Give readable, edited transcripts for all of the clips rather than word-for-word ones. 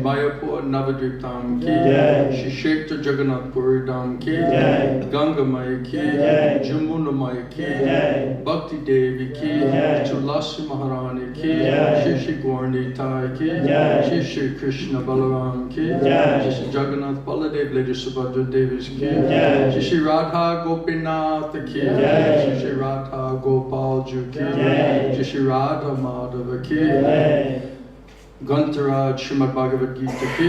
Mayapur Navadvip Dham ki, Shri Kshetra Jagannath Puri Dham ki, Ganga Maya ki, Jamuna Maya ki, Bhakti Devi ki, Tulasi Maharani ki, Shri Shri Gaurani Tai ki, Shri Shri Krishna Balaram ki, Shri Shri Jagannath Baladev Lady Subhadra Devis ki, Shri Shri Radha Gopinath ki, Shri Shri Radha Gopal Ju ki, Shri Shri Radha Madhava ki, Gantaraj Srimad Bhagavad-gītā ki,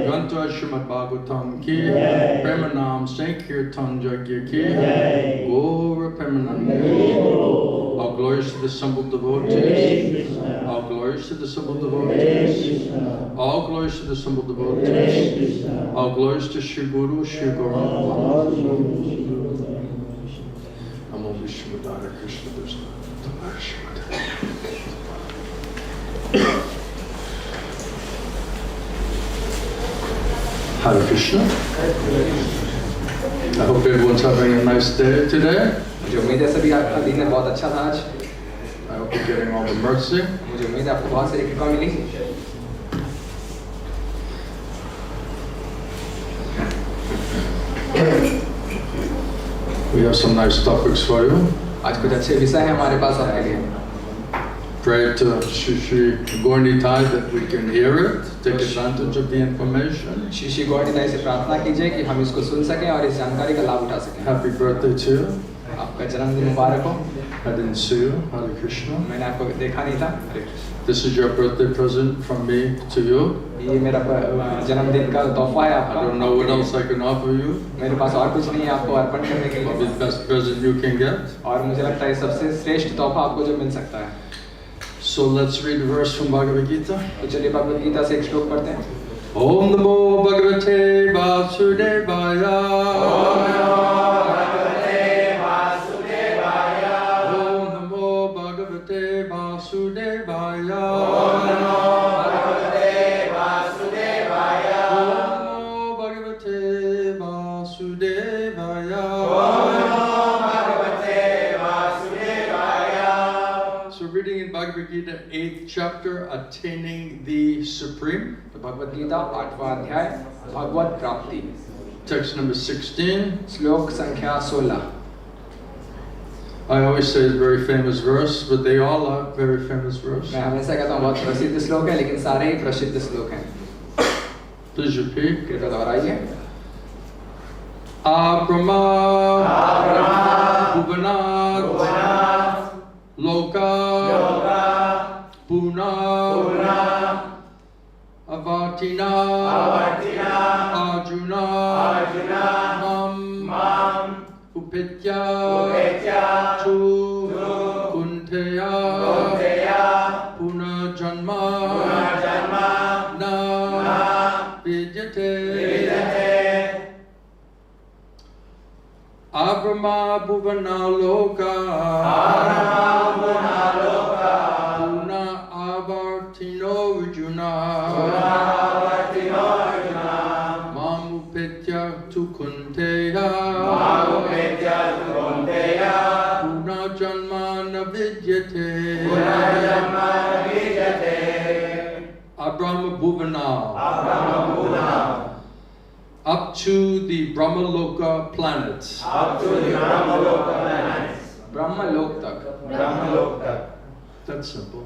Gantaraj Srimad Bhagavatam ki, Premanam Sankirtan Yagya ki, Gora Premanam. All glories to the assembled devotees. All glories to the assembled devotees. All glories to the assembled devotees. All glories to Shri Guru, Shri Gauranga. Namo Vishnupadaya Krishna Krishna. Hare Krishna. I hope everyone's having a nice day today. मुझे उम्मीद है सभी आपका दिन बहुत अच्छा था आज. I hope you're getting all the mercy. मुझे उम्मीद है आपको बहुत सारी कृपा मिली. We have some nice topics for you. आज कुछ अच्छे विषय हैं हमारे पास आपके लिए. Pray to Shri Shri Gaurani Tai that we can hear it, take advantage of the information. Shri Shri Gauri ताई से प्रार्थना कीजिए कि हम इसको सुन सकें और इस जानकारी का लाभ उठा सकें. Happy birthday to you. आपका जन्मदिन मुबारक हो. I didn't see you. Hare Krishna. मैंने आपको देखा नहीं था. हरे Krishna. This is your birthday present from me to you. ये मेरा जन्मदिन का तोहफा है आपका. I don't know what else I can offer you. मेरे पास और कुछ नहीं है आपको अर्पण करने के लिए. Probably the best present you can get. और मुझे लगता है सबसे श्रेष्ठ तोहफा आपको जो मिल सकता है. So let's read a verse from Bhagavad Gita. तो चलिए भगवद गीता से एक श्लोक पढ़ते हैं. Om Namo Bhagavate Vasudevaya. Om Namo Bhagavate Vasudevaya. Om Namo Bhagavate Vasudevaya. Om Namo Bhagavate Vasudevaya. Om Namo Bhagavate Vasudevaya. Reading in Bhagavad Gita, 8th chapter, Attaining the Supreme. तो भगवद गीता 8वां अध्याय भगवत प्राप्ति. Text number 16. श्लोक संख्या 16. I always say it's a very famous verse, but they all are very famous verse. मैं हमेशा कहता हूँ बहुत प्रसिद्ध श्लोक है, लेकिन सारे ही प्रसिद्ध श्लोक हैं. Please repeat. कृपया दोहराइए. Abrahma Bhuvanat Loka Puna Avatina Arjuna Mam Upetya Chu Kunteya Puna Janma Na Vidyate Abrahma Bhuvana Loka Puna Avartino Arjuna Mamupetya Tu Kunteya Puna Janma Na Vidyate Abrahma Bhuvana up to the Brahmaloka planets. ब्रह्मलोक तक. That's simple.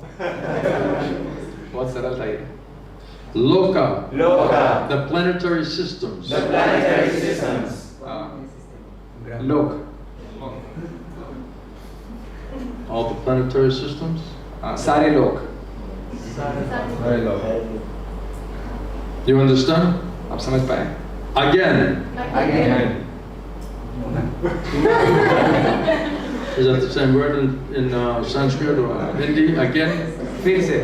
बहुत सरल था ये. Loka. The planetary systems. लोक. All the planetary systems. सारे लोक. You understand? आप समझ पाए? Again. Is that the same word in Sanskrit or Hindi? Again? फिर से.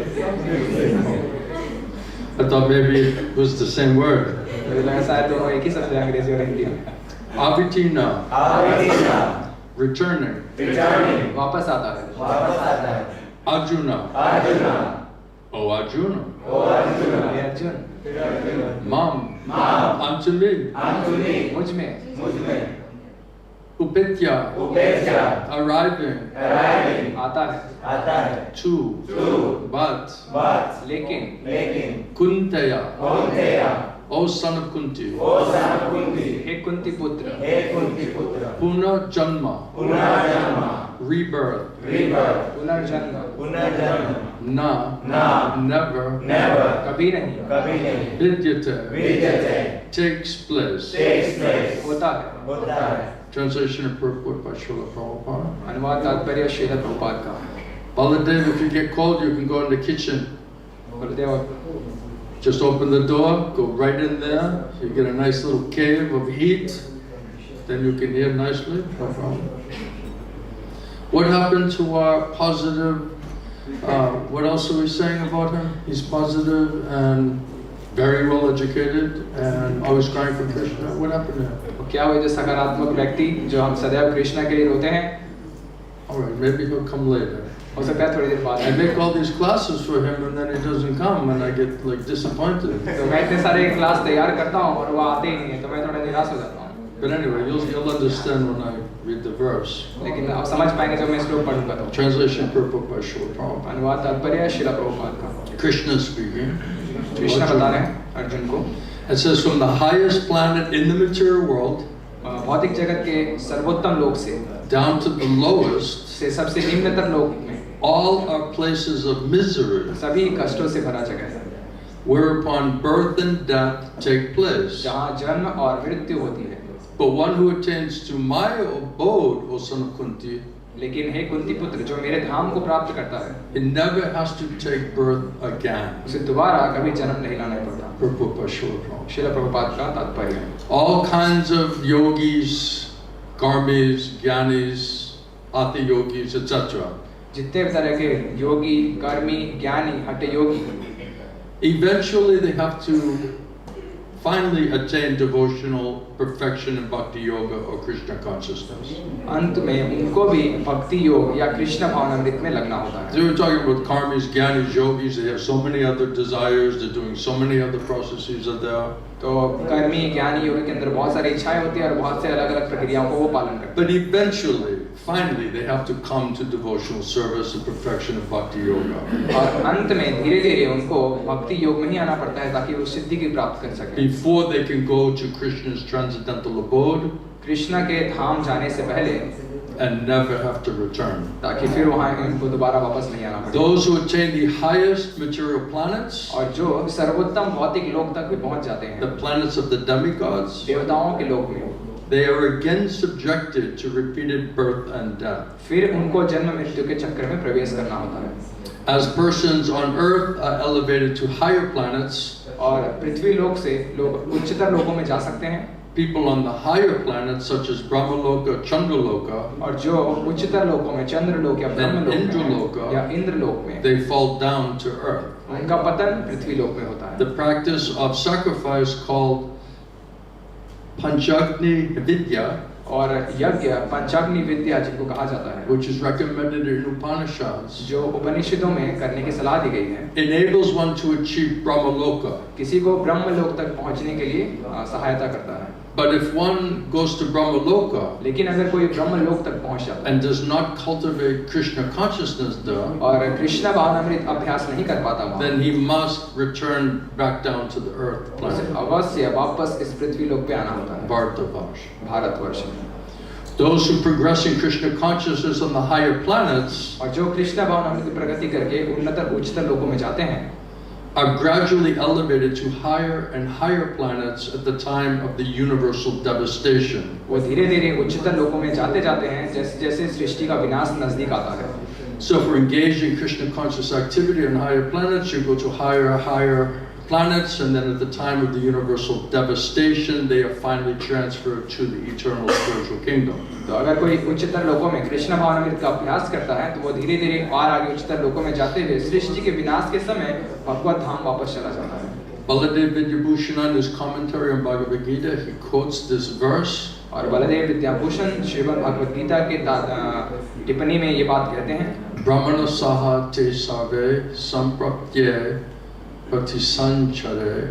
I thought maybe it was the same word. मुझे लगा शायद दोनों एक ही शब्द है अंग्रेजी और हिंदी में. Avitina. Returning. वापस आता है. Arjuna. Oh Arjuna. Arjun. Mam. Unto me. मुझ में. Upetya, arriving, आता है, to, but, लेकिन Kuntaya, O son of Kuntī, हे कुंती पुत्र, Puna Janma, rebirth, पुनर्जन्म na, never, कभी नहीं, Vidyate, takes place. होता है। Translation and purport by Srila Prabhupada. अनुवाद तात्पर्य श्रील प्रभुपाद का। Baladeva, if you get cold, you can go in the kitchen. Baldev, Just open the door, go right in there. You get a nice little cave of heat. Then you can hear nicely. No problem. What happened to our positive? What else are we saying about him? He's positive and very well educated and always crying for Krishna. What happened to him? क्या वो जो सकारात्मक व्यक्ति जो हम सदैव कृष्णा के लिए रोते हैं? All right, maybe he'll come later. हो सकता है थोड़ी देर बाद। I make all these classes for him and then he doesn't come and I get like disappointed. तो मैं इतने सारे क्लास तैयार करता हूँ और वो आते ही नहीं है तो मैं थोड़ा निराश हो जाता हूँ। But anyway, you'll understand when I read the verse. लेकिन आप समझ पाएंगे जब मैं श्लोक पढ़ूंगा तो। Translation Purport by Srila Prabhupada. अनुवाद तात्पर्य श्रील प्रभुपाद का। Krishna speaking. कृष्णा बता रहे हैं अर्जुन को। It says from the highest planet in the material world भौतिक जगत के सर्वोत्तम लोक से down to the lowest, से सबसे निम्नतर लोक में all are places of misery, सभी कष्टों से भरा जगह है, whereupon birth and death take place. जहाँ जन्म और मृत्यु होती है। But one who attains to my abode, O son of Kuntī, लेकिन हे कुंती पुत्र जो मेरे धाम को प्राप्त करता है, it never has to take birth again. उसे दोबारा कभी जन्म नहीं लाना पड़ता। Purport by Srila Prabhupada. Srila Prabhupada का तात्पर्य। All kinds of yogis, karmis, jñānis, hatha yogis, etc. जितने भी तरह के योगी, कर्मी, ज्ञानी, हठ योगी, Eventually they have to finally attain devotional perfection in bhakti-yoga or Krishna consciousness. अंत में उनको भी भक्ति योग या कृष्ण भावनामृत में लगना होता है। So we're talking about karmis, jñānis, yogis. They have so many other desires. They're doing so many other processes are there. तो कर्मी, ज्ञानी, योगी के अंदर बहुत सारी इच्छाएं होती है और बहुत से अलग-अलग प्रक्रियाओं को वो पालन करते हैं। But eventually, finally, they have to come to devotional service and perfection of bhakti-yoga. और अंत में धीरे-धीरे उनको भक्ति योग में ही आना पड़ता है ताकि वो सिद्धि की प्राप्त कर सकें। Before they can go to Krishna's transcendental abode Krishna के धाम जाने से पहले and never have to return. ताकि फिर वहाँ इनको दोबारा वापस नहीं आना पड़े। Those who attain the highest material planets, और जो सर्वोत्तम भौतिक लोक तक भी पहुँच जाते हैं, the planets of the demigods, देवताओं के लोक में, they are again subjected to repeated birth and death. फिर उनको जन्म मृत्यु के चक्कर में प्रवेश करना होता है। As persons on earth are elevated to higher planets, और पृथ्वी लोक से लोग उच्चतर लोकों में जा सकते हैं। people on the higher planets such as Brahmaloka, Candraloka, और जो उच्चतर लोकों में चंद्रलोक या ब्रह्मलोक या इंद्रलोक में, they fall down to earth. उनका पतन पृथ्वी लोक में होता है। The practice of sacrifice called pañcāgni-vidyā, और यज्ञ pañcāgni-vidyā जिनको कहा जाता है, which is recommended in Upanishads, जो उपनिषदों में करने की सलाह दी गई है, enables one to achieve Brahmaloka. किसी को ब्रह्मलोक तक पहुंचने के लिए सहायता करता है। But if one goes to Brahmaloka लेकिन अगर कोई ब्रह्मलोक तक पहुंच जाता है and does not cultivate Krishna consciousness there, और कृष्ण भावनामृत अभ्यास नहीं कर पाता वहाँ, then he must return back down to the earth उसे planet, अवश्य वापस इस पृथ्वी लोक पे आना होता है, Bharatavash. भारतवर्ष में। Those who progress in Krishna consciousness on the higher planets और जो कृष्ण भावनामृत की प्रगति करके उन्नतर उच्चतर लोकों में जाते हैं, are gradually elevated to higher and higher planets at the time of the universal devastation. वो धीरे-धीरे उच्चतर लोकों में जाते जाते हैं जैसे-जैसे सृष्टि का विनाश नजदीक आता है। So if we're engaged in Krishna conscious activity on higher planets, you go to higher planets, and then at the time of the universal devastation, they are finally transferred to the eternal spiritual kingdom. तो अगर कोई उच्चतर लोकों में कृष्ण भावनामृत का अभ्यास करता है तो वो धीरे-धीरे और आगे उच्चतर लोकों में जाते हुए सृष्टि के विनाश के समय भगवत धाम वापस चला जाता है। Baladeva Vidyābhūṣaṇa in his commentary on Bhagavad Gita, he quotes this verse. और बलदेव विद्याभूषण श्रीमद् भगवद गीता के टिप्पणी में ये बात कहते हैं, Brahmana saha te sarve sampraptye patisanchare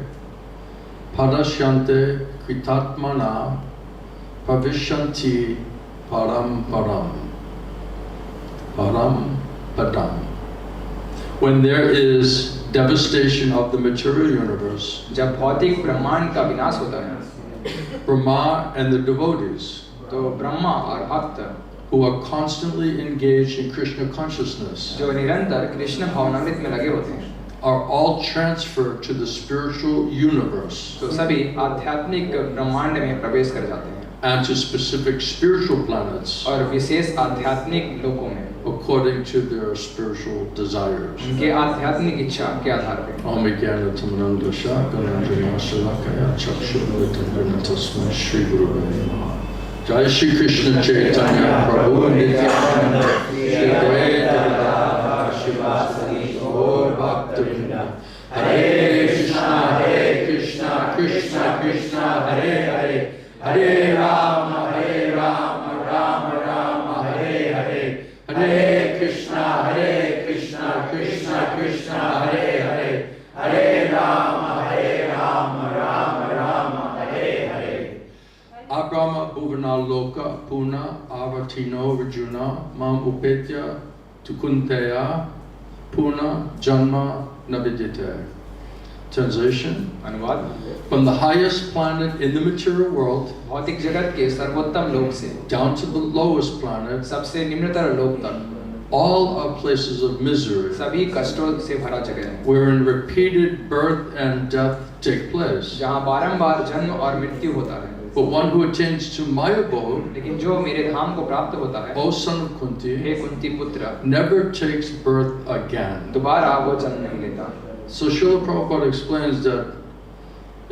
padashyante kritatmana pavishyanti param param. Param padam. When there is devastation of the material universe, जब भौतिक ब्रह्मांड का विनाश होता है, Brahma and the devotees, तो ब्रह्मा और भक्त who are constantly engaged in Krishna consciousness, जो निरंतर कृष्ण भावनामृत में लगे होते हैं, are all transferred to the spiritual universe तो सभी आध्यात्मिक ब्रह्मांड में प्रवेश कर जाते हैं and to specific spiritual planets और विशेष आध्यात्मिक लोकों में according to their spiritual desires. उनके आध्यात्मिक इच्छा के आधार पर। Om Jnana Tamanandasha Galandrina Salakaya Chakshurvitandrina Tasmai Shri Gurave Namaha. Jai Shri Krishna Chaitanya Prabhu Nityananda Shri Advaita Shivasadi Gaur Bhaktivinoda Hare Krishna Krishna Krishna Hare Hare Hare Rama Rama Rama Hare Hare Hare Krishna Krishna Krishna Hare Hare Hare Rama Rama Rama Hare Hare. Abrahma Bhuvanaloka Puna Avatino Rajuna Mam Upetya Tukunteya Puna Janma Navidite. Translation. अनुवाद. From the highest planet in the material world भौतिक जगत के सर्वोत्तम लोक से down to the lowest planet, सबसे निम्नतर लोक तक all are places of misery, सभी कष्टों से भरा जगह है, wherein repeated birth and death take place. जहाँ बारंबार जन्म और मृत्यु होता है. But one who attains to my abode, लेकिन जो मेरे धाम को प्राप्त होता है, O son of Kuntī, हे कुंती पुत्र, never takes birth again. दोबारा वो जन्म नहीं लेता. So Srila Prabhupada explains that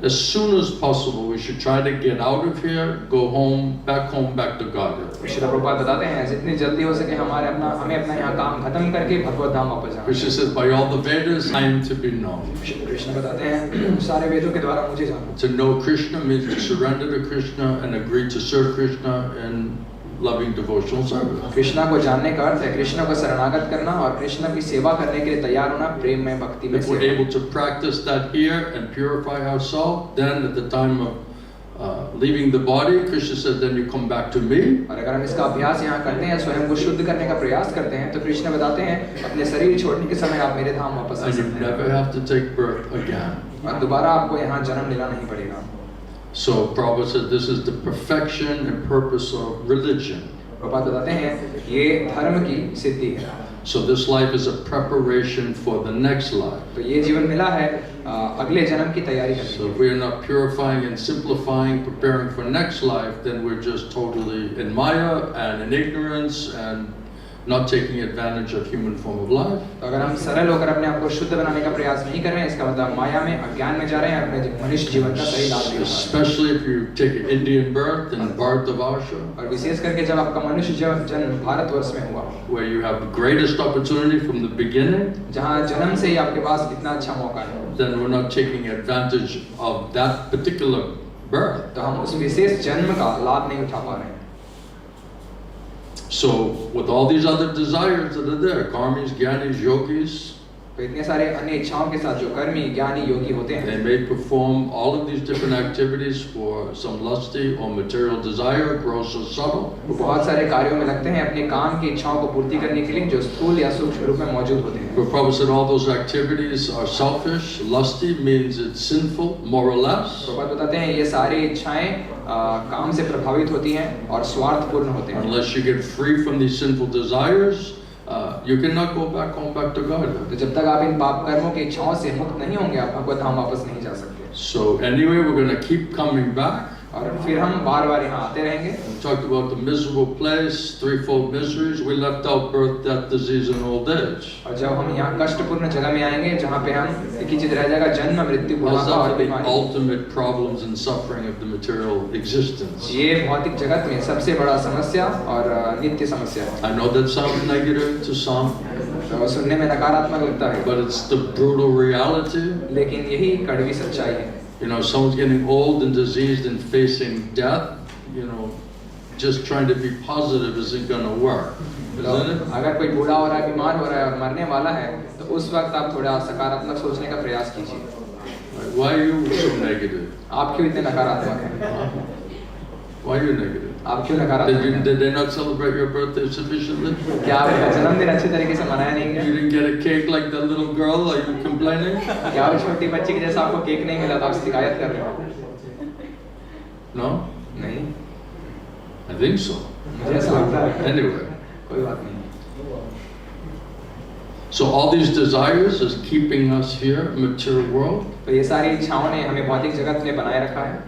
as soon as possible we should try to get out of here, go home, back to Godhead. Srila Prabhupada बताते हैं जितनी जल्दी हो सके हमें अपना यहाँ काम खत्म करके भगवत धाम वापस जाना. Krishna says, by all the Vedas, I am to be known. Krishna बताते हैं सारे वेदों के द्वारा मुझे जाना. To know Krishna means to surrender to Krishna and agree to serve Krishna in loving devotional service. Krishna को जानने का अर्थ है कृष्ण को शरणागत करना और कृष्ण की सेवा करने के लिए तैयार होना प्रेम में भक्ति में. If we're able to practice that here and purify ourselves, then at the time of leaving the body, Krishna said, then you come back to me. और अगर हम इसका अभ्यास यहाँ करते हैं, स्वयं को शुद्ध करने का प्रयास करते हैं, तो कृष्ण बताते हैं अपने शरीर छोड़ने के समय आप मेरे धाम वापस आ सकते हैं. And you never have to take birth again. और दोबारा आपको यहाँ जन्म लेना नहीं पड़ेगा. So Prabhupada said this is the perfection and purpose of religion. Prabhupada बताते हैं ये धर्म की सिद्धि है. So this life is a preparation for the next life. तो ये जीवन मिला है अगले जन्म की तैयारी करने के So लिए. if we are not purifying and simplifying, preparing for next life, then we're just totally in Maya and in ignorance and not taking advantage of human form of life. तो अगर हम सरल होकर अपने आप को शुद्ध बनाने का प्रयास नहीं कर रहे हैं, इसका मतलब माया में अज्ञान में जा रहे हैं, अपने मनुष्य जीवन का सही लाभ नहीं उठा रहे हैं. Especially if you take an Indian birth in Bharatavarsha, और विशेष करके जब आपका मनुष्य जन्म भारतवर्ष में हुआ, where you have the greatest opportunity from the beginning, जहाँ जन्म से ही आपके पास कितना अच्छा मौका है, then we're not taking advantage of that particular birth. तो हम उस विशेष जन्म का लाभ नहीं उठा पा रहे हैं. So with all these other desires that are there, karmis, jñānis, yogīs, तो इतने सारे अन्य इच्छाओं के साथ जो कर्मी ज्ञानी योगी होते हैं, they may perform all of these different activities for some lusty or material desire, gross or subtle. वो बहुत सारे कार्यों में लगते हैं अपने काम की इच्छाओं को पूर्ति करने के लिए जो स्थूल या सूक्ष्म रूप में मौजूद होते हैं. But Prabhupada said all those activities are selfish. Lusty means it's sinful, more or less. Prabhupada बताते हैं ये सारी इच्छाएं काम से प्रभावित होती हैं और स्वार्थपूर्ण होते हैं. Unless you get free from these sinful desires, you cannot go back home, back to God. तो जब तक आप इन पाप कर्मों की इच्छाओं से मुक्त नहीं होंगे, आप भगवत धाम वापस नहीं जा सकते. So anyway, we're going to keep coming back. और फिर हम बार-बार यहाँ आते रहेंगे. We talked about the miserable place, threefold miseries. We left out birth, death, disease, and old age. और जब हम यहाँ कष्टपूर्ण जगह में आएंगे, जहाँ पे हम एक ही चीज रह जाएगा, जन्म, मृत्यु, Those बुढ़ापा और are the बीमारी. ultimate problems and suffering of the material existence. ये भौतिक जगत में सबसे बड़ा समस्या और नित्य समस्या है. I know that sounds negative to some, तो सुनने में नकारात्मक लगता है, but it's the brutal reality. लेकिन यही कड़वी सच्चाई है. You know, someone's getting old and diseased and facing death, you know, just trying to be positive isn't going to work. Isn't it? अगर कोई बूढ़ा हो रहा है, बीमार हो रहा है और मरने वाला है, तो उस वक्त आप थोड़ा सकारात्मक सोचने का प्रयास कीजिए. Why are you so negative? आप क्यों इतने नकारात्मक हैं? Why are you negative? आप क्यों नकारात्मक हैं? Did they not celebrate your birthday sufficiently? क्या आपका जन्मदिन अच्छे तरीके से मनाया नहीं गया? You didn't get a cake like that little girl. Are you complaining? क्या वो छोटी बच्ची की जैसा आपको केक नहीं मिला तो आप शिकायत कर रहे हो? No? नहीं, I think so. मुझे ऐसा लगता है। Anyway. कोई बात नहीं। So all these desires is keeping us here, material world. तो ये सारी इच्छाओं ने हमें भौतिक जगत में बनाए रखा है।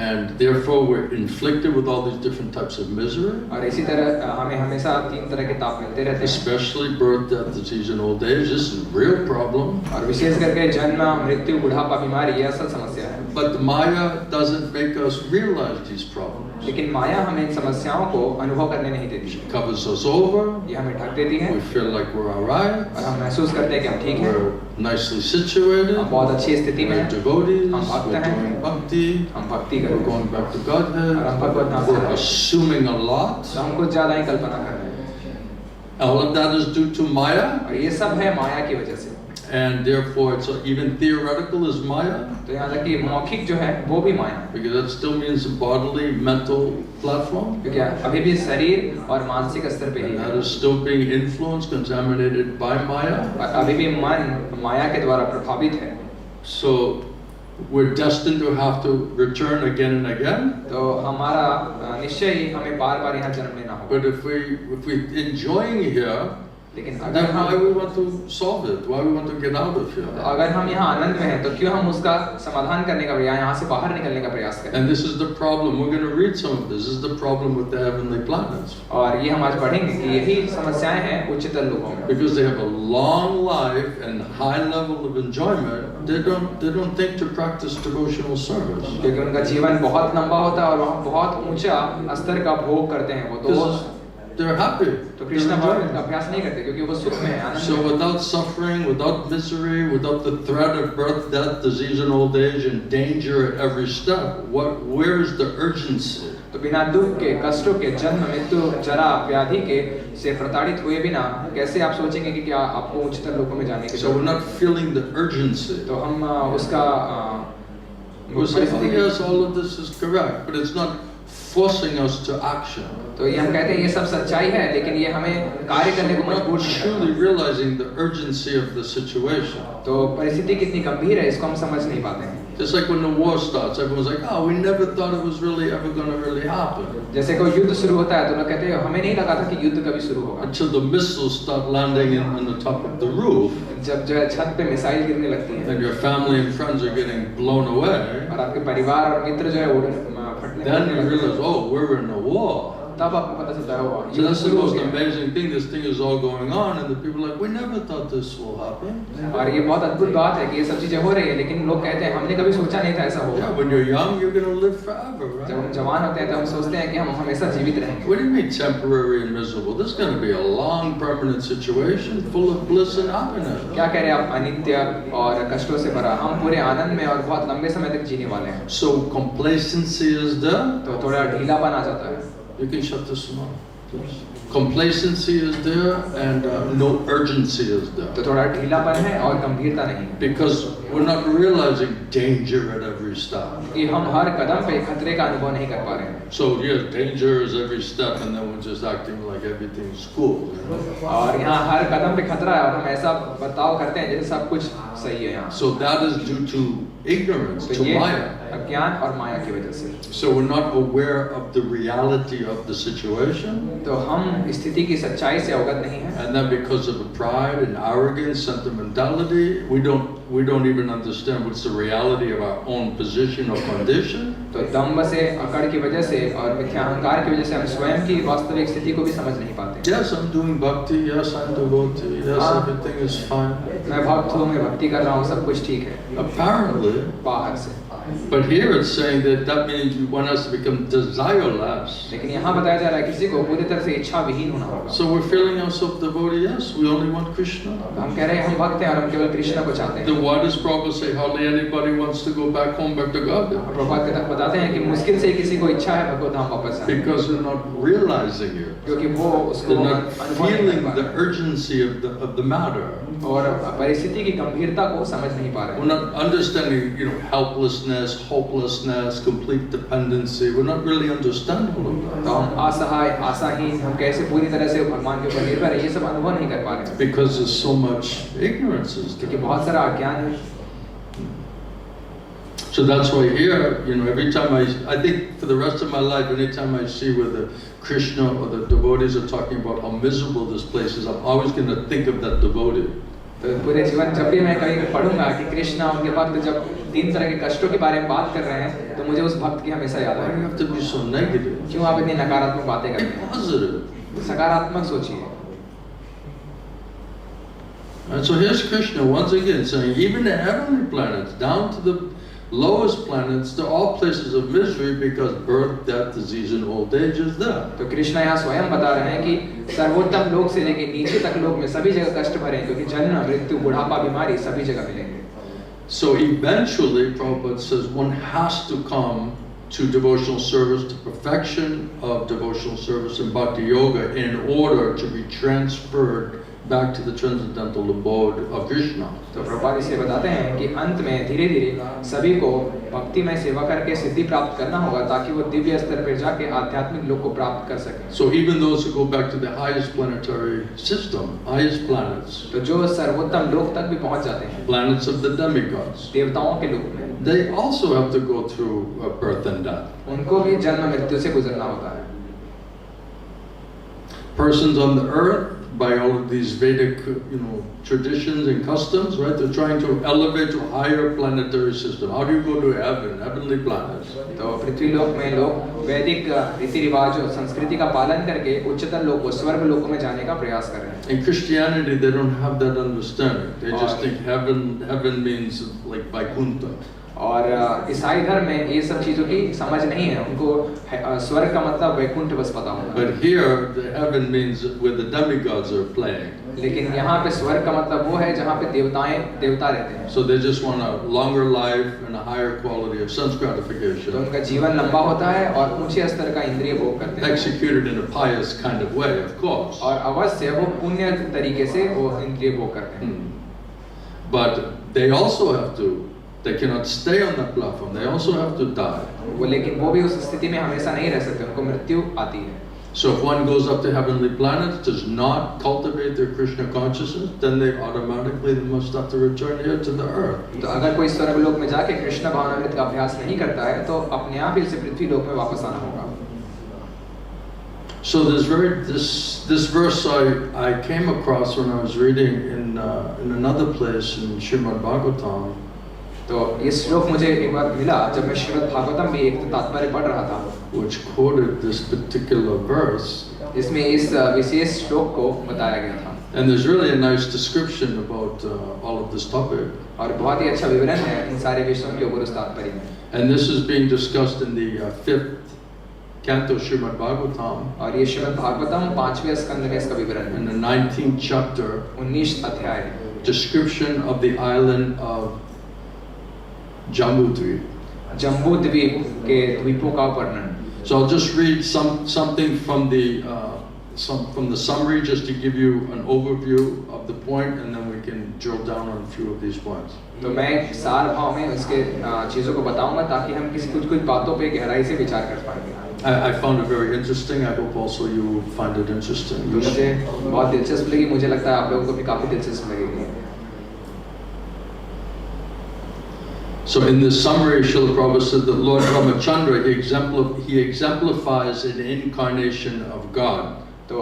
And therefore we're inflicted with all these different types of misery. और इसी तरह हमें हमेशा तीन तरह के ताप मिलते रहते हैं। Especially birth, death, disease, and old age. This is a real problem. और विशेष करके जन्म, मृत्यु, बुढ़ापा, बीमारी ये असल समस्या है। But the Maya doesn't make us realize these problems. लेकिन माया हमें इन समस्याओं को अनुभव करने नहीं देती। She covers us over. ये हमें ढक देती है। We feel like we're alright. और हम महसूस करते हैं कि हम ठीक हैं। We're nicely situated. हम बहुत अच्छी स्थिति में हैं। We're devotees. हम भक्त We're हैं। doing bhakti. हम भक्ति कर We're रहे हैं। going back to Godhead. और हम भगवत धाम से We're assuming a lot. तो हम कुछ ज्यादा ही कल्पना कर रहे हैं। All of that is due to Maya. और ये सब है माया की वजह से। And therefore it's even theoretical is Maya. तो यहाँ तक कि मौखिक जो है वो भी माया है। Because that still means a bodily, mental platform. क्योंकि अभी भी शरीर और मानसिक स्तर पे ही And है। that is still being influenced, contaminated by Maya. और अभी भी मन माया के द्वारा प्रभावित है। So we're destined to have to return again and again. तो हमारा निश्चय ही हमें बार-बार यहाँ जन्म लेना होगा। But if we're enjoying here, लेकिन then अगर why हम we want to solve it? Why we want to get out of here? अगर हम यहाँ आनंद में हैं तो क्यों हम उसका समाधान करने का या यहाँ से बाहर निकलने का प्रयास करें? And this is the problem. We're going to read some of this. This is the problem with the heavenly planets. और ये हम आज पढ़ेंगे कि यही समस्याएं हैं उच्चतर लोगों में। Because they have a long life and high level of enjoyment, they don't think to practice devotional service. क्योंकि उनका जीवन बहुत लंबा होता है और वहाँ बहुत ऊंचा स्तर का भोग करते हैं वो तो They're happy. तो कृष्ण भगवान का अभ्यास नहीं करते क्योंकि वो सुख में है, आनंद So में है। without suffering, without misery, without the threat of birth, death, disease, and old age, and danger at every step, where is the urgency? तो बिना दुख के, कष्टों के, जन्म, मृत्यु, जरा, व्याधि के से प्रताड़ित हुए बिना कैसे आप सोचेंगे कि क्या आपको उच्चतर लोकों में जाने की So we're not feeling the urgency. तो हम उसका We're saying, oh yes, all of this is correct, but it's not forcing us to action. तो ये हम कहते हैं ये सब सच्चाई है लेकिन ये हमें कार्य करने को मजबूर Not नहीं truly करता। realizing the urgency of the situation. तो परिस्थिति कितनी गंभीर है इसको हम समझ नहीं पाते हैं। Just like when the war starts, everyone's like, oh, we never thought it was really ever going to really happen. जैसे कोई युद्ध शुरू होता है तो लोग कहते हैं हमें नहीं लगा था कि युद्ध कभी शुरू होगा। Until the missiles start landing on the top of the roof, जब जो है छत पे मिसाइल गिरने लगती हैं and your family and friends are getting blown away, और आपके परिवार और मित्र जो है फटने then you लगते हैं, realize, oh, we're in a war. तब आपको पता चलता है So that's the most amazing thing. This thing is all going on, and the people are like, we never thought this will happen. और ये बहुत अद्भुत बात है कि ये सब चीजें हो रही है लेकिन लोग कहते हैं हमने कभी सोचा नहीं था ऐसा होगा। Yeah, when you're young, you're going to live forever, जब right? हम जवान होते हैं तो हम सोचते हैं कि हम हमेशा जीवित रहेंगे। What do you mean temporary and miserable? This is going to be a long, permanent situation full of bliss and happiness. क्या कह रहे हैं आप अनित्य और कष्टों से भरा, हम पूरे आनंद में और बहुत लंबे समय तक जीने वाले हैं। So complacency is there. तो थोड़ा ढीलापन आ जाता है। You can shut this one off. Complacency is there and no urgency is there. तो थोड़ा ढीलापन है और गंभीरता नहीं है। Because we're not realizing danger at every step. कि हम हर कदम पे खतरे का अनुभव नहीं कर पा रहे हैं। So yes, danger is every step, and then we're just acting like everything's cool. You know? और यहाँ हर कदम पे खतरा है और हम ऐसा बर्ताव करते हैं जैसे सब कुछ सही है यहाँ। So that is due to ignorance, तो to ये Maya. अज्ञान और माया की वजह से। So we're not aware of the reality of the situation. तो हम स्थिति की सच्चाई से अवगत नहीं हैं। And then because of the pride and arrogance, sentimentality, we don't even understand what's the reality of our own position or condition. तो दम्भ से, अकड़ की वजह से और मिथ्या अहंकार की वजह से हम स्वयं की वास्तविक स्थिति को भी समझ नहीं पाते। Yes, I'm doing bhakti. Yes, I'm devotee. Yes, everything is fine. मैं भक्त हूँ, मैं भक्ति कर रहा हूँ, सब कुछ ठीक है Apparently. बाहर से। But here it's saying that means you want us to become desireless. लेकिन यहाँ बताया जा रहा है किसी को पूरी तरह से इच्छा विहीन होना होगा। So we're feeling ourselves devotee. Yes, we only want Krishna. हम कह रहे हैं हम भक्त हैं और हम केवल कृष्ण को चाहते हैं। Then why does Prabhupada say hardly anybody wants to go back home, back to God? Prabhupada के तक बताते हैं कि मुश्किल से किसी को इच्छा है भगवत धाम वापस आने की। Because they're not realizing it. क्योंकि वो उसको They're not अनुभव नहीं feeling कर the पा urgency of the matter. रहे और परिस्थिति की गंभीरता को समझ नहीं पा रहे। We're not understanding, helplessness helplessness, hopelessness, complete dependency. We're not really understanding all of that. तो हम असहाय, आशाहीन, हम कैसे पूरी तरह से भगवान के ऊपर निर्भर है, ये सब अनुभव नहीं कर पा रहे हैं। Because there's so much ignorance. क्योंकि बहुत सारा अज्ञान है। So that's why here, every time I think for the rest of my life, anytime I see where the Krishna or the devotees are talking about how miserable this place is, I'm always going to think of that devotee. तो पूरे जीवन जब भी मैं कहीं पढ़ूंगा कि कृष्णा उनके भक्त जब 3 तरह के कष्टों के बारे में बात कर रहे हैं, तो मुझे उस भक्त की हमेशा याद आएगी। You have to be so negative. क्यों आप इतनी नकारात्मक बातें करते हैं? Be positive. सकारात्मक सोचिए। And so here's Krishna once again saying, even the heavenly planets, down to the lowest planets, they're all places of misery because birth, death, disease, and old age is there. तो कृष्णा यहाँ स्वयं बता रहे हैं कि सर्वोत्तम लोक से लेकर नीचे तक लोक में सभी जगह कष्ट भरे हैं, क्योंकि जन्म, मृत्यु, बुढ़ापा, बीमारी सभी जगह मिलेंगे। So eventually, Prabhupada says, one has to come to devotional service, to perfection of devotional service and bhakti yoga in order to be transferred back to the transcendental abode of Krishna. तो प्रभुपाद इसलिए बताते हैं कि अंत में धीरे-धीरे सभी को भक्ति में सेवा करके सिद्धि प्राप्त करना होगा ताकि वो दिव्य स्तर पर जाके आध्यात्मिक लोक को प्राप्त कर सकें। So even those who go back to the highest planetary system, highest planets, तो जो सर्वोत्तम लोक तक भी पहुंच जाते हैं, planets of the demigods, देवताओं के लोक में, they also have to go through birth and death. उनको भी जन्म मृत्यु से गुजरना होता है। Persons on the earth, by all of these Vedic, traditions and customs, right? They're trying to elevate to higher planetary system. How do you go to heaven, heavenly planets? तो पृथ्वी लोक में लोग वैदिक रीति रिवाज और संस्कृति का पालन करके उच्चतर लोकों, स्वर्ग लोकों में जाने का प्रयास कर रहे हैं। In Christianity, they don't have that understanding. They just think heaven means like Vaikuntha. और ईसाई धर्म में ये सब चीजों की समझ नहीं है, उनको स्वर्ग का मतलब वैकुंठ बस पता होगा। But here, the heaven means where the demigods are playing. लेकिन यहाँ पे स्वर्ग का मतलब वो है जहाँ पे देवता रहते हैं। So they just want a longer life and a higher quality of sense gratification. तो उनका जीवन लंबा होता है और ऊंचे स्तर का इंद्रिय भोग करते हैं। Executed in a pious kind of way, of course. और अवश्य वो पुण्य तरीके से वो इंद्रिय भोग करते हैं। But they also have to. They cannot stay on that platform. They also have to die. वो लेकिन वो भी उस स्थिति में हमेशा नहीं रह सकते, उनको मृत्यु आती है। So if one goes up to heavenly planets, does not cultivate their Krishna consciousness, then they automatically must have to return here to the earth. तो अगर कोई स्वर्ग लोक में जाके कृष्ण भावनामृत का अभ्यास नहीं करता है, तो अपने आप ही इसे पृथ्वी लोक में वापस आना होगा। So this verse I came across when I was reading in another place in Srimad Bhagavatam. तो ये श्लोक मुझे एक बार मिला जब मैं श्रीमद् भागवतम भी एक तात्पर्य पढ़ रहा था, which quoted this particular verse. इसमें इस विशेष श्लोक को बताया गया था। And there's really a nice description about all of this topic. और बहुत ही अच्छा विवरण है इन सारे विषयों के ऊपर उस तात्पर्य में। And this is being discussed in the 5th canto Srimad Bhagavatam. और ये श्रीमद् भागवतम 5वें स्कंद में इसका विवरण है। In the 19th chapter. 19 अध्याय। Description of the island of Jambudvip. Jambudvipa के द्वीपों का वर्णन। So I'll just read something from the summary just to give you an overview of the point, and then we can drill down on a few of these points. तो मैं सार भाव में उसके चीजों को बताऊंगा ताकि हम कुछ बातों पे गहराई से विचार कर पाएंगे। I found it very interesting. I hope also you find it interesting. मुझे बहुत दिलचस्प लगी, मुझे लगता है आप लोगों को भी काफी दिलचस्प लगेगी। So in this summary, Srila Prabhupada said that Lord Ramachandra, he exemplifies an incarnation of God. तो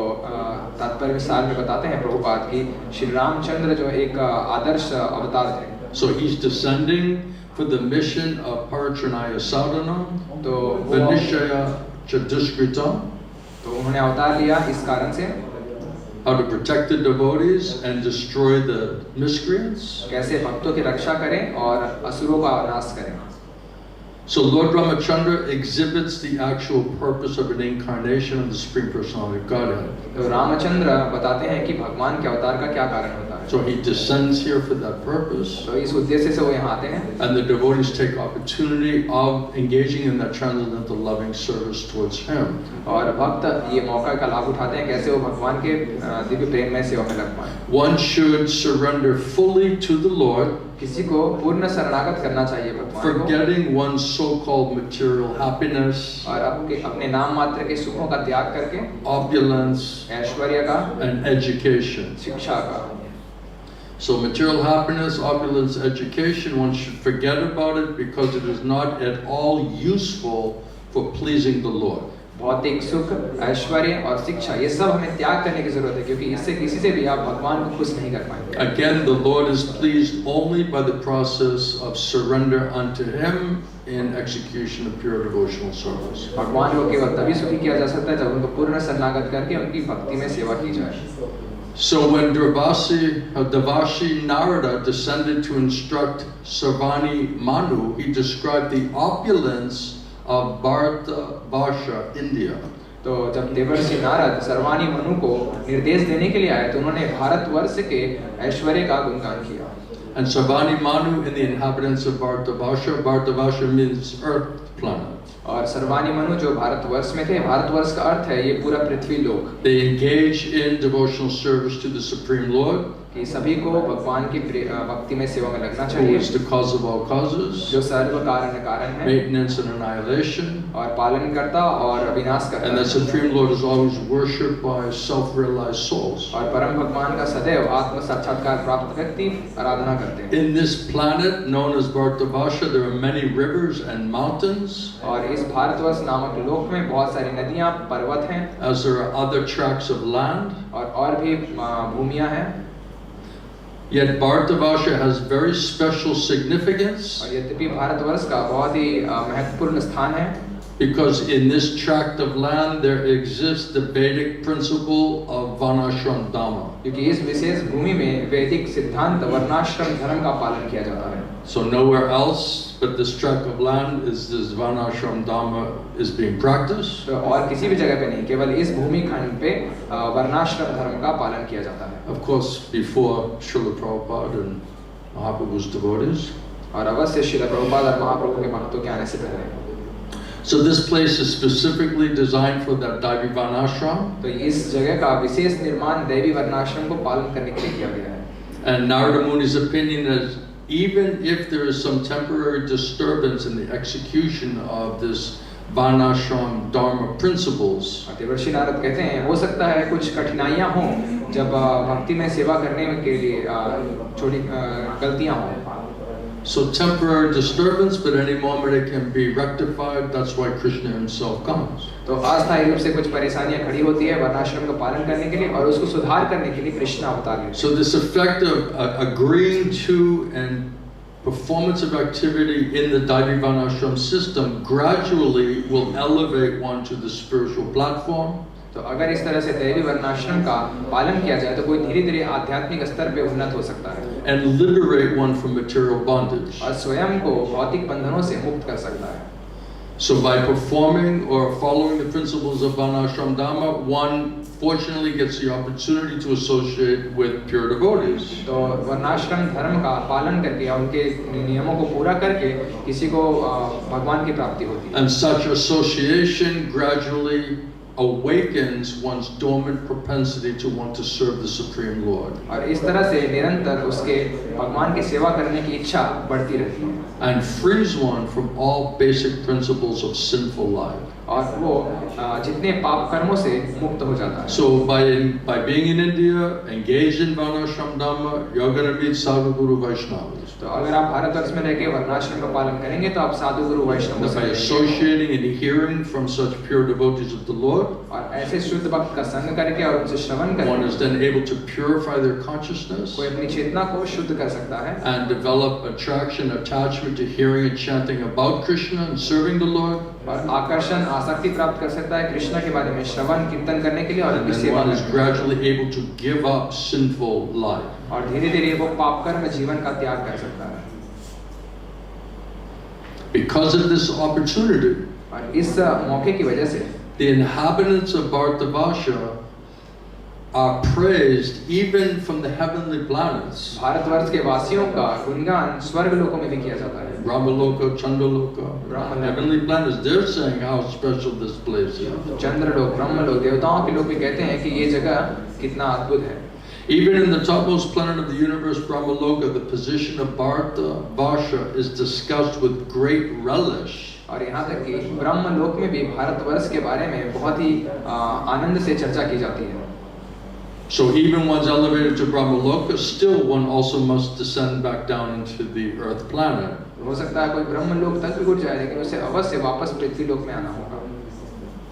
तात्पर्य सार में बताते हैं प्रभुपाद कि श्री रामचंद्र जो एक आदर्श अवतार थे। So he's descending for the mission of Parachanaya Sadhana, तो Vinishaya Chaduskrita, तो उन्होंने अवतार लिया इस कारण से how to protect the devotees and destroy the miscreants. कैसे भक्तों की रक्षा करें और असुरों का नाश करें। So Lord Ramachandra exhibits the actual purpose of an incarnation of the Supreme Personality of Godhead. तो रामचंद्र बताते हैं कि भगवान के अवतार का क्या कारण होता है। है। So he descends here for that purpose. तो इस उद्देश्य से वो यहाँ आते हैं। And the devotees take opportunity of engaging in that transcendental loving service towards him. और भक्त ये मौका का लाभ उठाते हैं कैसे वो भगवान के दिव्य प्रेम में सेवा में लग पाए। One should surrender fully to the Lord, किसी को पूर्ण शरणागत करना चाहिए भगवान को, forgetting one's so-called material happiness, और अपने नाम मात्र के सुखों का त्याग करके, opulence, ऐश्वर्य का, and education. शिक्षा का। So material happiness, opulence, education, one should forget about it because it is not at all useful for pleasing the Lord. भौतिक सुख, ऐश्वर्य और शिक्षा ये सब हमें त्याग करने की जरूरत है, क्योंकि इससे किसी से भी आप भगवान को खुश नहीं कर पाएंगे। Again, the Lord is pleased only by the process of surrender unto Him in execution of pure devotional service. भगवान को केवल तभी सुखी किया जा सकता है जब उनको पूर्ण शरणागत करके उनकी भक्ति में सेवा की जाए। So when Devashi Narada descended to instruct Sarvani Manu, he described the opulence of Bharatavarsha, India. तो जब देवर्षि नारद सर्वानी मनु को निर्देश देने के लिए आए तो उन्होंने भारतवर्ष के ऐश्वर्य का गुणगान किया। And Sarvani Manu in the inhabitants of Bharatavarsha means earth planet. और सर्वानी मनु जो भारतवर्ष में थे, भारतवर्ष का अर्थ है ये पूरा पृथ्वी लोक। They engage in devotional service to the Supreme Lord, कि सभी को भगवान की भक्ति में सेवा में लगना who चाहिए, is the cause of all causes, जो सर्व कारण है, maintenance and annihilation. और पालन करता और विनाश करता And the है। Supreme Lord is always worshipped by self-realized souls. और परम भगवान का सदैव आत्म साक्षात्कार प्राप्त व्यक्ति आराधना करते हैं। In this planet known as Bharatavarsha, there are many rivers and mountains, और इस भारतवर्ष नामक लोक में बहुत सारी नदियां, पर्वत हैं, as there are other tracts of land. और भी भूमियां हैं। Yet Bharatavarsha has very special significance और यद्यपि भारतवर्ष का बहुत ही महत्वपूर्ण स्थान है, because in this tract of land there exists the Vedic principle of Varnashram Dhamma. क्योंकि इस विशेष भूमि में वैदिक सिद्धांत वर्णाश्रम धर्म का पालन किया जाता है। So nowhere else but this tract of land is this Varnashram Dhamma is being practiced. तो और किसी भी जगह पे नहीं, केवल इस भूमि खंड पे वर्णाश्रम धर्म का पालन किया जाता है। Of course, before Srila Prabhupada and Mahaprabhu's devotees. और अवश्य श्रील प्रभुपाद और महाप्रभु के भक्तों के आने से पहले। So this place is specifically designed for that Daivi Varnashram. तो इस जगह का विशेष निर्माण दैवी वर्णाश्रम को पालन करने के लिए किया गया है। And Narada Muni's opinion is even if there is some temporary disturbance in the execution of this Varnashram Dharma principles, देवर्षि नारद कहते हैं हो सकता है कुछ कठिनाइयां हों जब भक्ति में सेवा करने के लिए छोटी गलतियां हों। so temporary disturbance, but any moment it can be rectified. That's why Krishna himself comes. तो अस्थायी रूप से कुछ परेशानियां खड़ी होती है वर्णाश्रम का पालन करने के लिए, और उसको सुधार करने के लिए कृष्ण अवतार लेते हैं। So this effect of agreeing to and performance of activity in the Daivi Varnashram system gradually will elevate one to the spiritual platform. तो अगर इस तरह से दैवी वर्णाश्रम का पालन किया जाए तो कोई धीरे-धीरे आध्यात्मिक स्तर पे उन्नत हो सकता है and liberate one from material bondage. और स्वयं को भौतिक बंधनों से मुक्त कर सकता है। So by performing or following the principles of Varnashram Dhamma, one fortunately gets the opportunity to associate with pure devotees. तो वर्णाश्रम धर्म का पालन करके या उनके नियमों को पूरा करके किसी को भगवान की प्राप्ति होती है। And such association gradually awakens one's dormant propensity to want to serve the Supreme Lord. और इस तरह से निरंतर उसके भगवान की सेवा करने की इच्छा बढ़ती रहती है। And frees one from all basic principles of sinful life. और वो जितने पाप कर्मों से मुक्त हो जाता है। So by being in India, engaged in Varnashram Dhamma, you're going to meet Sadhu Guru Vaishnavas. तो अगर आप भारतवर्ष में रहकर वर्णाश्रम का पालन करेंगे तो आप साधु गुरु वैष्णव By associating and hearing from such pure devotees of the Lord, और ऐसे शुद्ध भक्त का संग करके और उनसे श्रवण करके one is then able to purify their consciousness कोई अपनी चेतना को शुद्ध कर सकता है and develop attraction, attachment to hearing and chanting about Krishna and serving the Lord. और आकर्षण आसक्ति प्राप्त कर सकता है कृष्ण के बारे में श्रवण कीर्तन करने के लिए और And उनकी then सेवा one is में gradually able to give up sinful life. और धीरे-धीरे वो पाप कर्म जीवन का त्याग कर सकता है। Because of this opportunity, और इस मौके की वजह से the inhabitants of Bharatavarsha are praised even from the heavenly planets. Bharatvarsh के वासियों का गुणगान स्वर्ग लोकों में भी किया जाता है. Brahmaloka, Candraloka, heavenly planets, they're saying how special this place is. चंद्रलोक, ब्रह्मलोक, देवताओं के लोग भी कहते हैं कि ये जगह कितना अद्भुत है. Even in the topmost planet of the universe, Brahmaloka, the position of Bharata-varsha is discussed with great relish. और यहाँ तक कि ब्रह्मलोक में भी भारतवर्ष के बारे में बहुत ही आनंद से चर्चा की जाती है. So even one's elevated to Brahmaloka, still one also must descend back down into the earth planet. हो सकता है कोई ब्रह्मलोक तक भी उठ जाए, लेकिन उसे अवश्य वापस पृथ्वी लोक में आना होगा.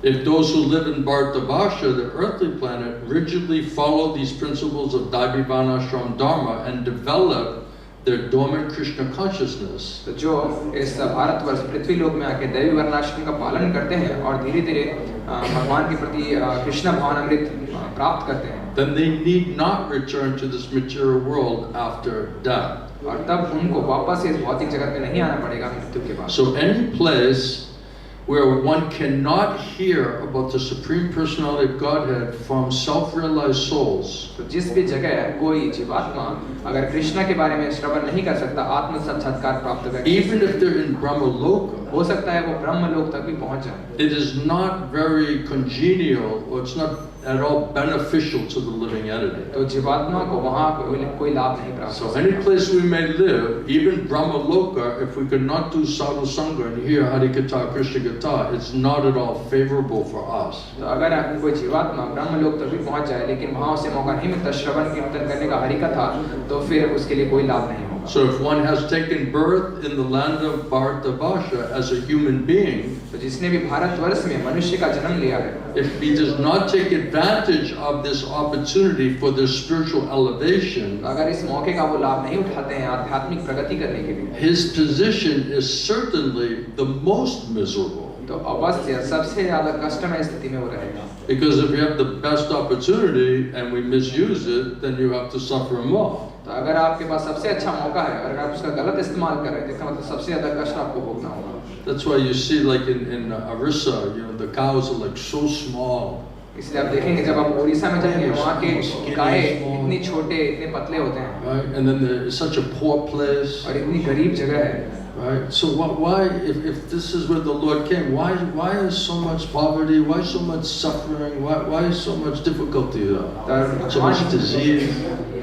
If those who live in Bharata-varsha, the earthly planet, rigidly follow these principles of Daivivanashram Dharma and develop their dormant Krishna consciousness, तो जो इस भारतवर्ष पृथ्वी लोक में आके दैवी वर्णाश्रम का पालन करते हैं और धीरे-धीरे भगवान के प्रति कृष्ण भावनामृत प्राप्त करते हैं, then they need not return to this material world after death. और तब उनको वापस इस भौतिक जगत में नहीं आना पड़ेगा मृत्यु के बाद. So any place where one cannot hear about the Supreme Personality of Godhead from self-realized souls, तो जिस भी जगह कोई जीवात्मा अगर कृष्ण के बारे में श्रवण नहीं कर सकता, आत्म साक्षात्कार प्राप्त कर, even if they're in Brahmaloka, हो सकता है वो ब्रह्मलोक तक भी पहुंच जाए, it is not very congenial, or it's not at all beneficial to the living entity. तो जीवात्मा को वहाँ कोई लाभ नहीं प्राप्त. So any place we may live, even Brahmaloka, if we could not do sadhu sangha and hear Hari-katha, Krishna-katha, it's not at all favorable for us. तो अगर कोई जीवात्मा ब्रह्मलोक तक भी पहुंच जाए, लेकिन वहाँ उसे मौका नहीं मिलता श्रवण कीर्तन करने का हरिकथा, तो फिर उसके लिए कोई लाभ नहीं होगा. So if one has taken birth in the land of Bharata-varsha as a human being, तो जिसने भी भारतवर्ष में मनुष्य का जन्म लिया है, if he does not take advantage of this opportunity for their spiritual elevation, अगर इस मौके का वो लाभ नहीं उठाते हैं आध्यात्मिक प्रगति करने के लिए, his position is certainly the most miserable. तो अवश्य सबसे ज्यादा कष्टमय स्थिति में वो रहेगा. Because if you have the best opportunity and we misuse it, then you have to suffer more. तो अगर आपके पास सबसे अच्छा मौका है और अगर आप उसका गलत इस्तेमाल कर रहे हैं, तो इसका मतलब सबसे ज्यादा कष्ट आपको भोगना होगा. That's why you see, like in Orissa, the cows are like so small. इसलिए आप देखेंगे जब आप उड़ीसा में जाएंगे, वहाँ के गाय इतने छोटे, इतने पतले होते हैं. Right, and then it's such a poor place. और इतनी गरीब जगह है. Right. So why, if this is where the Lord came, why is so much poverty? Why so much suffering? Why is so much difficulty? So much disease.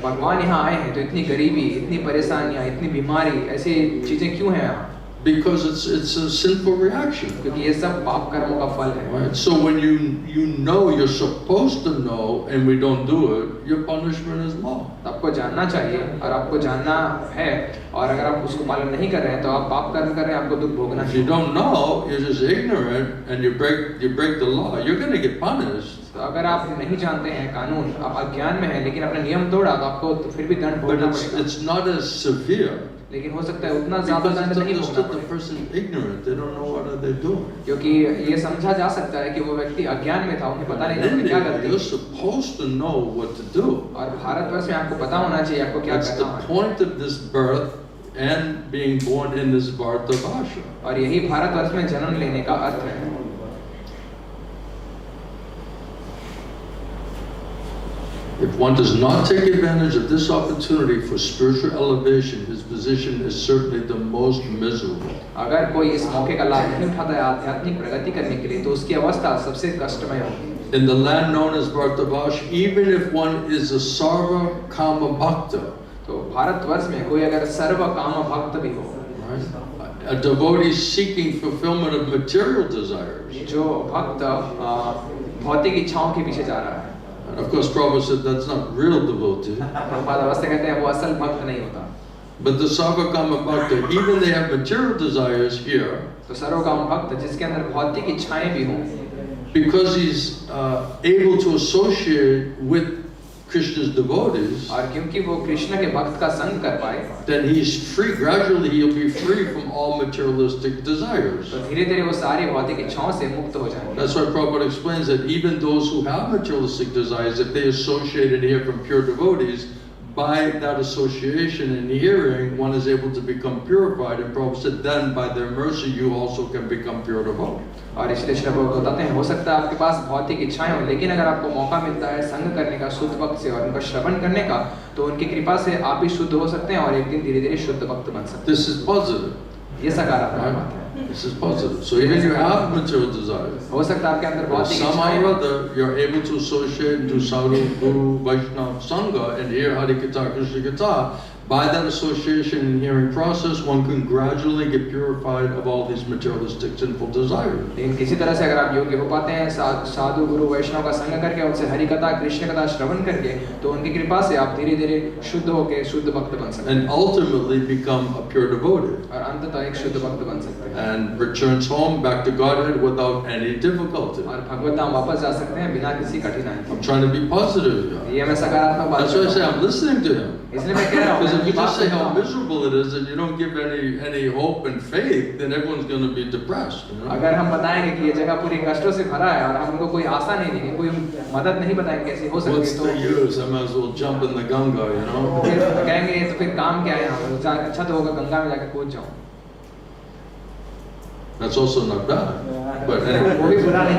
भगवान यहाँ आए हैं तो इतनी गरीबी, इतनी परेशानियाँ, इतनी बीमारी, ऐसी चीजें क्यों हैं यहाँ? Because it's a sinful reaction. क्योंकि ये सब पाप कर्मों का फल है. Right. So when you know you're supposed to know and we don't do it, your punishment is law. आपको जानना चाहिए और आपको जानना है, और अगर आप उसको पालन नहीं कर रहे हैं तो आप पाप कर्म कर रहे हैं, आपको दुख भोगना है. If you don't know, you're just ignorant and you break the law, you're going to get punished. तो अगर आप नहीं जानते हैं कानून, आप अज्ञान में हैं लेकिन अपने नियम तोड़ा, तो आपको तो फिर भी दंड भोगना पड़ेगा. It's not as severe. लेकिन हो सकता है उतना ज़्यादा दंड नहीं भोगना पड़े. The person ignorant, they don't know what they're doing. क्योंकि ये समझा जा सकता है कि वो व्यक्ति अज्ञान में था, उन्हें पता नहीं था कि क्या करते हैं. You're supposed to know what to do. और भारतवर्ष में आपको पता होना चाहिए आपको क्या करना है. That's the point of this birth and being born in this Bharata-varsha. और यही भारतवर्ष में जन्म लेने का अर्थ है. If one does not take advantage of this opportunity for spiritual elevation, his position is certainly the most miserable. अगर कोई इस मौके का लाभ नहीं उठाता है आध्यात्मिक प्रगति करने के लिए, तो उसकी अवस्था सबसे कष्टमय होगी. In the land known as Bharata-varsha, even if one is a sarva kama bhakta, तो भारतवर्ष में कोई अगर सर्व काम भक्त भी हो, a devotee seeking fulfillment of material desires, जो भक्त भौतिक इच्छाओं के पीछे जा रहा है. and of course Prabhupada said that's not real devotee. Prabhupada अवस्था कहते हैं वो असल भक्त नहीं होता. But the sarva kama bhakta, even they have material desires here, तो सर्व काम भक्त जिसके अंदर भौतिक इच्छाएं भी हों, because he's able to associate with Krishna's devotees, और क्योंकि वो कृष्ण के भक्त का संग कर पाए, then he's free. Gradually he'll be free from all materialistic desires. तो धीरे-धीरे वो सारी भौतिक इच्छाओं से मुक्त हो जाएंगे. That's why Prabhupada explains that even those who have materialistic desires, if they associate it here from pure devotees, by that association and hearing, one is able to become purified. And Prabhupada said, then by their mercy, you also can become pure devout. और इसलिए श्री प्रभुपाद बताते हैं, हो सकता है आपके पास भौतिक इच्छाएं हो, लेकिन अगर आपको मौका मिलता है संग करने का शुद्ध भक्त से और उनका श्रवण करने का, तो उनकी कृपा से आप भी शुद्ध हो सकते हैं और एक दिन धीरे-धीरे शुद्ध भक्त बन सकते हैं। This is positive. ये सकारात्मक बात है। This is positive. So even you have material desires, हो सकता है आपके अंदर भौतिक somehow इच्छाएं or other you're able to associate to sadhu, guru, Vaishnava, sangha, and hear Hari-katha, Krishna-katha. By that association and hearing process, one can gradually get purified of all these materialistic sinful desires. लेकिन किसी तरह से अगर आप योग्य हो पाते हैं साधु गुरु वैष्णव का संग करके, उनसे हरि कथा कृष्ण कथा श्रवण करके, तो उनकी कृपा से आप धीरे-धीरे शुद्ध होकर शुद्ध भक्त बन सकते हैं। And ultimately become a pure devotee. और अंततः एक शुद्ध भक्त बन सकते हैं। And returns home back to Godhead without any difficulty. और भगवत धाम वापस जा सकते हैं बिना किसी कठिनाई के। I'm trying to be positive here. ये मैं सकारात्मक बात That's why I say I'm listening to him. इसलिए मैं कह रहा हूँ, Because if you just say how miserable it is and you don't give any hope and faith, then everyone's going to be depressed. You know? अगर हम बताएंगे कि ये जगह पूरी कष्टों से भरा है और हम उनको कोई आशा नहीं देंगे, कोई मदद नहीं बताएंगे कैसे हो सकती है, What's the use? I might as well jump in the Ganga, you know? फिर कहेंगे तो फिर काम क्या है यहाँ, अच्छा तो होगा गंगा में जाके कूद जाऊँ। That's also not bad. But anyway. वो भी बुरा नहीं।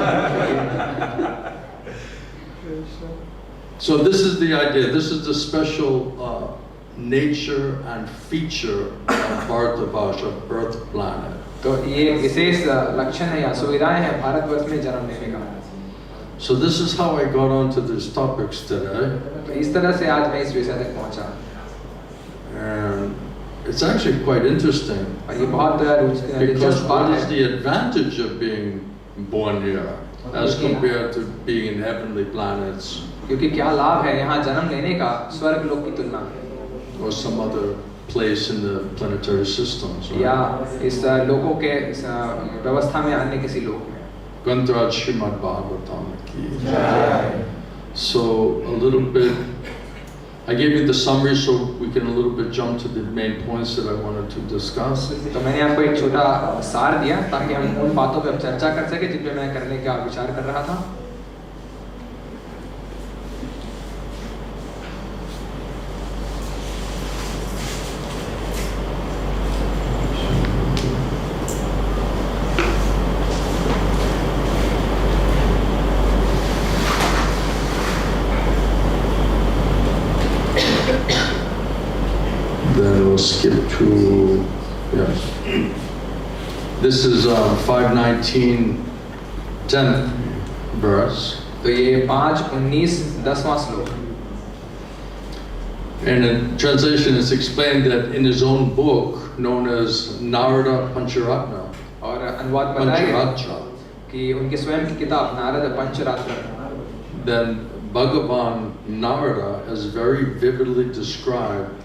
So this is the idea. This is the special nature and feature of Bharatavarsha, Earth planet. तो ये विशेष लक्षण है या सुविधाएं हैं भारतवर्ष में जन्म लेने का। So this is how I got onto these topics today. तो इस तरह से आज मैं इस विषय तक पहुंचा। And it's actually quite interesting. और ये बहुत Because दिलचस्प what बात is है। the advantage of being born here as compared to being in heavenly planets? क्योंकि क्या लाभ है यहाँ जन्म लेने का स्वर्ग लोक की तुलना में, Or some other place in the planetary systems. Right? या इस लोकों के व्यवस्था में अन्य किसी लोक में। Gandharaj Srimad Bhagavatam ki. So a little bit, I gave you the summary so we can a little bit jump to the main points that I wanted to discuss. तो मैंने आपको एक छोटा सार दिया ताकि हम उन बातों पे अब चर्चा कर सके जिन पे मैं करने का विचार कर रहा था। Then we'll skip to, yes. This is 5:19, 10th verse. तो ये 5:19 10वां श्लोक। And in translation, it's explained that in his own book known as Narada Pancharatna, और अनुवाद बताया गया Pancharatra, कि उनके स्वयं की किताब Narad पंचरात्र, then Bhagavan Narada has very vividly described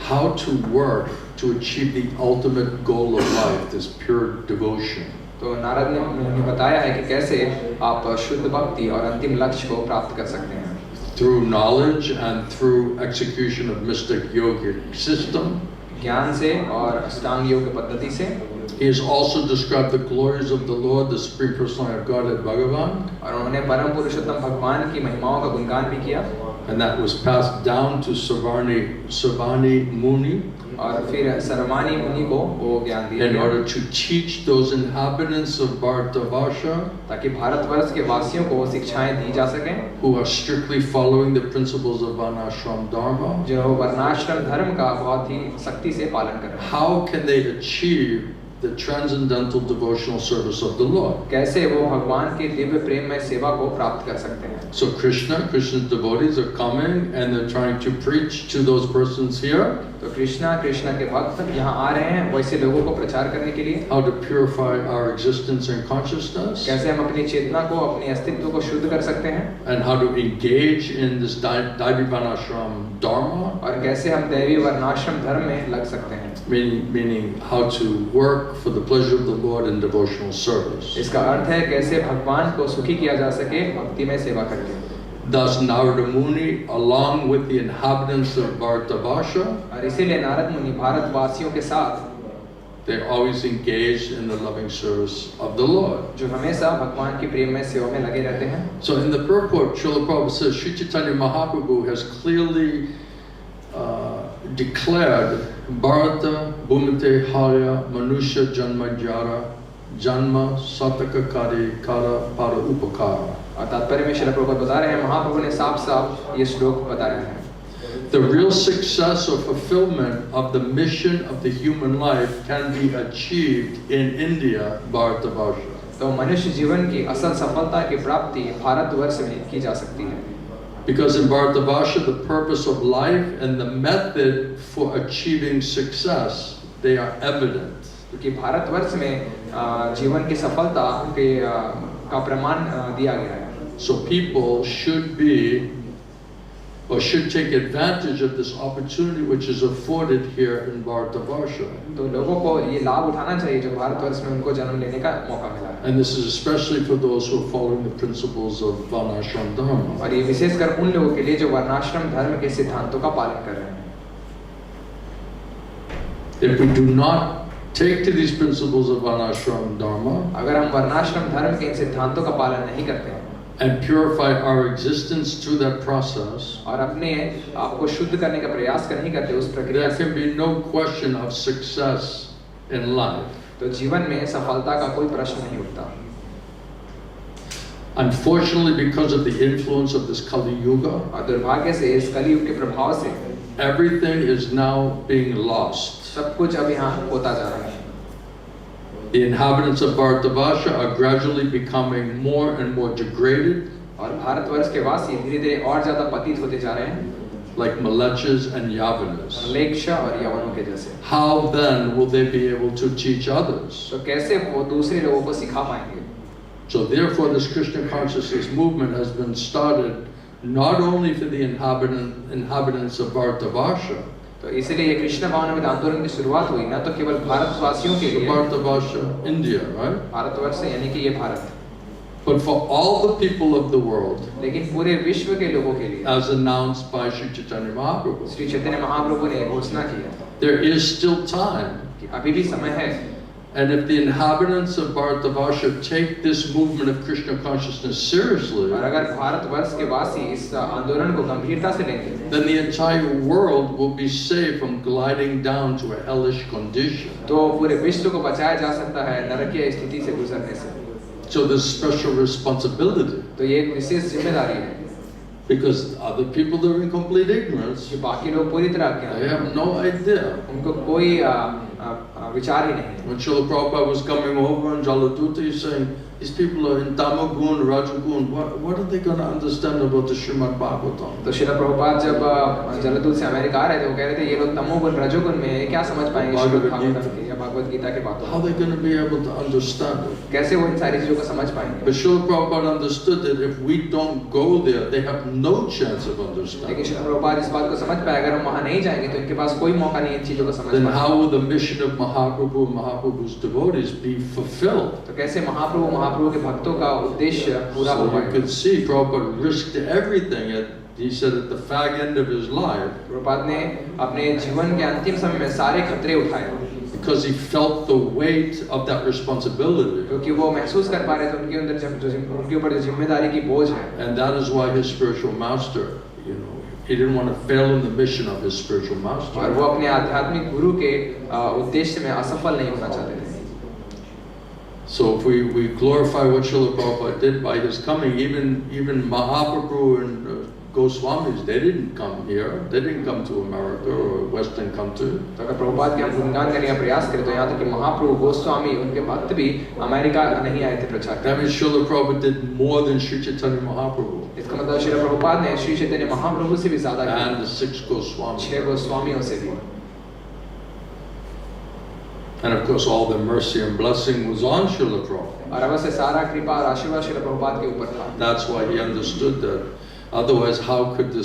how to work to achieve the ultimate goal of life, this pure devotion. तो नारद ने उन्हें बताया है कि कैसे आप शुद्ध भक्ति और अंतिम लक्ष्य को प्राप्त कर सकते हैं। Through knowledge and through execution of mystic yogic system. ज्ञान से और अष्टांग योग पद्धति से। He has also described the glories of the Lord, the Supreme Personality of Godhead, Bhagavan. और उन्होंने परम पुरुषोत्तम भगवान की महिमाओं का गुणगान भी किया। And that was passed down to Sarvani Muni. और फिर सर्वानी मुनि को वो ज्ञान दिया in order to teach those inhabitants of Bharatavarsha, ताकि भारतवर्ष के वासियों को वो शिक्षाएं दी जा सकें, who are strictly following the principles of Varnashram Dharma, जो वर्णाश्रम धर्म का बहुत ही सख्ती से पालन कर रहे हैं। how can they achieve the transcendental devotional service of the Lord? कैसे वो भगवान के दिव्य प्रेम में सेवा को प्राप्त कर सकते हैं? So Krishna's devotees are coming and they're trying to preach to those persons here. तो कृष्णा के भक्त यहाँ आ रहे हैं वैसे लोगों को प्रचार करने के लिए, how to purify our existence and consciousness, कैसे हम अपनी चेतना को, अपने अस्तित्व को शुद्ध कर सकते हैं, and how to engage in this Daivi Varnashram Dharma, और कैसे हम दैवी वर्णाश्रम धर्म में लग सकते हैं, meaning how to work for the pleasure of the Lord in devotional service. इसका अर्थ है कैसे भगवान को सुखी किया जा सके भक्ति में सेवा करके। Thus Narada Muni, along with the inhabitants of Bharatavarsha, और इसीलिए नारद मुनि भारतवासियों के साथ they're always engaged in the loving service of the Lord. जो हमेशा भगवान की प्रेम में सेवा में लगे रहते हैं। So in the purport, Srila Prabhupada says, Sri Chaitanya Mahaprabhu has clearly declared Bharata Bhumite Harya Manusya Janma Jara Janma Sataka Kari Kara Para Upakara. और तात्पर्य में श्रील प्रभुपाद बता रहे हैं, महाप्रभु ने साफ साफ ये श्लोक बताया है। The real success or fulfillment of the mission of the human life can be achieved in India, Bharatavarsha. तो मनुष्य जीवन की असल सफलता की प्राप्ति भारतवर्ष में की जा सकती है। Because in Bharatavarsha, the purpose of life and the method for achieving success, they are evident. क्योंकि भारतवर्ष में जीवन की सफलता के का प्रमाण दिया गया है। So people should be or should take advantage of this opportunity which is afforded here in Bharatavarsha. तो लोगों को ये लाभ उठाना चाहिए जो भारतवर्ष में उनको जन्म लेने का मौका मिला है। And this is especially for those who are following the principles of Varnashram Dharma. और ये विशेषकर उन लोगों के लिए जो वर्णाश्रम धर्म के सिद्धांतों का पालन कर रहे हैं। If we do not take to these principles of Varnashram Dharma, अगर हम वर्णाश्रम धर्म के इन सिद्धांतों का पालन नहीं करते हैं and purify our existence through that process, और अपने आप को शुद्ध करने का प्रयास नहीं करते उस प्रक्रिया there से, can be no question of success in life. तो जीवन में सफलता का कोई प्रश्न नहीं उठता। Unfortunately, because of the influence of this Kali Yuga, और दुर्भाग्य से इस कलियुग के प्रभाव से everything is now being lost. सब कुछ अब यहाँ होता जा रहा है। The inhabitants of Bharatavarsha are gradually becoming more and more degraded, और भारतवर्ष के वासी धीरे-धीरे और ज्यादा पतित होते जा रहे हैं, like Malechas and Yavanas. म्लेच्छ और यवनों के जैसे। How then will they be able to teach others? तो कैसे वो दूसरे लोगों को सिखा पाएंगे? So therefore, this Krishna consciousness movement has been started not only for the inhabitants of Bharatavarsha, तो इसलिए ये कृष्ण भावनामृत आंदोलन की शुरुआत हुई न तो केवल भारतवासियों के लिए, Bharatavarsha, India, right? भारतवर्ष से यानी कि ये Bharat, But for all the people of the world, लेकिन पूरे विश्व के लोगों के लिए, as announced by Sri Chaitanya Mahaprabhu, Shri Chaitanya Mahaprabhu ने घोषणा की है there is still time. कि अभी भी समय है। And if the inhabitants of Bharatavarsha take this movement of Krishna consciousness seriously, और अगर भारतवर्ष के वासी इस आंदोलन को गंभीरता से लेंगे, then the entire world will be saved from gliding down to a hellish condition. तो पूरे विश्व को बचाया जा सकता है नरकीय स्थिति से गुजरने से। So there's special responsibility, तो ये एक विशेष जिम्मेदारी है, because other people that are in complete ignorance, कि बाकी लोग पूरी तरह अज्ञान they हैं, have no idea. उनको कोई विचार ही नहीं है। When Srila Prabhupada was coming over in Jaladuta, he's saying, these people are in Tamagun, Rajagun, what are they going to understand about the Srimad Bhagavatam? तो श्रील प्रभुपाद जब जलदूत से अमेरिका आ रहे थे वो कह रहे थे ये लोग तमोगुण रजोगुण में क्या समझ पाएंगे श्रीमद् भागवतम की या भगवद गीता के बातों How are they going to be able to understand it? कैसे वो इन सारी चीजों को समझ पाएंगे? But Srila Prabhupada understood that if we don't go there, they have no chance of लेकिन understanding. श्रील प्रभुपाद इस बात को समझ पाए अगर हम वहाँ नहीं जाएंगे तो इनके पास कोई मौका नहीं इन चीजों को समझ Then पाने how will the mission of Mahaprabhu and Mahaprabhu's devotees be fulfilled? तो कैसे महाप्रभु के भक्तों का उद्देश्य पूरा हो So you पाएगा? could see Prabhupada risked everything. He said at the fag end of his life, Prabhupada ने अपने जीवन के अंतिम समय में सारे खतरे उठाए because he felt the weight of that responsibility. क्योंकि वो महसूस कर पा रहे थे उनके अंदर उनके ऊपर जो जिम्मेदारी की बोझ है। And that is why his spiritual master, he didn't want to fail in the mission of his spiritual और master. वो अपने आध्यात्मिक गुरु के उद्देश्य में असफल नहीं होना चाहते थे। So if we glorify what Srila Prabhupada did by his coming, even Mahaprabhu and Goswamis, they didn't come here. They didn't come to America or Western country. तो अगर प्रभुपाद के हम गुणगान करने का प्रयास करें तो यहाँ तक कि महाप्रभु गोस्वामी उनके भक्त भी अमेरिका नहीं आए थे प्रचार That करने। means Srila Prabhupada did more than Sri Chaitanya Mahaprabhu इसका मतलब श्री प्रभुपाद ने श्री चैतन्य महाप्रभु से भी ज्यादा किया, and the 6 Goswamis. 6 गोस्वामियों से भी। And of course all the mercy and blessing was on Srila Prabhupada. और अवश्य सारा कृपा और आशीर्वाद श्री प्रभुपाद के ऊपर था। That's why he understood that. Otherwise, how could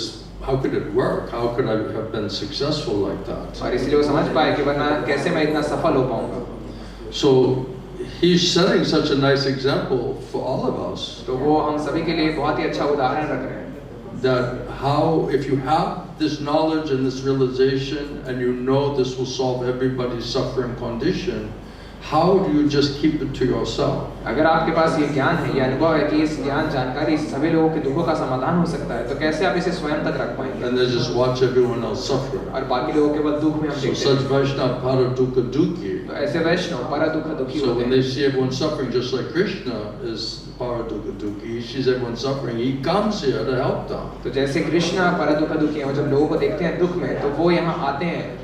it work? How could I have been successful like that? और इसलिए वो समझ पाए कि वरना कैसे मैं इतना सफल हो पाऊंगा। So he's setting such a nice example for all of us. तो वो हम सभी के लिए बहुत ही अच्छा उदाहरण रख रहे हैं। That how, if you have this knowledge and this realization, and you know this will solve everybody's suffering condition, how do you just keep it to yourself? अगर आपके पास ये ज्ञान है, ये अनुभव है कि इस ज्ञान जानकारी सभी लोगों के दुखों का समाधान हो सकता है, तो कैसे आप इसे स्वयं तक रख पाएंगे? And they just watch everyone else suffer. और बाकी लोगों के बस दुख में हम So देखते such हैं। Vaishnava para dukkha dukhi. तो ऐसे वैष्णव para दुख दुखी So होते when हैं। they see everyone suffering, just like Krishna is para dukkha dukhi, he sees everyone suffering, he comes here to help them. तो जैसे कृष्ण para दुख दुखी हैं, और जब लोगों को देखते हैं दुख में, तो वो यहाँ आते हैं।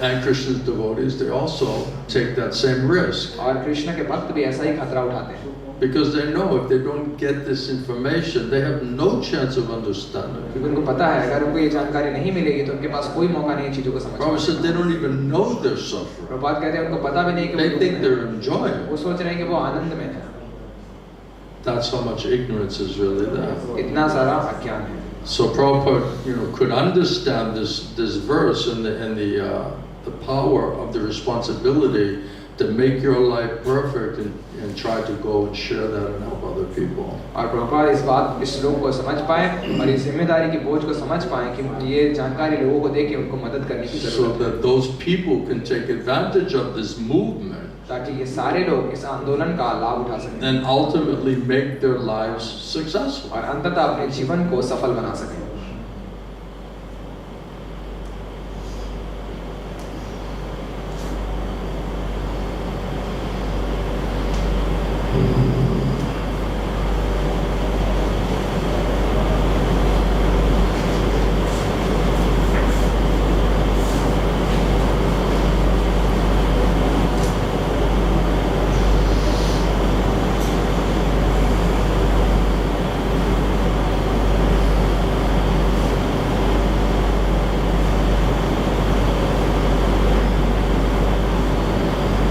And Krishna's devotees, they also take that same risk. और कृष्ण के भक्त भी ऐसा ही खतरा उठाते हैं। Because they know if they don't get this information, they have no chance of understanding. क्योंकि उनको पता है अगर उनको ये जानकारी नहीं मिलेगी तो उनके पास कोई मौका नहीं है चीजों को समझने Prabhupada said they don't even know they're suffering. Prabhupada कहते हैं उनको पता भी नहीं कि They वो think they're enjoying वो it. सोच रहे हैं कि वो आनंद में है। That's how much ignorance is really there. इतना सारा अज्ञान है। So Prabhupada, could understand this verse and the power of the responsibility to make your life perfect and try to go and share that and help other people. और प्रभुपाद इस श्लोक को समझ पाए और इस जिम्मेदारी की बोझ को समझ पाए कि ये जानकारी लोगों को दे के उनको मदद करने की So जरूरत है, that those people can take advantage of this movement ताकि ये सारे लोग इस आंदोलन का लाभ उठा सकें and ultimately make their lives successful. और अंततः अपने जीवन को सफल बना सकें।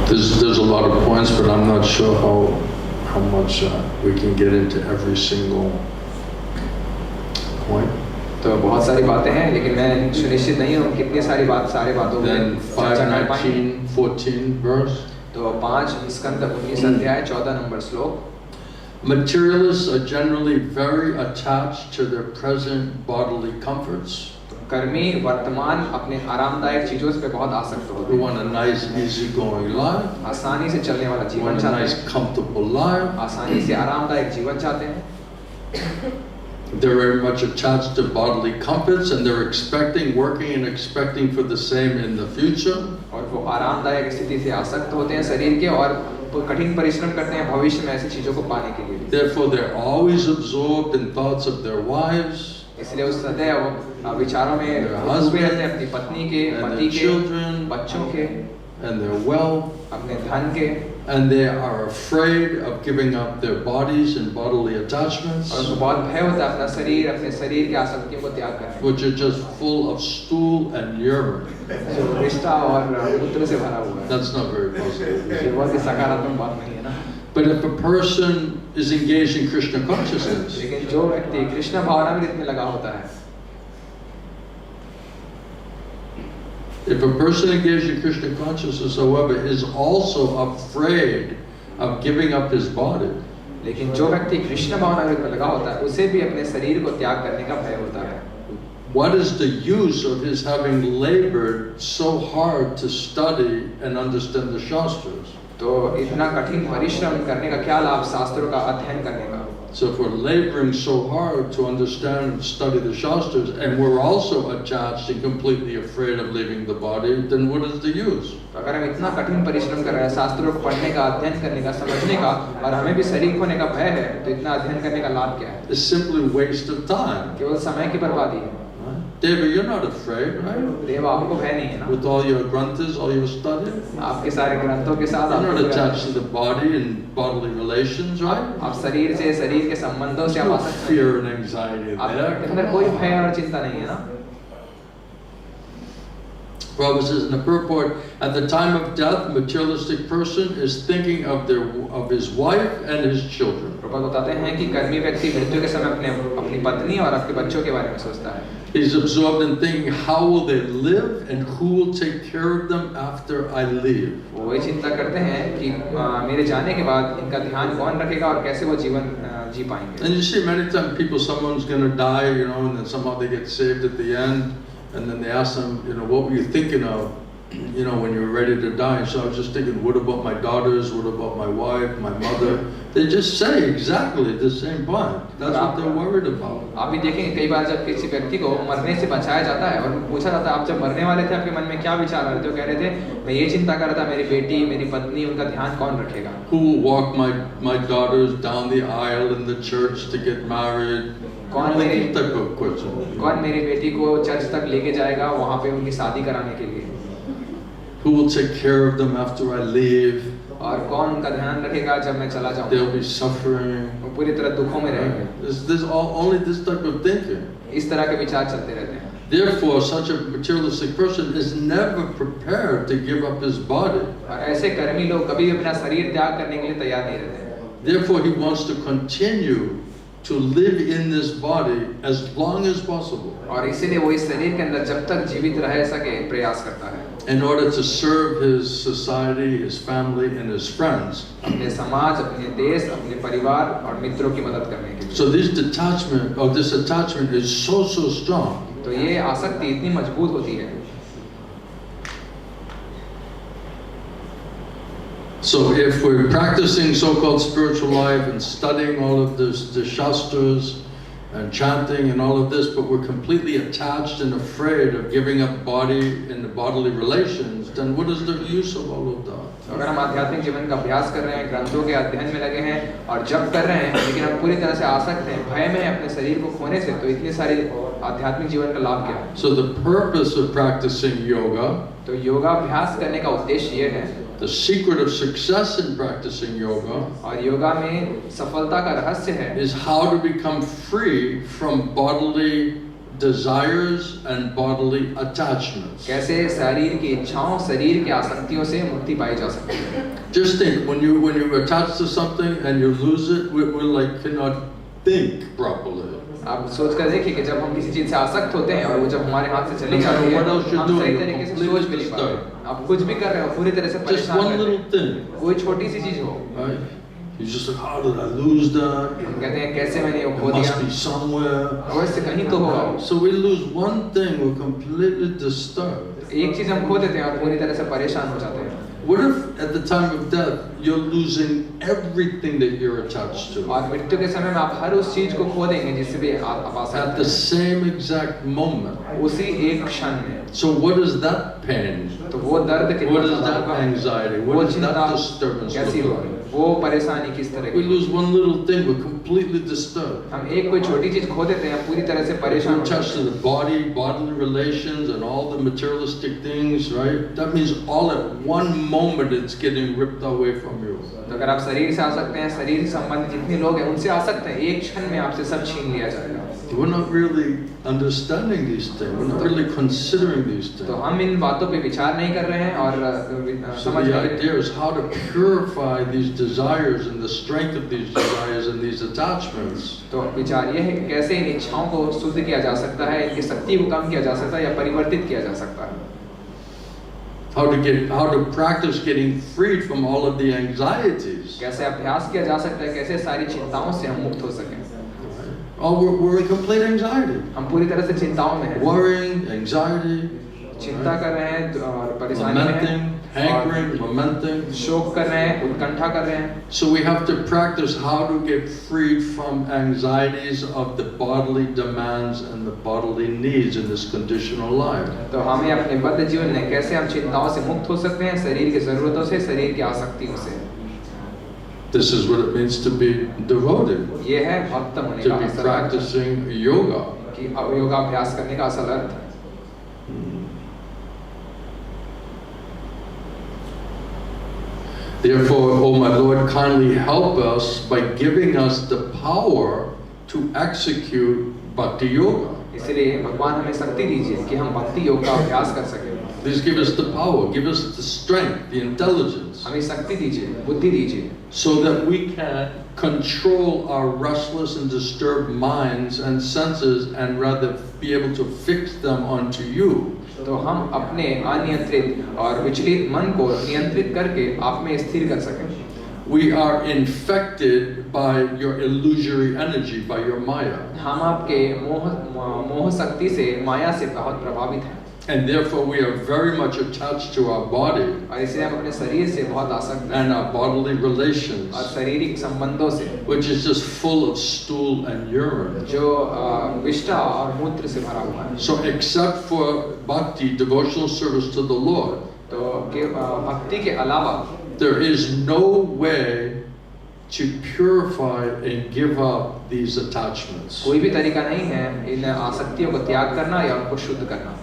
There's a lot of points, but I'm not sure how much we can get into every single point. तो बहुत सारी बातें हैं लेकिन मैं सुनिश्चित नहीं हूँ कितनी सारी सारे बातों Then में चर्चा कर पाएंगे। 5:19, 14 verse. तो 5 स्कंद 19 अध्याय 14 नंबर श्लोक। Materialists are generally very attached to their present bodily comforts. कर्मी वर्तमान अपने आरामदायक चीजों पे बहुत आसक्त होते We हैं। want a nice, easygoing life. आसानी से चलने वाला We जीवन want a चाहते nice, हैं, comfortable life. आसानी से आरामदायक जीवन चाहते हैं। They're very much attached to bodily comforts, and they're working and expecting for the same in the future. और वो आरामदायक स्थिति से आसक्त होते हैं शरीर के और कठिन परिश्रम करते हैं भविष्य में ऐसी चीजों को पाने के लिए। Therefore, they're always absorbed in thoughts of their wives, इसलिए उस सदैव विचारों में डूबे रहते हैं अपनी पत्नी के, and पति their के, children, बच्चों के, and their wealth, अपने धन के, and they are afraid of giving up their bodies and bodily attachments, और उनको बहुत भय होता है अपने शरीर की आसक्तियों को त्याग करने which are just full of stool and urine. जो रिश्ता और मूत्र से भरा हुआ है। That's not very positive. ये बहुत ही सकारात्मक बात नहीं है ना। But if a person is engaged in Krishna consciousness, लेकिन जो व्यक्ति कृष्ण भावनामृत में लगा होता है, if a person engaged in Krishna consciousness, however, is also afraid of giving up his body, लेकिन जो व्यक्ति कृष्ण भावनामृत में लगा होता है उसे भी अपने शरीर को त्याग करने का भय होता है। what is the use of his having labored so hard to study and understand the Shastras? तो इतना कठिन परिश्रम करने का क्या लाभ शास्त्रों का अध्ययन करने का? So if we're laboring so hard to understand and study the Shastras, and we're also attached and completely afraid of leaving the body, then what is the use? तो अगर हम इतना कठिन परिश्रम कर रहे हैं शास्त्रों को पढ़ने का, अध्ययन करने का, समझने का, और हमें भी शरीर खोने का भय है, तो इतना अध्ययन करने का लाभ क्या है? It's simply waste of time. केवल समय की बर्बादी है। Deva, you're not afraid, right? देव आपको भय नहीं है ना? With all your granthas, all your study? आपके सारे ग्रंथों के साथ You're not आपको attached to the body and bodily relations, right? आप शरीर से, शरीर के संबंधों से आप No आसक्त हैं। fear and anxiety आपके there. अंदर कोई भय और चिंता नहीं है ना? Prabhupada says in the Purport, at the time of death, a materialistic person is thinking of his wife and his children. Prabhupada बताते हैं कि कर्मी व्यक्ति मृत्यु के समय अपनी पत्नी और अपने बच्चों के बारे में सोचता है। He's absorbed in thinking, how will they live and who will take care of them after I leave? वो ये चिंता करते हैं कि मेरे जाने के बाद इनका ध्यान कौन रखेगा और कैसे वो जीवन जी पाएंगे। And you see many times people, someone's going to die, and then somehow they get saved at the end, and then they ask them, what were you thinking of you know, when you're ready to die. So I was just thinking, what about my daughters? What about my wife, my mother? They just say exactly the same point. That's what they're worried about. आप भी देखेंगे कई बार जब किसी व्यक्ति को मरने से बचाया जाता है और पूछा जाता है आप जब मरने वाले थे आपके मन में क्या विचार आ रहे थे, तो कह रहे थे मैं ये चिंता कर रहा था मेरी बेटी मेरी पत्नी उनका ध्यान कौन रखेगा. Who will walk my daughters down the aisle in the church to get married? कौन मेरी बेटी को चर्च तक लेके जाएगा वहाँ पे उनकी शादी कराने के लिए. Who will take care of them after I leave? और कौन उनका ध्यान रखेगा जब मैं चला जाऊँ. They'll be suffering. वो पूरी तरह दुखों में रहेंगे. There's only this type of thinking. इस तरह के विचार चलते रहते हैं. Therefore, such a materialistic person is never prepared to give up his body. और ऐसे कर्मी लोग कभी अपना शरीर त्याग करने के लिए तैयार नहीं रहते. Therefore, he wants to continue to live in this body as long as possible. और इसीलिए वो इस शरीर के अंदर जब तक जीवित रह सके प्रयास करता है. In order to serve his society, his family, and his friends. अपने समाज, अपने देश, अपने परिवार और मित्रों की मदद करने के लिए. So this attachment is so strong. तो ये आसक्ति इतनी मजबूत होती है. So if we're practicing so-called spiritual life and studying all of this, the shastras and chanting and all of this, but we're completely attached and afraid of giving up body and the bodily relations, then what is the use of all of that? अगर हम आध्यात्मिक जीवन का अभ्यास कर रहे हैं, ग्रंथों के अध्ययन में लगे हैं और जप कर रहे हैं, लेकिन हम पूरी तरह से आसक्त हैं, भय में अपने शरीर को खोने से, तो इतने सारे आध्यात्मिक जीवन का लाभ क्या है? So the purpose of practicing yoga, तो योगाभ्यास करने का उद्देश्य ये है. The secret of success in practicing yoga और योगा में सफलता का रहस्य है is how to become free from bodily desires and bodily attachments. कैसे शरीर की इच्छाओं, शरीर की आसक्तियों से मुक्ति पाई जा सकती है. Just think, when you attach to something and you lose it, we like cannot think properly. आप सोच कर देखिए कि जब हम किसी चीज से आसक्त होते हैं और वो जब हमारे हाथ से चली जाती है, हम सही तरीके से सोच भी नहीं पाते. आप कुछ भी कर रहे हो पूरी तरह से परेशान रहते हैं. कोई छोटी सी चीज हो, you just like, how did I lose that? हम कहते हैं कैसे मैंने वो खो It दिया. must be somewhere. वैसे कहीं तो होगा. So we lose one thing, we're completely disturbed. एक चीज हम खो देते हैं और पूरी तरह से परेशान हो जाते हैं. What if at the time of death you're losing everything that you're attached to? और मृत्यु के समय में आप हर उस चीज को खो देंगे जिससे भी आप आसक्त हैं. At the same exact moment. उसी एक क्षण में. So what is that pain? तो वो दर्द कितना What is that anxiety? What is that disturbance? कैसी होगी? वो परेशानी किस तरह We की? lose one little thing, we're completely disturbed. हम एक कोई छोटी चीज खो देते हैं पूरी तरह से परेशान We're हो जाते attached to the body, bodily relations, and all the materialistic things, right? That means all at one moment it's getting ripped away from you. हैं. तो अगर आप शरीर से आ सकते हैं, शरीर संबंधी जितने लोग हैं उनसे आ सकते हैं, एक क्षण में आपसे सब छीन लिया जाएगा. We're not really understanding these things. We're not really considering these things. तो हम इन बातों पे विचार नहीं कर रहे हैं और So the idea is how to purify these desires and the strength of these desires and these attachments. तो विचार ये है कि कैसे इन इच्छाओं को शुद्ध किया जा सकता है, इनकी शक्ति को कम किया जा सकता है या परिवर्तित किया जा सकता है. How to practice getting freed from all of the anxieties. कैसे अभ्यास किया जा सकता है, कैसे सारी चिंताओं से हम मुक्त हो सकें. Oh, we're in complete anxiety. हम पूरी तरह से चिंताओं में हैं. Worrying, anxiety, चिंता कर रहे हैं और परेशानी में हैं. hankering, lamenting. शोक कर रहे हैं, उत्कंठा कर रहे हैं. So we have to practice how to get freed from anxieties of the bodily demands and the bodily needs in this conditional life. तो हमें अपने बद्ध जीवन में कैसे हम चिंताओं से मुक्त हो सकते हैं, शरीर की जरूरतों से, शरीर की आसक्तियों से. This is what it means to be devoted, ये है भक्त होने to का be असल अर्थ. practicing yoga. कि योगाभ्यास करने का असल अर्थ. Therefore, O my Lord, kindly help us by giving us the power to execute bhakti-yoga. इसलिए भगवान हमें शक्ति दीजिए कि हम भक्ति योग का अभ्यास कर सकें. Please give us the power, give us the strength, the intelligence, हमें शक्ति दीजिए, बुद्धि दीजिए, so that we can control our restless and disturbed minds and senses and rather be able to fix them onto you. तो हम अपने अनियंत्रित और विचलित मन को नियंत्रित करके आप में स्थिर कर सकें. We are infected by your illusory energy, by your maya. हम आपके मोह शक्ति से, माया से बहुत प्रभावित हैं. And therefore we are very much attached to our body और इसलिए हम अपने शरीर से बहुत आसक्त हैं and our bodily और relations, शारीरिक संबंधों से which is just full of stool and urine. जो विष्ठा और मूत्र से भरा हुआ है। So except for bhakti, devotional service to the Lord, तो भक्ति के अलावा there is no way to purify and give up these attachments. कोई भी तरीका नहीं है इन आसक्तियों को त्याग करना या उनको शुद्ध करना।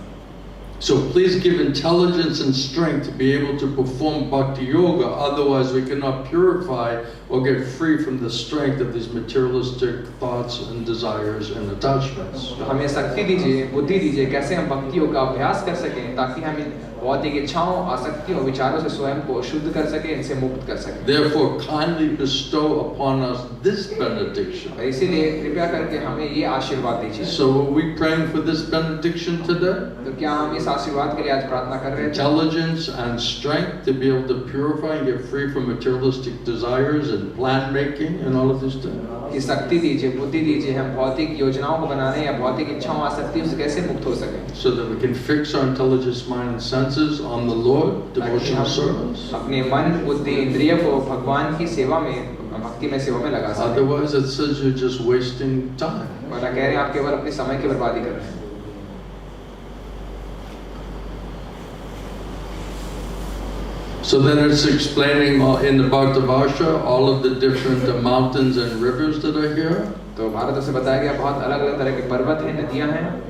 So please give intelligence and strength to be able to perform bhakti-yoga, otherwise we cannot purify or get free from the strength of these materialistic thoughts and desires and attachments. तो हमें शक्ति दीजिए, बुद्धि दीजिए, कैसे हम भक्ति योग का अभ्यास कर सकें ताकि हम इन भौतिक इच्छाओं, आसक्तियों, विचारों से स्वयं को शुद्ध कर सकें, इनसे मुक्त कर सकें। Therefore, kindly bestow upon us this benediction. इसीलिए कृपया करके हमें ये आशीर्वाद दीजिए। So are we praying for this benediction today? तो क्या हम इस आशीर्वाद के लिए आज प्रार्थना कर रहे हैं? Intelligence and strength to be able to purify and get free from materialistic desires and plan making and all of these things. कि शक्ति दीजिए, बुद्धि दीजिए, हम भौतिक योजनाओं को बनाने या भौतिक इच्छाओं, आसक्तियों से कैसे मुक्त हो सकें? So that we can fix our intelligence, mind and senses on the Lord, devotional service. अपने मन, बुद्धि, इंद्रिय को भगवान की सेवा में, भक्ति में, सेवा में लगा सकें। Otherwise it says you're just wasting time. वरना कह रहे हैं आप केवल अपने समय की बर्बादी कर रहे हैं। So then it's explaining in the Bhagavad-gītā all of the different mountains and rivers that are here. तो भारत से बताया गया बहुत अलग-अलग तरह के पर्वत हैं, नदियां हैं,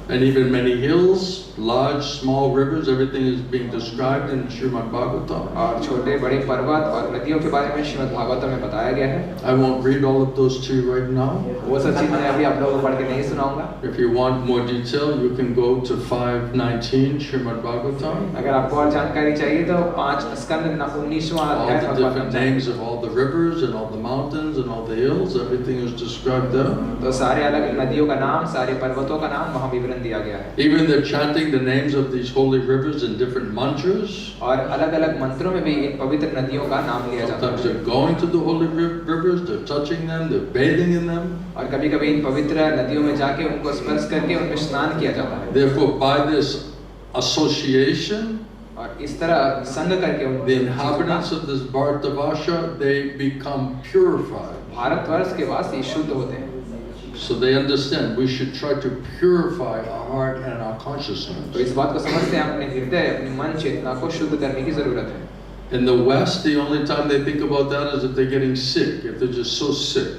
and even many hills, large, small rivers. Everything is being described in Srimad Bhagavatam. और छोटे बड़े पर्वत और नदियों के बारे में श्रीमद् भागवतम में बताया गया है। I won't read all of those to you right now. वो सब चीजें मैं अभी आप लोगों को पढ़ के नहीं सुनाऊंगा। If you want more detail, you can go to 519 Srimad Bhagavatam. अगर आपको और जानकारी चाहिए तो 5 स्कंद 19वां All अध्याय the different names of all the rivers and all the mountains and all the hills, everything is described there. तो सारे अलग नदियों का नाम, सारे पर्वतों का नाम वहाँ विवरण दिया गया है। Even they're chanting the names of these holy rivers in different mantras. और अलग-अलग मंत्रों में भी इन पवित्र नदियों का नाम लिया जाता Sometimes है। they're going to the holy rivers, they're touching them, they're bathing in them. और कभी-कभी इन पवित्र नदियों में जाके उनको स्पर्श करके उनमें स्नान किया जाता है। Therefore, by this association, और इस तरह संग करके the inhabitants of this Bharatavasha, they become purified. Bharatvarsh के वासी शुद्ध होते हैं। So they understand we should try to purify our heart and our consciousness. तो इस बात को समझते हैं अपने हृदय, अपने मन, चेतना को शुद्ध करने की जरूरत है। In the West, the only time they think about that is if they're getting sick, if they're just so sick.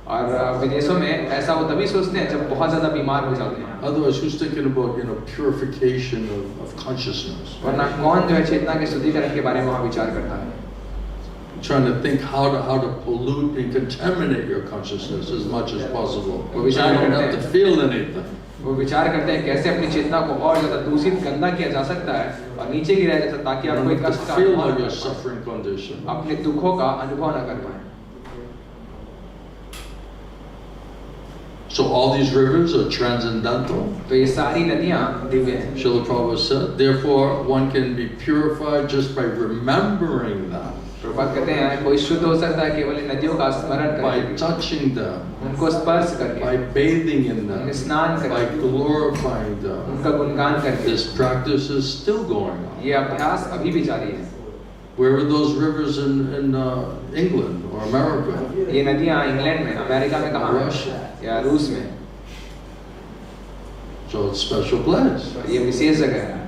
और विदेशों में ऐसा वो तभी सोचते हैं जब बहुत ज्यादा बीमार हो जाते हैं। Otherwise, who's thinking about purification of consciousness? वरना कौन जो है चेतना के शुद्धिकरण के बारे में वहाँ विचार करता है? Trying to think how to pollute and contaminate your consciousness as much as possible. So you don't have to feel anything. वो विचार करते हैं कैसे अपनी चेतना को और ज्यादा दूषित, गंदा किया जा सकता है और नीचे गिराया जा सकता है ताकि आप कोई कष्ट का अनुभव न कर पाएं, अपने दुखों का अनुभव न कर पाएं। So all these rivers are transcendental. तो ये सारी नदियाँ दिव्य हैं। Srila Prabhupada said, therefore one can be purified just by remembering them. Prabhupada कहते हैं कोई शुद्ध हो सकता है केवल इन नदियों का स्मरण करके, by touching them, उनको स्पर्श करके, by bathing in them, स्नान करके, by glorifying them. उनका गुणगान करके। This practice is still going on. ये अभ्यास अभी भी जारी है। Where are those rivers in England or America? ये नदियाँ इंग्लैंड में, अमेरिका में कहाँ? Russia. या रूस में। So it's a special place. ये विशेष जगह है।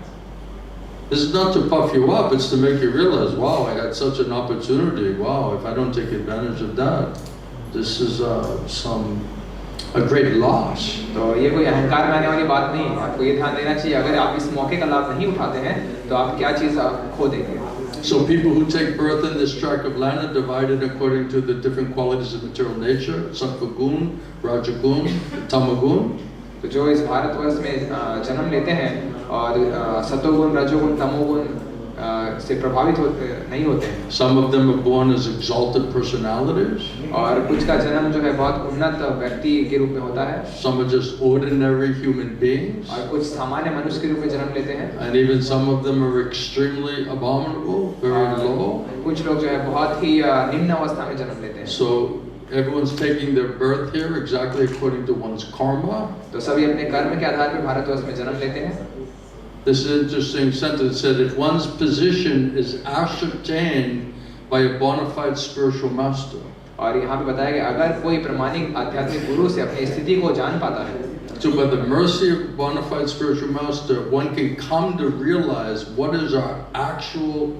This is not to puff you up, it's to make you realize, wow, I had such an opportunity. Wow, if I don't take advantage of that, this is a great loss. तो ये कोई अहंकार में आने वाली बात नहीं है। आपको ये ध्यान देना चाहिए, अगर आप इस मौके का लाभ नहीं उठाते हैं तो आप क्या चीज़ खो देंगे। So people who take birth in this tract of land are divided according to the different qualities of material nature, sattva gun, raja gun, tama gun. तो जो इस भारतवर्ष में जन्म लेते हैं और सतोगुण, रजोगुण, तमोगुण से प्रभावित नहीं होते हैं। Some of them are born as exalted personalities. और कुछ का जन्म जो है बहुत उन्नत व्यक्ति के रूप में होता है। Some are just ordinary human beings. और कुछ सामान्य मनुष्य के रूप में जन्म लेते हैं। And even some of them are extremely abominable, very low. कुछ लोग जो है बहुत ही निम्न अवस्था में जन्म लेते हैं। So everyone's taking their birth here exactly according to one's karma. तो सभी अपने कर्म के आधार पर भारतवर्ष में जन्म लेते हैं। This is an interesting sentence. It said, if one's position is ascertained by a bona fide spiritual master. और यहाँ पे बताया कि अगर कोई प्रामाणिक आध्यात्मिक गुरु से अपनी स्थिति को जान पाता है, So by the mercy of a bona fide spiritual master, one can come to realize what is our actual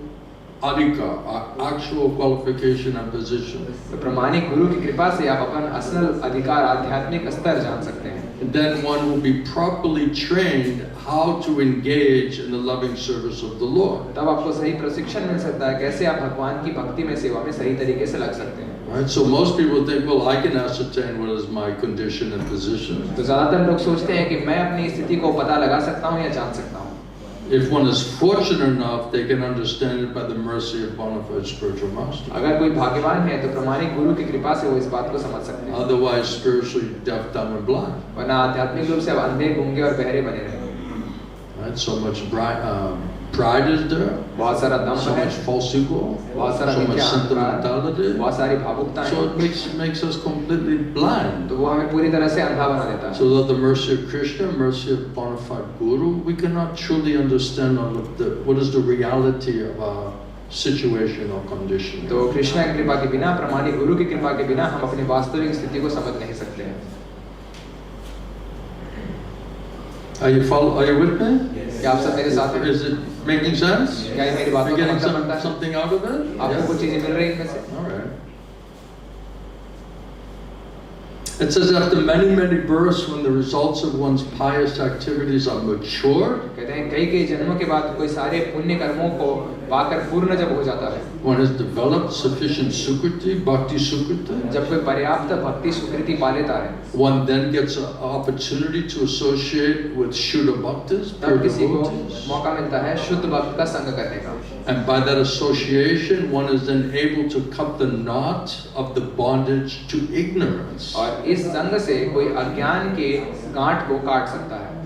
adhika, our actual qualification and position. तो प्रामाणिक गुरु की कृपा से आप अपन असल अधिकार आध्यात्मिक स्तर जान सकते हैं. And then one will be properly trained how to engage in the loving service of the Lord. तब आपको सही प्रशिक्षण मिल सकता है कैसे आप भगवान की भक्ति में सेवा में सही तरीके से लग सकते हैं. Right? So most people think, well, I can ascertain what is my condition and position. तो ज़्यादातर लोग सोचते हैं कि मैं अपनी स्थिति को पता लगा सकता हूँ या जान सकता हूँ. If one is fortunate enough, they can understand it by the mercy of bona fide spiritual master. अगर कोई भाग्यवान है तो प्रामाणिक गुरु की कृपा से वो इस बात को समझ सकते हैं. Otherwise, spiritually deaf, dumb, and blind. वरना आध्यात्मिक रूप से अब अंधे, गूंगे और बहरे बने रहेंगे. Right? So much pride is there. बहुत सारा दम So है. much false ego. बहुत सारा So much मिथ्या अहंकार. sentimentality. बहुत सारी भावुकताएं. So it makes us completely blind. तो वो हमें पूरी तरह से अंधा बना देता है. So without the mercy of Krishna, mercy of bona fide Guru, we cannot truly understand what is the reality of our situation or condition. तो कृष्णा की कृपा के बिना, प्रामाणिक गुरु की कृपा के बिना हम अपनी वास्तविक स्थिति को समझ नहीं सकते हैं. Are you with me? क्या आप सब मेरे साथ हैं? Is it making sense? क्या ये मेरी बातों You're का getting मतलब बनता है? something out of it? आपको कुछ चीजें मिल रही हैं इनमें से? All right. It says after many births, when the results of one's pious activities are matured, कहते हैं कई जन्मों के बाद कोई सारे पुण्य कर्मों को पाकर पूर्ण जब हो जाता है, one has developed sufficient sukriti, bhakti sukriti, जब कोई पर्याप्त भक्ति सुकृति पा लेता है, one then gets an opportunity to associate with Shuddha Bhaktas, pure तब किसी को devotees. मौका मिलता है शुद्ध भक्त का संग करने का. And by that association, one is then able to cut the knot of the bondage to ignorance. और इस संग से कोई अज्ञान के गांठ को काट सकता है.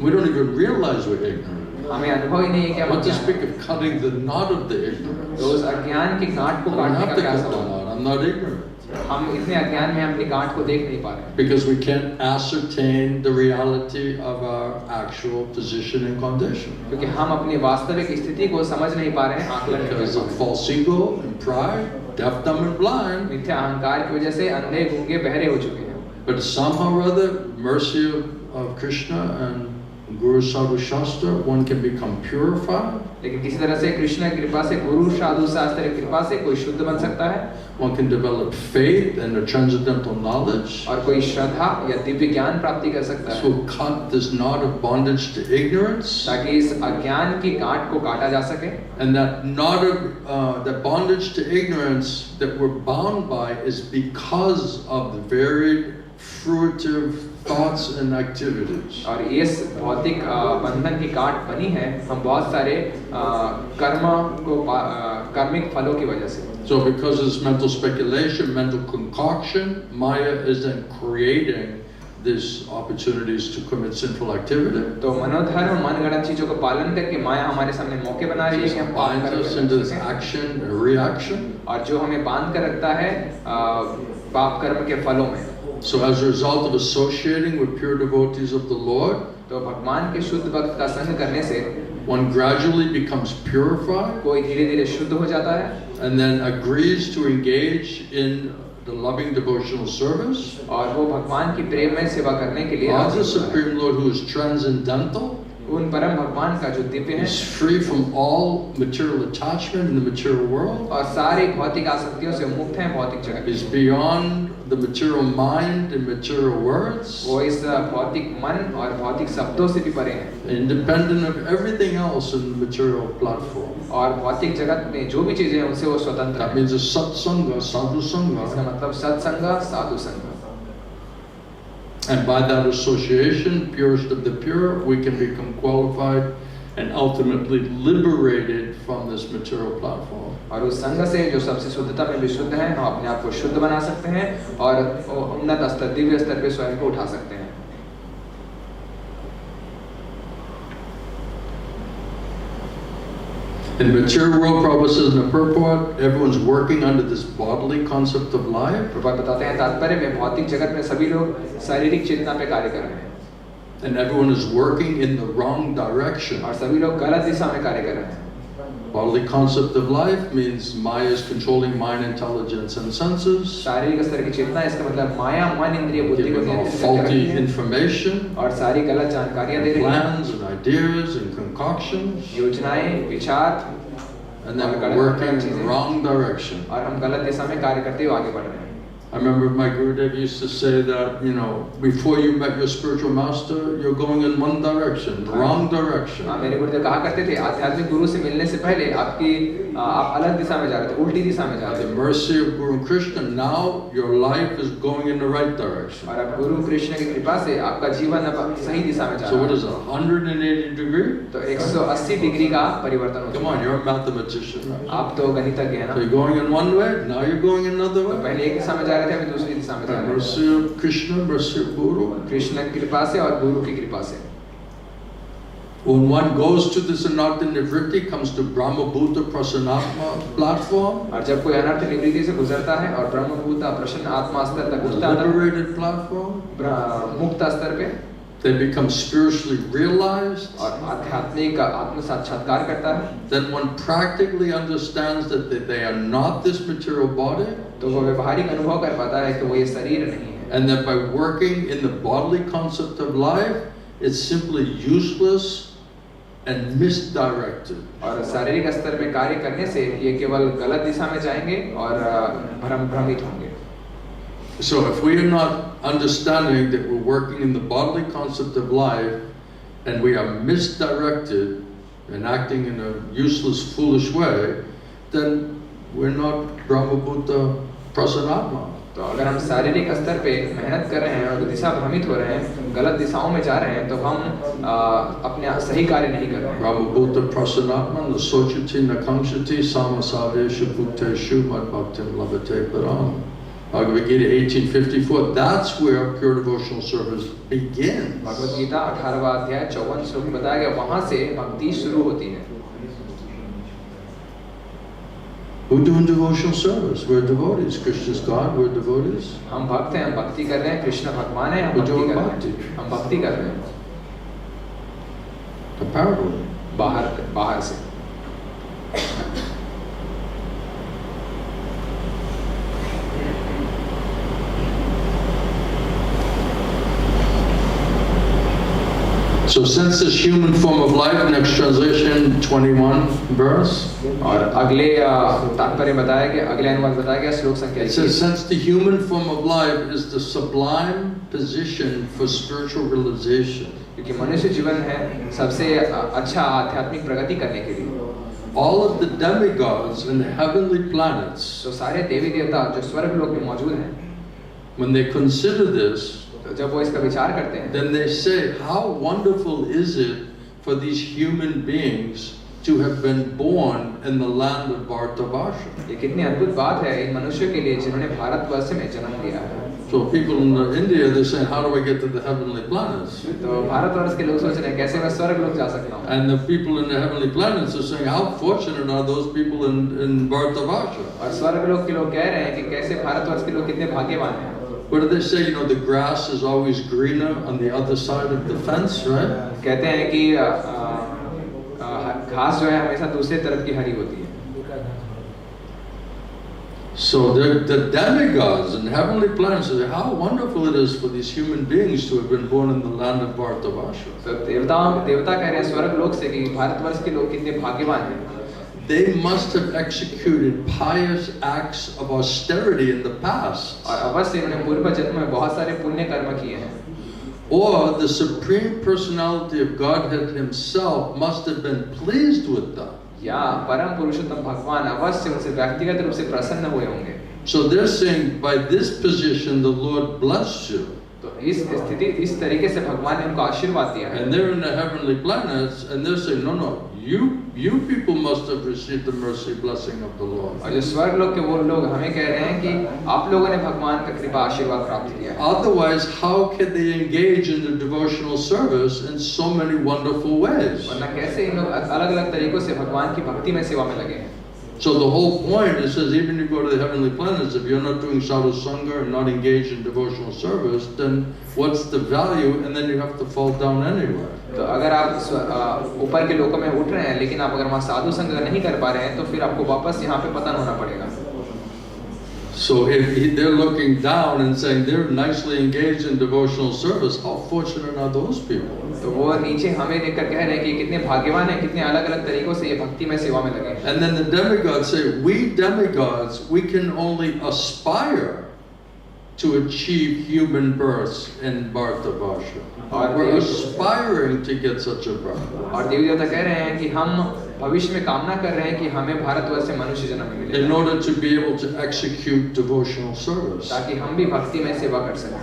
We don't even realize we're ignorant. हमें अनुभव ही नहीं है कि हम What to अज्ञान speak हैं. of cutting the knot of the ignorance? तो उस अज्ञान के गांठ को I don't काटने have का to क्या cut the सवाल? knot. I'm not ignorant. हम इतने अज्ञान में अपनी गांठ को देख नहीं पा रहे. Because we can't ascertain the reality of our actual position and condition. क्योंकि हम अपनी वास्तविक स्थिति को समझ नहीं पा रहे हैं. आकलन नहीं Because कर of पा रहे. false ego and pride, deaf, dumb, and blind. मिथ्या अहंकार की वजह से अंधे, गूंगे, बहरे हो चुके हैं. But somehow or other, mercy of Krishna and Guru Sadhu Shastra, one can become purified. लेकिन किसी तरह से कृष्ण की कृपा से, गुरु साधु शास्त्र की कृपा से कोई शुद्ध बन सकता है. One can develop faith and a transcendental knowledge. और कोई श्रद्धा या दिव्य ज्ञान प्राप्ति कर सकता है. So cut this knot of bondage to ignorance. ताकि इस अज्ञान की गांठ को काटा जा सके. And that knot of that bondage to ignorance that we're bound by is because of the varied fruitive thoughts and activities. और इस भौतिक बंधन की गांठ बनी है हम बहुत सारे कर्मिक फलों की वजह से. So because of this mental speculation, mental concoction, Maya is then creating these opportunities to commit sinful activity. तो मनोधर्म मनगढ़ंत चीजों का पालन करके माया हमारे सामने मौके बना रही है कि हम पाप Binds us into this करें. action and reaction. और जो हमें बांध कर रखता है पाप कर्म के फलों में. So as a result of associating with pure devotees of the Lord, तो भगवान के शुद्ध भक्त का संग करने से one gradually becomes purified कोई धीरे-धीरे शुद्ध हो जाता है. and then agrees to engage in the loving devotional service और वो भगवान की प्रेम में सेवा करने के लिए of राजी the होता है. Supreme Lord who is transcendental, उन परम भगवान का जो दिव्य है is free from all material attachment in the material world, और सारी भौतिक आसक्तियों से मुक्त है भौतिक जगत. is beyond the material mind and material words, वो इस भौतिक मन और भौतिक शब्दों से भी परे हैं. independent of everything else in the material platform. और भौतिक जगत में जो भी चीजें हैं उनसे वो स्वतंत्र That है. means a satsanga, sadhu इसका sangha. मतलब सत्संग साधु संग. And by that association, purest of the pure, we can become qualified and ultimately liberated from this material platform. और उस संग से जो सबसे शुद्धता में विशुद्ध है हम अपने आप को शुद्ध बना सकते हैं और उन्नत स्तर दिव्य स्तर पे स्वयं को उठा सकते हैं. In the material world, Prabhupada says in the purport, everyone's working under this bodily concept of life. Prabhupada बताते हैं तात्पर्य में भौतिक जगत में सभी लोग शारीरिक चेतना पे कार्य कर रहे हैं. And everyone is working in the wrong direction. और सभी लोग गलत दिशा में कार्य कर रहे हैं. Bodily concept of life means Maya is controlling mind, intelligence, and senses. शारीरिक स्तर की चेतना, इसका मतलब माया मन इंद्रिय बुद्धि को Giving all नियंत्रित faulty करती है information, और सारी गलत जानकारियां दे रही हैं, plans and ideas and concoctions, योजनाएं, विचार, and then we're working in the wrong direction. और हम गलत दिशा में कार्य करते हुए आगे बढ़ रहे हैं. I remember my Gurudev used to say that, you know, before you met your spiritual master, you're going in one direction, the wrong direction. मेरे गुरुदेव कहा करते थे, आध्यात्मिक गुरु से मिलने से पहले आप अलग दिशा में जा रहे थे, उल्टी दिशा में जा रहे थे. The mercy of Guru Krishna, now your life is going in the right direction. और अब गुरु कृष्ण की कृपा से आपका जीवन अब सही दिशा में जा रहा है. So what is it, 180 degree? तो 180 डिग्री का परिवर्तन होता है. Come on, you're a mathematician, right? आप तो गणितज्ञ हैं ना. So you're going in one way, now you're going another way. पहले एक दिशा में जा रहे थे, अभी दूसरी दिशा में जा रहे हैं. Mercy of Krishna, mercy of Guru. Krishna की कृपा से और गुरु की कृपा से. When one goes to the Sanatana Nivritti, comes to Brahmabhuta Prasanatma platform, और जब कोई अनर्थ निवृत्ति से गुजरता है और ब्रह्मभूत प्रसन्न आत्मा स्तर तक उठता है, liberated platform, मुक्त स्तर पे, they become spiritually realized. और आध्यात्मिक आत्म साक्षात्कार करता है. Then one practically understands that they are not this material body, तो वो व्यवहारिक अनुभव कर पाता है कि वो ये शरीर नहीं है. and that by working in the bodily concept of life, it's simply useless and misdirected. और शारीरिक स्तर में कार्य करने से ये केवल गलत दिशा में जाएंगे और भ्रमित होंगे. So if we are not understanding that we're working in the bodily concept of life and we are misdirected and acting in a useless, foolish way, then we're not Brahmabhuta Prasanatma. तो अगर हम शारीरिक स्तर पे मेहनत कर रहे हैं और दिशा भ्रमित हो रहे हैं, गलत दिशाओं में जा रहे हैं, तो हम अपने सही कार्य नहीं कर रहे हैं. Brahmabhuta Prasanatma na sochati na kamshati samasaveshu bhukteshu madbhaktim labhate param. Bhagavad Gita 1854, that's where pure devotional service begins. Bhagavad Gita 18वां अध्याय 54 श्लोक में बताया गया, वहां से भक्ति शुरू होती है. We're doing devotional service. We're devotees. Krishna's God. We're devotees. हम भक्त हैं, हम भक्ति कर रहे हैं. कृष्ण भगवान है, हम We're भक्ति doing कर रहे bhakti. हैं. हम भक्ति कर रहे हैं. Apparently. बाहर से. So since this human form of life, next translation 21 verse. और अगले तात्पर्य बताया गया, अगले अनुवाद बताया गया श्लोक संख्या. It says, since the human form of life is the sublime position for spiritual realization. क्योंकि मनुष्य जीवन है सबसे अच्छा आध्यात्मिक प्रगति करने के लिए. All of the demigods and the heavenly planets, तो सारे देवी देवता जो स्वर्ग लोक में मौजूद हैं, when they consider this, तो जब वो इसका विचार करते हैं, then they say, how wonderful is it for these human beings to have been born in the land of Bharatavarsha. ये कितनी अद्भुत बात है इन मनुष्यों के लिए जिन्होंने भारतवर्ष में जन्म लिया है. So people in India, they're saying, how do I get to the heavenly planets? तो भारतवर्ष के लोग सोच रहे हैं कैसे मैं स्वर्ग लोक जा सकता हूँ. And the people in the heavenly planets are saying, how fortunate are those people in Bharatavarsha? और स्वर्ग लोक के लोग कह रहे हैं कि कैसे भारतवर्ष के लोग कितने भाग्यवान हैं. What do they say? You know, the grass is always greener on the other side of the fence, right? कहते हैं कि घास जो है हमेशा दूसरे तरफ की हरी होती है. So the demigods and heavenly planets say how wonderful it is for these human beings to have been born in the land of Bharatavarsha. तो देवता कह रहे हैं स्वर्ग लोक से कि भारतवर्ष के लोग कितने भाग्यवान हैं. They must have executed pious acts of austerity in the past. और अवश्य उन्होंने पूर्व जन्म में बहुत सारे पुण्य कर्म किए हैं. Or the Supreme Personality of Godhead Himself must have been pleased with them. या परम पुरुषोत्तम भगवान अवश्य उनसे व्यक्तिगत रूप से प्रसन्न हुए होंगे. So they're saying, by this position, the Lord blessed you. तो इस स्थिति इस तरीके से भगवान ने उनको आशीर्वाद दिया है. And they're in the heavenly planets, and they're saying, no, you people must have received the mercy blessing of the Lord. और जो स्वर्ग लोक के वो लोग हमें कह रहे हैं कि आप लोगों ने भगवान का कृपा आशीर्वाद प्राप्त किया है. Otherwise, how can they engage in the devotional service in so many wonderful ways? वरना कैसे इन लोग अलग-अलग तरीकों से भगवान की भक्ति में सेवा में लगे हैं. So the whole point, it says, even if you go to the heavenly planets, if you're not doing sadhu sangha and not engaged in devotional service, then what's the value? And then you have to fall down anyway. तो अगर आप ऊपर के लोकों में उठ रहे हैं, लेकिन आप अगर वहाँ साधु संग नहीं कर पा रहे हैं, तो फिर आपको वापस यहाँ पे पतन होना पड़ेगा. So if they're looking down and saying they're nicely engaged in devotional service, how fortunate are those people? तो वो नीचे हमें देखकर कह रहे हैं कि कितने भाग्यवान हैं, कितने अलग-अलग तरीकों से ये भक्ति में सेवा में लगे. And then the demigods say, we demigods, we can only aspire to achieve human births in Bhartavasha. We're aspiring to get such a birth. और देवी देवता कह रहे हैं कि हम भविष्य में कामना कर रहे हैं कि हमें भारतवर्ष से मनुष्य जन्म मिले. In order to be able to execute devotional service. ताकि हम भी भक्ति में सेवा कर सकें.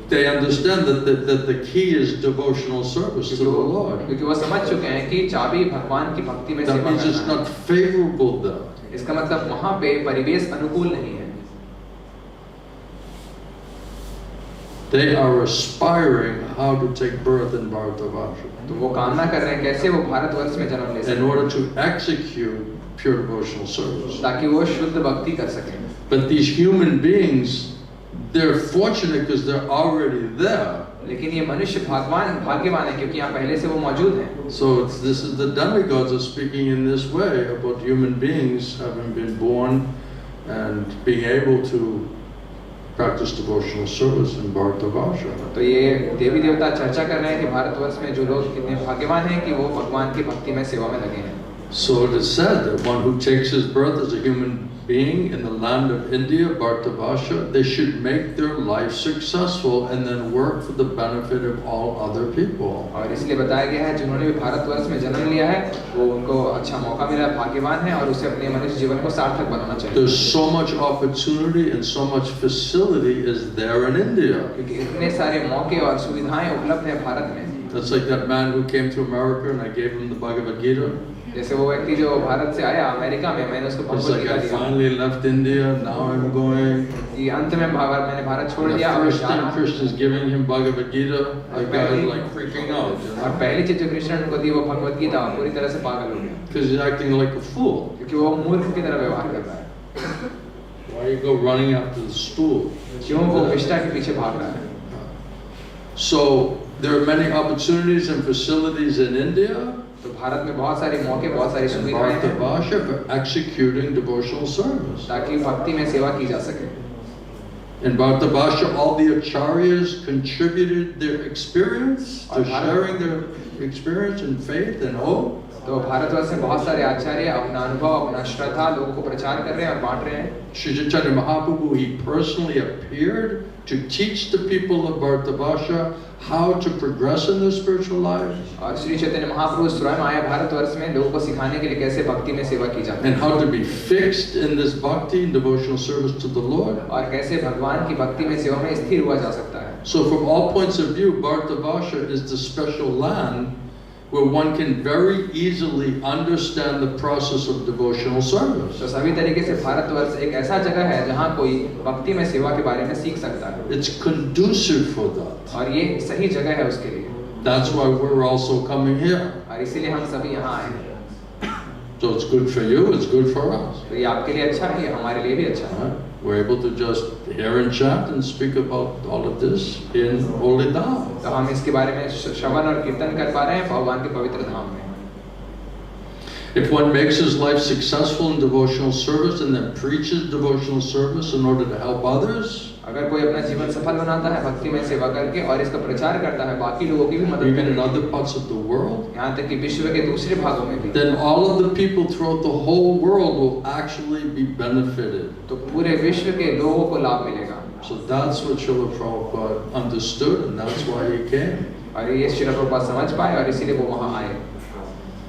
They understand that the key is devotional service to the Lord. क्योंकि वो समझ चुके हैं कि चाबी भगवान की भक्ति में सेवा करना है. That means it's not favorable there. इसका मतलब वहाँ पे परिवेश अनुकूल नहीं है. They are aspiring how to take birth in Bharatavasha. तो वो कामना कर रहे हैं कैसे वो भारतवर्ष में जन्म ले सकें. In order to execute pure devotional service. ताकि वो शुद्ध भक्ति कर सकें. But these human beings, they're fortunate because they're already there. लेकिन ये मनुष्य भाग्यवान है क्योंकि यहाँ पहले से वो मौजूद हैं. So this is the demigods are speaking in this way about human beings having been born and being able to practice devotional service in Bharatavasha. तो ये देवी देवता चर्चा कर रहे हैं कि भारतवर्ष में जो लोग कितने भाग्यवान हैं कि वो भगवान की भक्ति में सेवा में लगे हैं. So it is said that one who takes his birth as a human being in the land of India, Bharatavasha, they should make their life successful and then work for the benefit of all other people. और इसलिए बताया गया है जिन्होंने भी भारतवर्ष में जन्म लिया है वो उनको अच्छा मौका मिला, भाग्यवान है और उसे अपने मनुष्य जीवन को सार्थक बनाना चाहिए. There's so much opportunity and so much facility is there in India. क्योंकि इतने सारे मौके और सुविधाएं उपलब्ध हैं भारत में. That's like that man who came to America and I gave him the Bhagavad-gītā. जैसे वो व्यक्ति जो भारत से आया अमेरिका में, मैंने उसको भगवद गीता दिया. Finally left India, now I'm going. ये अंत में मैंने भारत छोड़ दिया. First time Krishna is giving him Bhagavad-gītā, the guy is like freaking out. और पहली चीज जो कृष्ण उनको दी वो भगवद गीता, पूरी तरह से पागल हो गया. Because he's acting like a fool. क्योंकि वो मूर्ख की तरह व्यवहार कर रहा है. Why you go running after the stool? क्यों वो विष्ठा के पीछे भाग रहा है? So there are many opportunities and facilities in India. तो भारत में बहुत सारे मौके, बहुत सारी सुविधाएं हैं for executing devotional service. ताकि भक्ति में सेवा की जा सके. In Bharatavasha, all the acharyas contributed their experience to sharing their experience and faith and hope. तो भारतवर्ष में बहुत सारे आचार्य अपना अनुभव, अपना श्रद्धा लोगों को प्रचार कर रहे हैं और बांट रहे हैं. Sri Chaitanya Mahaprabhu, he personally appeared to teach the people of Bharatavasha how to progress in their spiritual life. और श्री चैतन्य महाप्रभु स्वयं आया भारतवर्ष में लोगों को सिखाने के लिए कैसे भक्ति में सेवा की जाती है. And how to be fixed in this bhakti and devotional service to the Lord. और कैसे भगवान की भक्ति में सेवा में स्थिर हुआ जा सकता है. So from all points of view, Bharatavasha is the special land where one can very easily understand the process of devotional service. तो सभी तरीके से भारतवर्ष एक ऐसा जगह है जहाँ कोई भक्ति में सेवा के बारे में सीख सकता है. It's conducive for that. और ये सही जगह है उसके लिए. That's why we're also coming here. और इसीलिए हम सभी यहाँ आए हैं. So it's good for you, it's good for us. तो ये आपके लिए अच्छा है, ये हमारे लिए भी अच्छा है. We're able to just hear and chant and speak about all of this in holy Dham. तो हम इसके बारे में श्रवण और कीर्तन कर पा रहे हैं भगवान के पवित्र धाम में. If one makes his life successful in devotional service and then preaches devotional service in order to help others, अगर कोई अपना जीवन सफल बनाता है भक्ति में सेवा करके और इसका प्रचार करता है बाकी लोगों की भी मदद even in करके, other parts of the world, यहाँ तक कि विश्व के दूसरे भागों में भी, then all of the people throughout the whole world will actually be benefited. तो पूरे विश्व के लोगों को लाभ मिलेगा. So that's what Srila Prabhupada understood and that's why he came. और ये श्रील प्रभुपाद समझ पाए और इसीलिए वो वहाँ आए.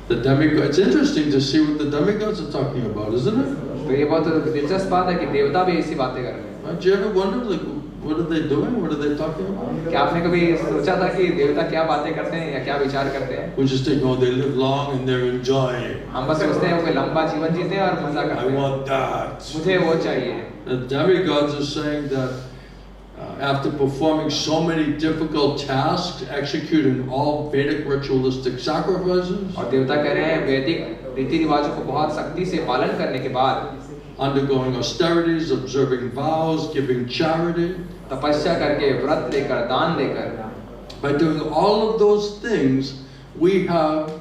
The demigods, it's interesting to see what the demigods are talking about, isn't it? तो ये बहुत दिलचस्प बात है कि देवता भी ऐसी बातें कर रहे हैं. Do you ever wonder, like, what are they doing? What are they talking about? क्या आपने कभी सोचा था कि देवता क्या बातें करते हैं या क्या विचार करते हैं? We just think, oh, they live long and they're enjoying. हम बस सोचते हैं वो लंबा जीवन जीते हैं और मजा करते हैं. I want that. मुझे वो चाहिए. The demigods are saying that after performing so many difficult tasks, executing all Vedic ritualistic sacrifices, और देवता कह रहे हैं वैदिक रीति रिवाजों को बहुत सख्ती से पालन करने के बाद, undergoing austerities, observing vows, giving charity, तपस्या करके, व्रत लेकर, दान लेकर, by doing all of those things, we have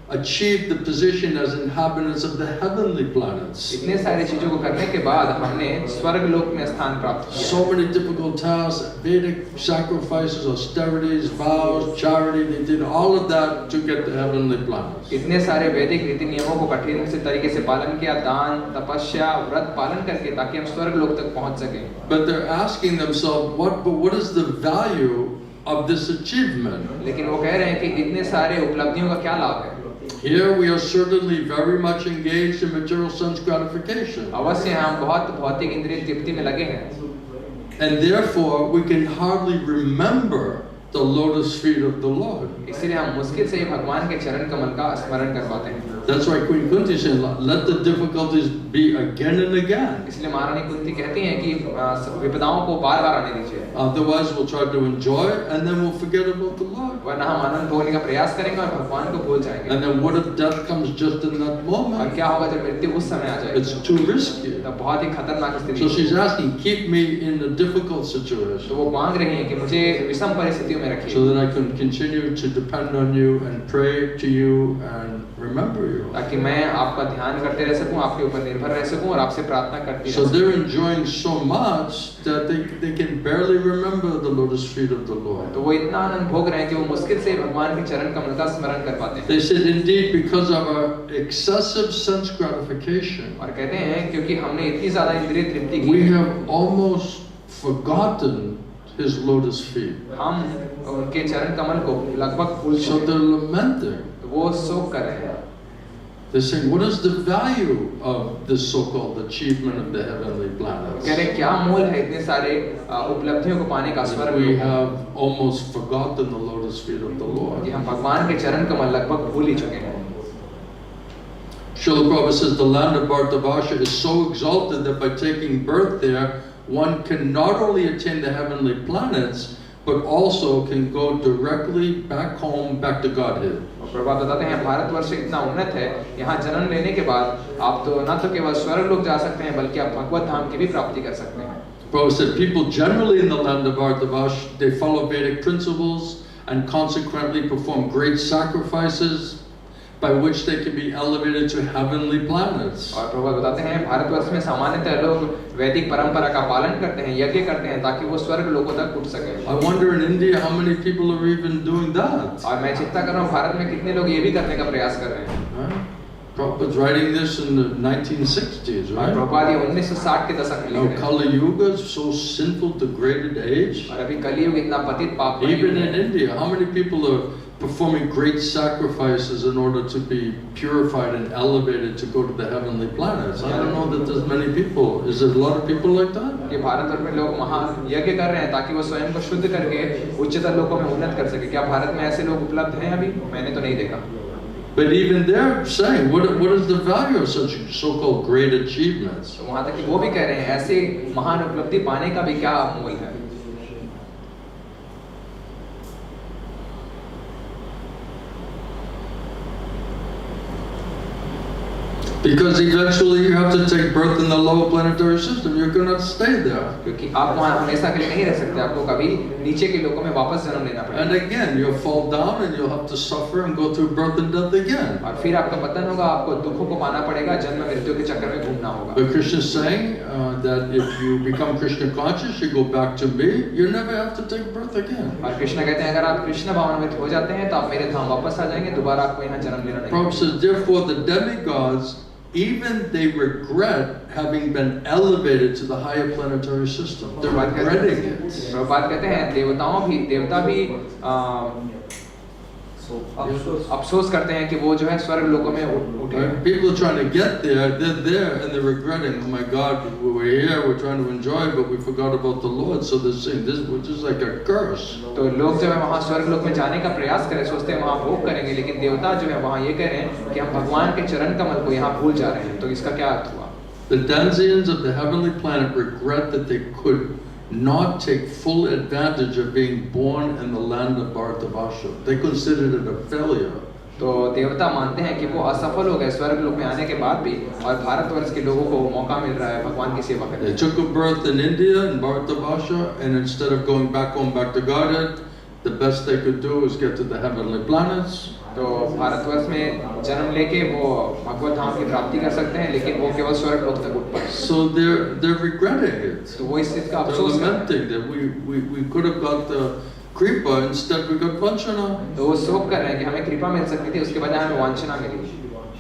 achieved the position as inhabitants of the heavenly planets. इतने सारी चीजों को करने के बाद हमने स्वर्ग लोक में स्थान प्राप्त किया। So many difficult tasks, Vedic sacrifices, austerities, vows, charity, they did all of that to get to heavenly planets. इतने सारे वैदिक रीति नियमों को कठिन से तरीके से पालन किया, दान, तपस्या, व्रत पालन करके, ताकि हम स्वर्ग लोक तक पहुंच सकें। But they're asking themselves, what is the value of this achievement? लेकिन वो कह रहे हैं कि इतने सारे उपलब्धियों का क्या लाभ है? Here we are certainly very much engaged in material sense gratification. अवश्य हम बहुत भौतिक इंद्रिय तृप्ति में लगे हैं। And therefore we can hardly remember the lotus feet of the Lord. इसलिए हम मुश्किल से भगवान के चरण कमल का स्मरण कर पाते हैं। That's why Queen Kuntī said, let the difficulties be again and again. इसलिए महारानी कुंती कहती हैं कि विपदाओं को बार-बार आने दीजिए। Otherwise we'll try to enjoy it and then we'll forget about the Lord. वरना हम आनंद भोगने का प्रयास करेंगे और भगवान को भूल जाएंगे। And then what if death comes just in that और moment? क्या होगा जब मृत्यु उस समय आ जाएगी? It's too risky. तब बहुत ही खतरनाक स्थिति। So she's asking, keep me in a difficult situation, तो वो मांग रही हैं कि मुझे विषम परिस्थितियों में रखिए, so that I can continue to depend on you and pray to you and remember you. ताकि मैं आपका ध्यान करते रह सकूं, आपके ऊपर निर्भर रह सकूं और आपसे प्रार्थना करती So रह they're सकूं। enjoying so much that they can barely remember the lotus feet of the Lord. तो वो इतना आनंद भोग रहे हैं कि वो मुश्किल से भगवान के चरण कमल का स्मरण कर पाते हैं। They said, indeed, because of our excessive sense gratification, और कहते हैं क्योंकि हमने इतनी ज्यादा इंद्रिय तृप्ति की we है, have almost forgotten His lotus feet. हम उनके चरण कमल को लगभग भूल So चुके they're हैं। lamenting. तो वो शोक कर रहे हैं। They're saying, what is the value of this so-called achievement of the heavenly planets? कह रहे हैं क्या मोल है इतने सारे उपलब्धियों को पाने का स्वर्ग We लोक में? have almost forgotten the lotus feet of the Lord. कि हम भगवान के चरण कमल लगभग भूल ही चुके हैं। Srila Prabhupada says the land of Bhartavasha is so exalted that by taking birth there, one can not only attain the heavenly planets, but also can go directly back home, back to Godhead. Prabhupada बताते हैं भारतवर्ष इतना उन्नत है, यहाँ जन्म लेने के बाद आप तो न तो केवल स्वर्ग लोक जा सकते हैं बल्कि आप भगवत धाम की भी प्राप्ति कर सकते हैं। Prabhupada said people generally in the land of Bhartavasha, they follow Vedic principles and consequently perform great sacrifices by which they can be elevated to heavenly planets. और प्रभुपाद बताते हैं भारतवर्ष में सामान्यतः लोग वैदिक परंपरा का पालन करते हैं, यज्ञ करते हैं ताकि वो स्वर्ग लोकों तक उठ सकें। I wonder in India how many people are even doing that. और मैं चिंता कर रहा हूँ भारत में कितने लोग ये भी करने का प्रयास कर रहे हैं। Right? Prabhupada's writing this in the 1960s, और right? प्रभुपाद ये 1960 के दशक में लिख Now रहे हैं। Kali Yuga is so sinful, degraded age. और अभी कलियुग इतना पतित पाप में Even है। in India, how many people are performing great sacrifices in order to be purified and elevated to go to the heavenly planets? I don't know that there's many people. Is there a lot of people like that? कि भारतवर्ष में लोग महान यज्ञ कर रहे हैं ताकि वो स्वयं को शुद्ध करके उच्चतर लोकों में उन्नत कर सके। क्या भारत में ऐसे लोग उपलब्ध हैं अभी? मैंने तो नहीं देखा। But even they're saying, what is the value of such so-called great achievements? तो वहाँ तक कि वो भी कह रहे हैं ऐसे महान उपलब्धि पाने का भी क्या मोल है? Because eventually you have to take birth in the lower planetary system. You cannot stay there. क्योंकि आप वहाँ हमेशा के लिए नहीं रह सकते, आपको कभी नीचे के लोकों में वापस जन्म लेना And पड़ेगा। again, you'll fall down and you'll have to suffer and go through birth and death again. और फिर आपका पतन होगा, आपको दुखों को पाना पड़ेगा, जन्म मृत्यु के चक्कर में घूमना होगा। But Krishna is saying that if you become Krishna conscious, you go back to me, you never have to take birth again. और कृष्ण कहते हैं अगर आप कृष्ण भावनान्वित हो जाते हैं तो आप मेरे धाम वापस आ जाएंगे, दोबारा आपको यहाँ जन्म लेना नहीं। Prabhupada says, therefore the demigods, even they regret having been elevated to the higher planetary system. They're regretting it. Prabhupada कहते हैं देवता भी अफसोस करते हैं कि वो जो है स्वर्ग लोकों में उठे। People are trying to get there, they're there and they're regretting, oh my God, we're here, we're trying to enjoy, but we forgot about the Lord. So they're saying this, which is like a curse. तो लोग जो है वहाँ स्वर्ग लोक में जाने का प्रयास करें, सोचते हैं वहाँ भोग करेंगे, लेकिन देवता जो है वहाँ ये कह रहे हैं कि हम भगवान के चरण कमल को यहाँ भूल जा रहे हैं। तो इसका क्या अर्थ हुआ? The denizens of the heavenly planet regret that they could not take full advantage of being born in the land of Bhartavasha. They considered it a failure. तो देवता मानते हैं कि वो असफल हो गए स्वर्ग लोक में आने के बाद भी, और भारतवर्ष के लोगों को मौका मिल रहा है भगवान की सेवा करने। They took a birth in India in Bharatavarsha, and instead of going back to Godhead, the best they could do is get to the heavenly planets. तो भारतवर्ष में जन्म लेके वो भगवत धाम की प्राप्ति कर सकते हैं, लेकिन वो केवल स्वर्ग लोक तक उठ पाए। So they're regretting it. तो वो इस चीज का They're अफसोस कर रहे हैं। lamenting that we could have got the Kripa, instead we got Vanchana. तो वो शोक कर रहे हैं कि हमें कृपा मिल सकती थी, उसके बजाय हमें वांछना मिली।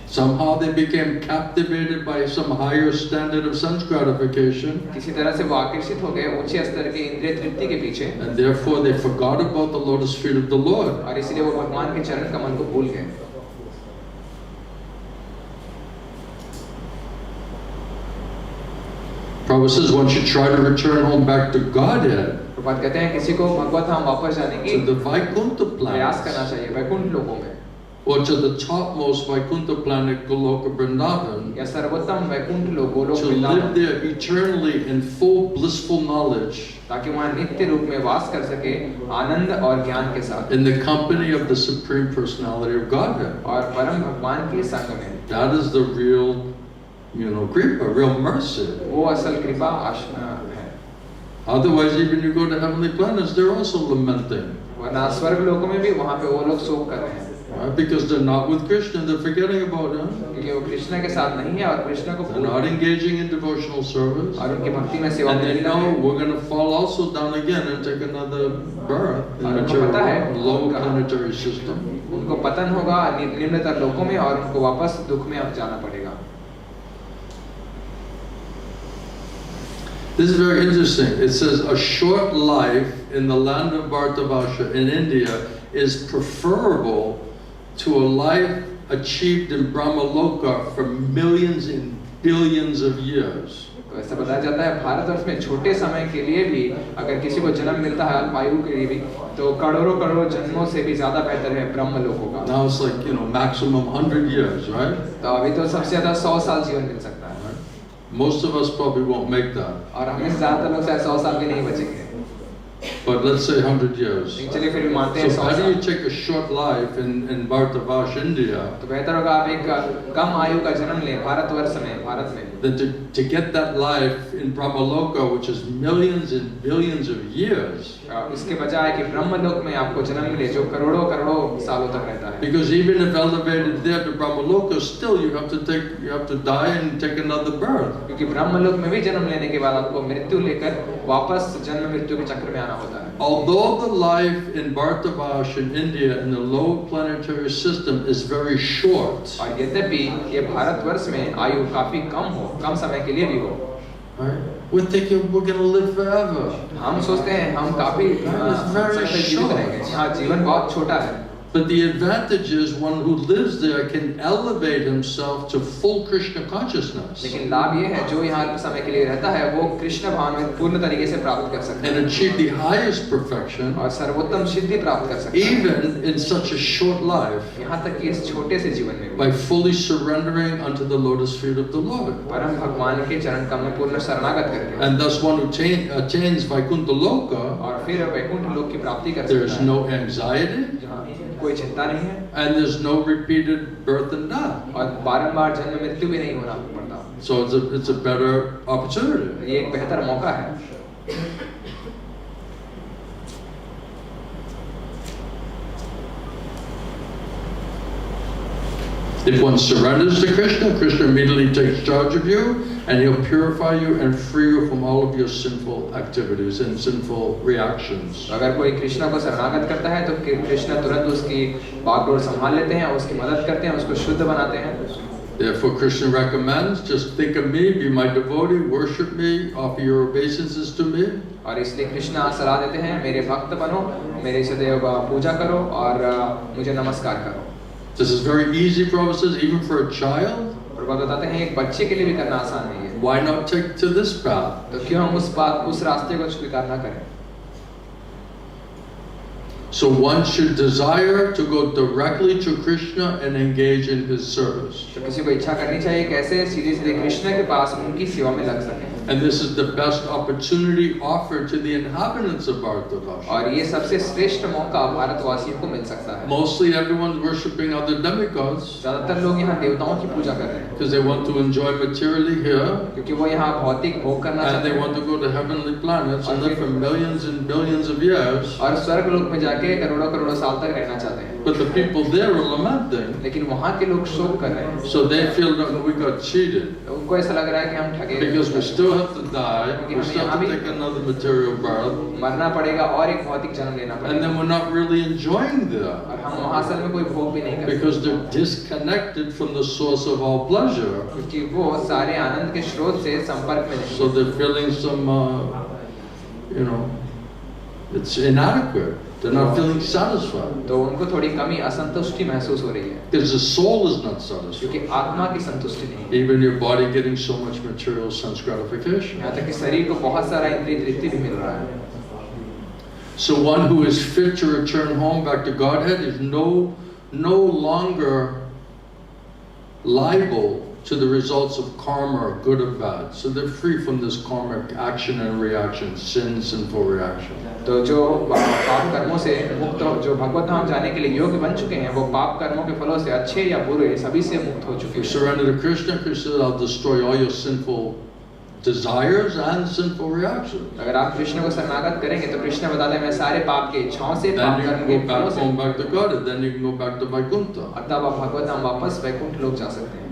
Somehow they became captivated by some higher standard of sense gratification. किसी तरह से वो आकर्षित हो गए ऊंचे स्तर के इंद्रिय तृप्ति के पीछे, And therefore they forgot about the lotus feet of the Lord. और इसलिए वो भगवान के चरण कमल को भूल गए। Prabhupada says once you try to return home back to Godhead, Prabhupada कहते हैं किसी को भगवत धाम वापस जाने की to the Vaikuntha प्रयास planets, करना चाहिए वैकुंठ लोकों में, or to the topmost Vaikuntha planet Goloka Vrindavan, या सर्वोत्तम वैकुंठ लोक Golok to live Vrindavan, there eternally in full blissful knowledge, ताकि वहाँ नित्य रूप में वास कर सके आनंद और ज्ञान के साथ, in the company of the Supreme Personality of Godhead. और परम भगवान के संग में। That is the real, Kripa, real mercy. वो असल कृपा है। Otherwise, even you go to heavenly planets, they're also lamenting. वरना स्वर्ग लोकों में भी वहाँ पे वो लोग शोक कर रहे हैं, Right? Because they're not with Krishna, they're forgetting about Him. क्योंकि वो कृष्ण के साथ नहीं है और कृष्ण को They're not engaging in devotional service. और उनकी भक्ति में सेवा And में they नहीं know लगे। we're going to fall also down again and take another birth in और उनको material पता है world, low planetary system. उनको पतन होगा निम्नतर लोकों में, और उनको वापस दुख में अब जाना पड़ेगा। This is very interesting. It says a short life in the land of Bharatavarsha in India is preferable to a life achieved in Brahmaloka for millions and billions of years. तो ऐसा बताया जाता है भारतवर्ष में छोटे समय के लिए भी अगर किसी को जन्म मिलता है अल्प आयु के लिए भी, तो करोड़ों करोड़ों जन्मों से भी ज्यादा बेहतर है ब्रह्मलोकों का। Now it's like, maximum 100 years, right? तो अभी तो सबसे ज्यादा 100 साल जीवन मिल सकता है, Most of us probably won't make that. और हमें से ज्यादातर लोग शायद 100 साल भी नहीं बचेंगे। But let's say 100 years. चलिए फिर भी मानते हैं So 100 how do साल। you take a short life in Bharatavarsha, India, तो बेहतर होगा आप एक कम आयु का जन्म लें भारतवर्ष में, भारत में, than to get that life in Brahmaloka, which is millions and billions of years. इसके बजाय कि ब्रह्मलोक में आपको जन्म मिले जो करोड़ों करोड़ों सालों तक रहता है। Because even if elevated there to Brahmaloka, still you have to die and take another birth. क्योंकि ब्रह्मलोक में भी जन्म लेने के बाद आपको मृत्यु लेकर वापस जन्म मृत्यु के चक्र में आना होता है। Although the life in Bharatavarsha in India in the low planetary system is very short, और यद्यपि ये भारतवर्ष में आयु काफी कम समय के लिए भी हो, right? We're thinking we're going to live forever. हम सोचते हैं हम काफी समय तक जीवित रहेंगे। यहाँ जीवन बहुत छोटा है। But the advantage is one who lives there can elevate himself to full Krishna consciousness लेकिन लाभ ये है जो यहाँ अल्प समय के लिए रहता है वो कृष्ण भाव में पूर्ण तरीके से प्राप्त कर सकता and है achieve the highest perfection, और सर्वोत्तम सिद्धि प्राप्त कर सकता है, even in such a short life, यहाँ तक कि इस छोटे से जीवन में by fully surrendering unto the lotus feet of the Lord. परम भगवान के चरण कमल में पूर्ण शरणागत करके, And thus one who attains Vaikuntha Loka, और फिर वैकुंठ लोक की प्राप्ति कर there is सकता है, no anxiety जहाँ कोई चिंता नहीं है and there's no repeated birth and death. और बारंबार जन्म मृत्यु भी नहीं होना पड़ता। So it's a better opportunity. ये एक बेहतर मौका है। If one surrenders to Krishna, Krishna immediately takes charge of you and he'll purify you and free you from all of your sinful activities and sinful reactions. अगर कोई कृष्ण को शरणागत करता है तो कृष्ण तुरंत उसकी बागडोर संभाल लेते हैं, उसकी मदद करते हैं, उसको शुद्ध बनाते हैं। Therefore Krishna recommends, just think of me, be my devotee, worship me, offer your obeisances to me. और इसलिए कृष्ण सलाह देते हैं मेरे भक्त बनो, मेरे सदैव पूजा करो और मुझे नमस्कार करो। This is very easy, Prabhupada says, even for a child. Prabhupada बताते हैं एक बच्चे के लिए भी करना आसान नहीं है। Why not take to this path? तो क्यों हम उस रास्ते को स्वीकार न करें? So one should desire to go directly to Krishna and engage in his service. तो किसी को इच्छा करनी चाहिए कैसे सीधे सीधे कृष्ण के पास उनकी सेवा में लग सके। And this is the best opportunity offered to the inhabitants of Bharatavarsha. और ये सबसे श्रेष्ठ मौका भारतवासियों को मिल सकता है. Mostly everyone's worshipping other demigods. ज़्यादातर लोग यहाँ देवताओं की पूजा कर रहे हैं. Because they want to enjoy materially here. क्योंकि वो यहाँ भौतिक भोग करना चाहते हैं. And they want to go to heavenly planets and live for millions and billions of years. और स्वर्ग लोक में जाके करोड़ों करोड़ों साल तक रहना चाहते हैं. But the people there are lamenting. लेकिन वहाँ के लोग शोक कर रहे हैं. So they feel that we got cheated. उनको ऐसा लग रहा है कि हम ठगे. Because we still have to die. We still have to take another material birth. मरना पड़ेगा और एक भौतिक जन्म लेना पड़ेगा. And then we're not really enjoying there. और हम वहाँ असल में कोई भोग भी नहीं करते. Because they're disconnected from the source of all pleasure. क्योंकि वो सारे आनंद के स्रोत से संपर्क में नहीं. So they're feeling some, it's inadequate. They're not feeling satisfied. तो उनको थोड़ी कमी असंतुष्टि महसूस हो रही है. Because the soul is not satisfied. क्योंकि आत्मा की संतुष्टि नहीं. Even your body getting so much material sense gratification. यहाँ तक कि शरीर को बहुत सारा इंद्रिय तृप्ति भी मिल रहा है. So one who is fit to return home back to Godhead is no longer liable to the results of karma, good or bad. So they're free from this karmic action and reaction, sin, sinful reaction. तो जो पाप कर्मों से मुक्त जो भगवत धाम जाने के लिए योग्य बन चुके हैं, वो पाप कर्मों के फलों से अच्छे या बुरे सभी से मुक्त हो चुके हैं. Surrender to Krishna. Krishna says, "I'll destroy all your sinful desires and sinful reactions." अगर आप कृष्ण को शरणागत करेंगे तो कृष्ण बताते हैं मैं सारे पाप के इच्छाओं से Then पाप you कर्म can के go फलों back, से back to God, and then you can go back to Vaikuntha. तब आप भगवत धाम वापस वैकुंठ लोक जा सकते हैं.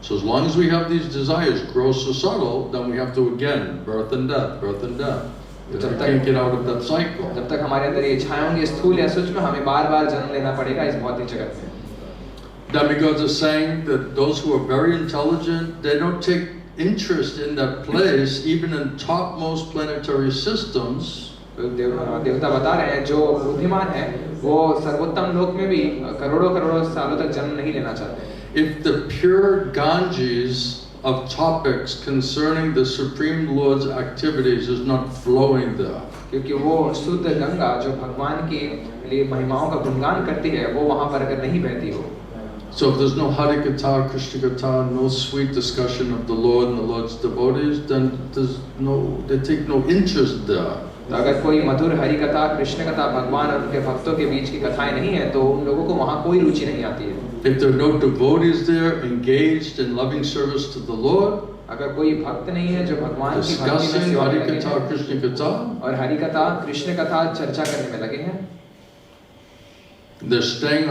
So as long as we have these desires, gross or subtle, then we have to again birth and death, birth and death. We can't get out of that cycle. जब तक हमारे अंदर ये इच्छाएं होंगी स्थूल या सूक्ष्म, हमें बार-बार जन्म लेना पड़ेगा इस भौतिक जगत में. Demigods are saying that those who are very intelligent, they don't take interest in that place, even in topmost planetary systems. देवता बता रहे हैं जो बुद्धिमान हैं वो सर्वोत्तम लोक में भी करोड़ों करोड़ों सालों तक जन्म नहीं लेना चाहते. If the pure Ganges of topics concerning the Supreme Lord's activities is not flowing there, क्योंकि वो शुद्ध गंगा जो भगवान के लिए महिमाओं का गुणगान करती है वो वहाँ पर अगर नहीं बहती हो. so if there's no Hari-katha, Krishna-katha, no sweet discussion of the Lord and the Lord's devotees, then they take no interest there. तो अगर कोई मधुर हरि कथा, कृष्ण कथा, भगवान और उनके भक्तों के बीच की कथाएं नहीं है तो उन लोगों को वहाँ कोई रुचि नहीं आती है. If there are no devotees there engaged in loving service to the Lord, अगर कोई भक्त नहीं है जो भगवान की भक्ति में discussing सेवा में लगे Hari-katha, हैं Krishna-katha, और हरि कथा, कृष्ण कथा चर्चा करने में लगे हैं, they're staying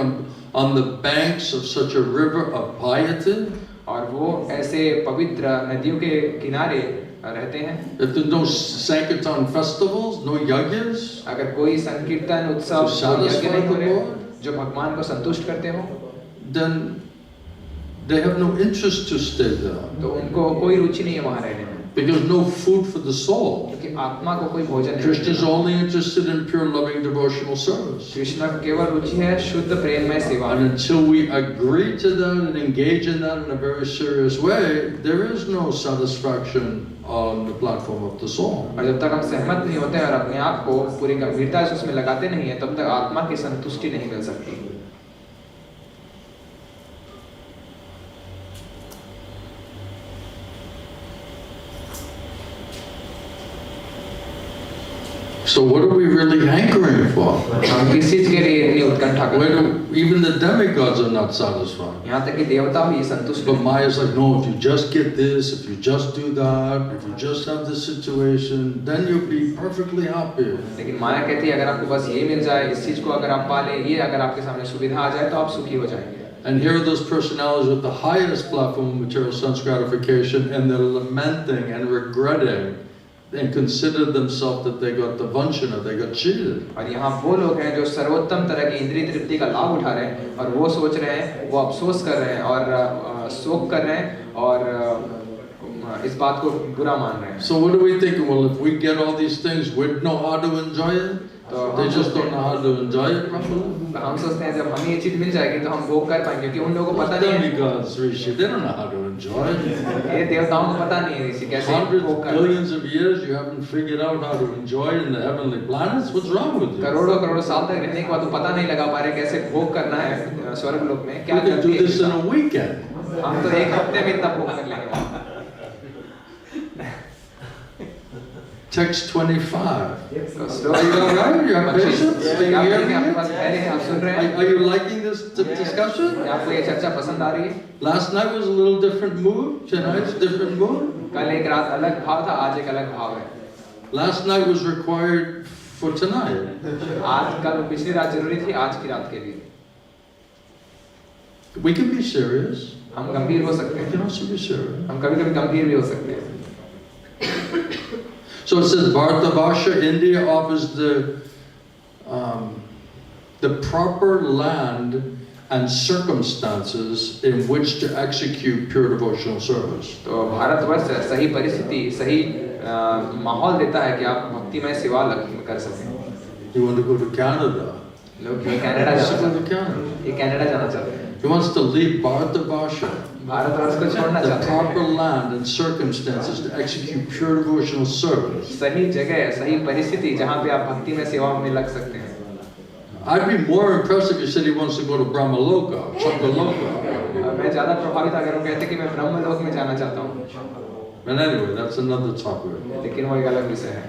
on the banks of such a river of piety, और वो ऐसे पवित्र नदियों के किनारे रहते हैं. if there's no Sankirtan festivals, no yogīs, अगर कोई संकीर्तन उत्सव यज्ञ नहीं हो रहे जो भगवान को संतुष्ट करते हो, then they have no interest to stay there. तो उनको कोई रुचि नहीं है वहाँ रहने में. Because no food for the soul. क्योंकि आत्मा को कोई भोजन नहीं. Krishna is only interested in pure loving devotional service. Krishna को केवल रुचि है शुद्ध प्रेममय सेवा. And until we agree to that and engage in that in a very serious way, there is no satisfaction on the platform of the soul. और जब तक हम सहमत नहीं होते और अपने आप को पूरी गंभीरता से उसमें लगाते नहीं है, तब तक आत्मा की संतुष्टि नहीं मिल सकती. So what are we really hankering for? हम किस चीज के लिए इतनी उत्कंठा करते हैं? Even the demigods are not satisfied. यहाँ तक कि देवता भी संतुष्ट But नहीं. Maya is like, no, if you just get this, if you just do that, if you just have this situation, then you'll be perfectly happy. लेकिन माया कहती है अगर आपको बस ये मिल जाए, इस चीज को अगर आप पाले, ये अगर आपके सामने सुविधा आ जाए तो आप सुखी हो जाएंगे. And here are those personalities with the highest platform of material sense gratification, and they're lamenting and regretting and consider themselves that they got the vanchana, they got cheated. और यहाँ वो लोग हैं जो सर्वोत्तम तरह की इंद्रिय तृप्ति का लाभ उठा रहे हैं और वो सोच रहे हैं, वो अफसोस कर रहे हैं और शोक कर रहे हैं और इस बात को बुरा मान रहे हैं. So what are we thinking? Well, if we get all these things, we'd know how to enjoy it. They just don't know how to enjoy it properly. हम सोचते हैं जब हमें ये चीज मिल जाएगी तो हम भोग कर पाएंगे, क्योंकि उन लोगों को पता नहीं है. Demigods, Rishi, they don't know how to enjoy it. ये देवताओं को पता नहीं है ऋषि कैसे Hundreds भोग of करना. billions of years, you haven't figured out how to enjoy it in the heavenly planets. What's wrong with you? करोड़ों करोड़ों साल तक रहने के बाद वो पता नहीं लगा पा रहे कैसे भोग करना है स्वर्ग लोक में. क्या We can do this in a weekend. हम तो एक हफ्ते में इतना भोग कर लेंगे. Text 25. तो Are श्लोक you all right? You have 25 patience? Are you क्या hearing आपके it? पास धैर्य है? आप सुन रहे हैं? Are you liking this discussion? क्या आपको ये चर्चा पसंद आ रही है? Last night was a little different mood. Tonight's different mood. कल एक रात अलग भाव था, आज एक अलग भाव है. Last night was required for tonight. आज कल पिछली रात जरूरी थी, आज की रात के लिए. We can be serious. हम गंभीर हो सकते We हैं. can also be serious. हम कभी-कभी गंभीर भी हो सकते हैं. So it says Bharatavarsha, India offers the proper land and circumstances in which to execute pure devotional service. तो भारतवर्ष सही परिस्थिति, सही माहौल देता है कि आप भक्तिमय सेवा कर सकें. You want to go to Canada? लोग कनाडा Let's जाना go चाहते to Canada. हैं. ये कनाडा जाना चाहते हैं. He wants to leave Bharatavarsha, Bharatvarsh को छोड़ना the चाहते proper हैं. land and circumstances to execute pure devotional service. सही जगह, सही परिस्थिति जहाँ पे आप भक्ति में सेवा में लग सकते हैं. I'd be more impressed if you said he wants to go to Brahmaloka, Chāndogya. मैं ज़्यादा प्रभावित अगर वो कहते कि मैं ब्रह्मलोक में जाना चाहता हूँ. But anyway, that's another topic. लेकिन वो एक अलग विषय है.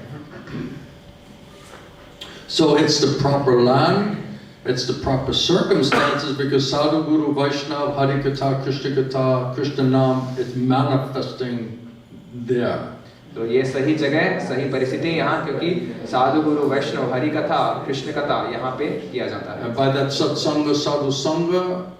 So it's the proper land, it's the proper circumstances, because Sadhu, Guru, Vaishnava, Hari-katha, Krishna-katha, Krishna Nam, it's manifesting there. तो ये सही जगह, सही परिस्थिति यहाँ, क्योंकि साधु गुरु वैष्णव हरि कथा कृष्ण कथा यहाँ पे किया जाता है. And by that satsanga, sadhu sangha,